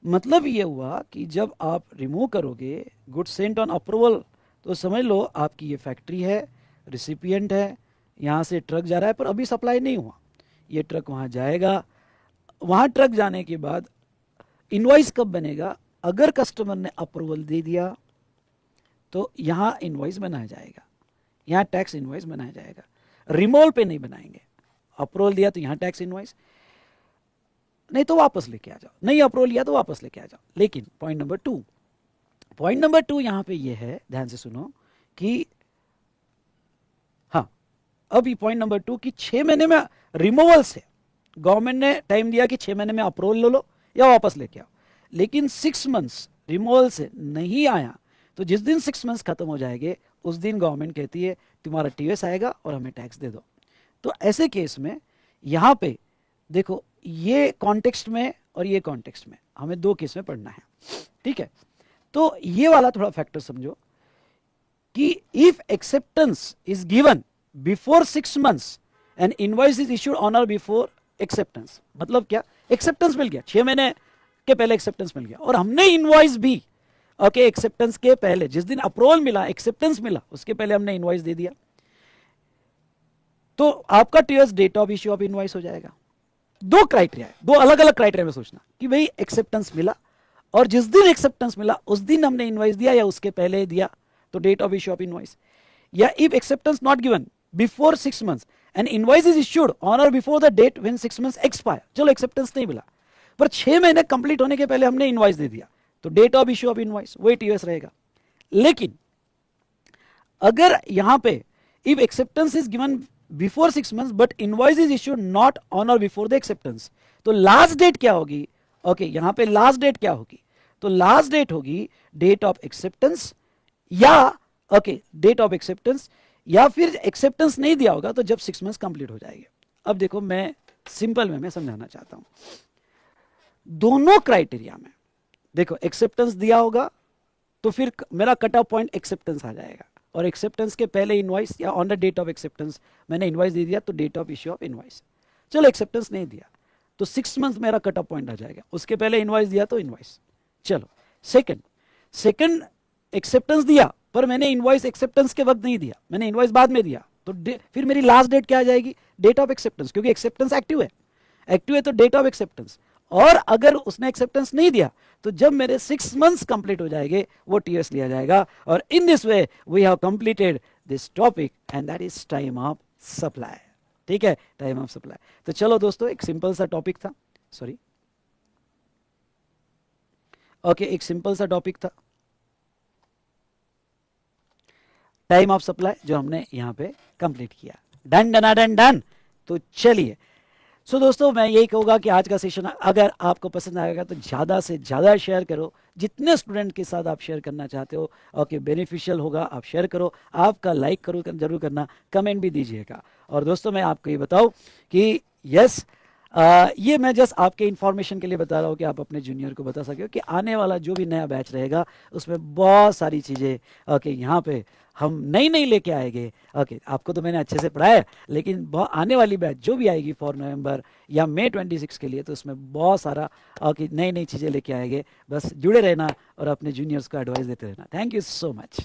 मतलब ये हुआ कि जब आप रिमूव करोगे गुड्स सेंट ऑन अप्रूवल तो समझ लो आपकी ये फैक्ट्री है, रिसिपिएंट है, यहाँ से ट्रक जा रहा है पर अभी सप्लाई नहीं हुआ, ये ट्रक वहाँ जाएगा, वहाँ ट्रक जाने के बाद इनवॉइस कब बनेगा, अगर कस्टमर ने अप्रूवल दे दिया तो यहाँ इनवॉइस बनाया जाएगा, यहाँ टैक्स इनवॉइस बनाया जाएगा, रिमोल पे नहीं बनाएंगे। अप्रूवल दिया तो यहाँ टैक्स इनवॉइस, नहीं तो वापस लेके आ जाओ, नहीं अप्रूवल लिया तो वापस लेके आ जाओ। लेकिन पॉइंट नंबर टू यहाँ पे ये है, ध्यान से सुनो कि हाँ, अभी पॉइंट नंबर 2 कि 6 महीने में रिमूवल से गवर्नमेंट ने टाइम दिया कि 6 महीने में अप्रूवल ले लो या वापस लेके आओ, लेकिन 6 मंथ्स रिमूवल से नहीं आया तो जिस दिन 6 मंथ्स खत्म हो जाएंगे उस दिन गवर्नमेंट कहती है तुम्हारा टीएस आएगा और हमें टैक्स दे दो। तो ऐसे केस में यहाँ पे देखो, ये कॉन्टेक्स्ट में और ये कॉन्टेक्स्ट में हमें 2 केस में पढ़ना है, ठीक है। तो ये वाला थोड़ा फैक्टर समझो कि if acceptance is given before 6 months and invoice is issued on और बिफोर एक्सेप्टेंस, मतलब क्या, एक्सेप्टेंस मिल गया 6 महीने के पहले एक्सेप्टेंस मिल गया और हमने इनवॉइस भी ओके एक्सेप्टेंस के पहले, जिस दिन अप्रूवल मिला एक्सेप्टेंस मिला उसके पहले हमने इनवॉइस दे दिया, तो आपका TS date of issue of invoice हो जाएगा। 2 क्राइटेरिया है, 2 अलग अलग क्राइटेरिया में सोचना कि भाई एक्सेप्टेंस मिला और जिस दिन एक्सेप्टेंस मिला उस दिन हमने इनवॉइस दिया या उसके पहले दिया तो date of issue of invoice, या if acceptance not given before 6 months and invoice is issued on और before the date when 6 months expire, चलो एक्सेप्टेंस नहीं मिला पर 6 महीने कंप्लीट होने के पहले हमने इनवॉइस दे दिया तो date of issue of invoice वही टीएस रहेगा। लेकिन अगर यहां पे if acceptance is given before 6 months but invoice is issued not on और बिफोर द एक्सेप्टेंस, तो लास्ट डेट क्या होगी, ओके यहां पे लास्ट डेट क्या होगी, तो लास्ट डेट होगी डेट ऑफ एक्सेप्टेंस या ओके डेट ऑफ एक्सेप्टेंस, या फिर एक्सेप्टेंस नहीं दिया होगा तो जब 6 मंथ्स कंप्लीट हो जाएंगे। अब देखो मैं सिंपल में मैं समझाना चाहता हूं, दोनों क्राइटेरिया में देखो एक्सेप्टेंस दिया होगा तो फिर मेरा कट ऑफ पॉइंट एक्सेप्टेंस आ जाएगा और एक्सेप्टेंस के पहले इनवॉइस या on the date of acceptance मैंने इनवॉइस दे दिया तो date of issue of invoice. चलो एक्सेप्टेंस नहीं दिया तो 6 मंथ मेरा कट ऑफ पॉइंट आ जाएगा, उसके पहले इनवॉइस दिया तो इनवॉइस। चलो सेकंड एक्सेप्टेंस दिया पर मैंने इनवॉइस एक्सेप्टेंस के वक्त नहीं दिया, मैंने इनवॉइस बाद में दिया तो फिर मेरी लास्ट डेट क्या आ जाएगी, डेट ऑफ एक्सेप्टेंस, क्योंकि एक्सेप्टेंस एक्टिव है तो डेट ऑफ एक्सेप्टेंस। और अगर उसने एक्सेप्टेंस नहीं दिया तो जब मेरे 6 मंथ्स कंप्लीट हो जाएंगे वो टीएस लिया जाएगा। और in this way we have completed this topic and that is time of supply, ठीक है, टाइम ऑफ सप्लाई। तो चलो दोस्तों एक सिंपल सा टॉपिक था, सॉरी ओके एक सिंपल सा टॉपिक था टाइम ऑफ सप्लाई जो हमने यहां पे कंप्लीट किया, डन डन डन डन। तो चलिए सो दोस्तों मैं यही कहूँगा कि आज का सेशन अगर आपको पसंद आएगा तो ज़्यादा से ज़्यादा शेयर करो, जितने स्टूडेंट के साथ आप शेयर करना चाहते हो ओके बेनिफिशियल होगा आप शेयर करो, आपका लाइक करो जरूर करना, कमेंट भी दीजिएगा। और दोस्तों मैं आपको ये बताऊँ कि यस ये मैं जस्ट आपके इन्फॉर्मेशन के लिए बता रहा हूँ कि आप अपने जूनियर को बता सके कि आने वाला जो भी नया बैच रहेगा उसमें बहुत सारी चीज़ें ओके यहाँ पे हम नई लेके आएंगे। ओके आपको तो मैंने अच्छे से पढ़ाया है लेकिन आने वाली बैच जो भी आएगी 4 नवंबर या मई 26 के लिए तो उसमें बहुत सारा ओके नई चीज़ें लेके आएंगे। बस जुड़े रहना और अपने जूनियर्स को एडवाइस देते रहना। Thank you so much.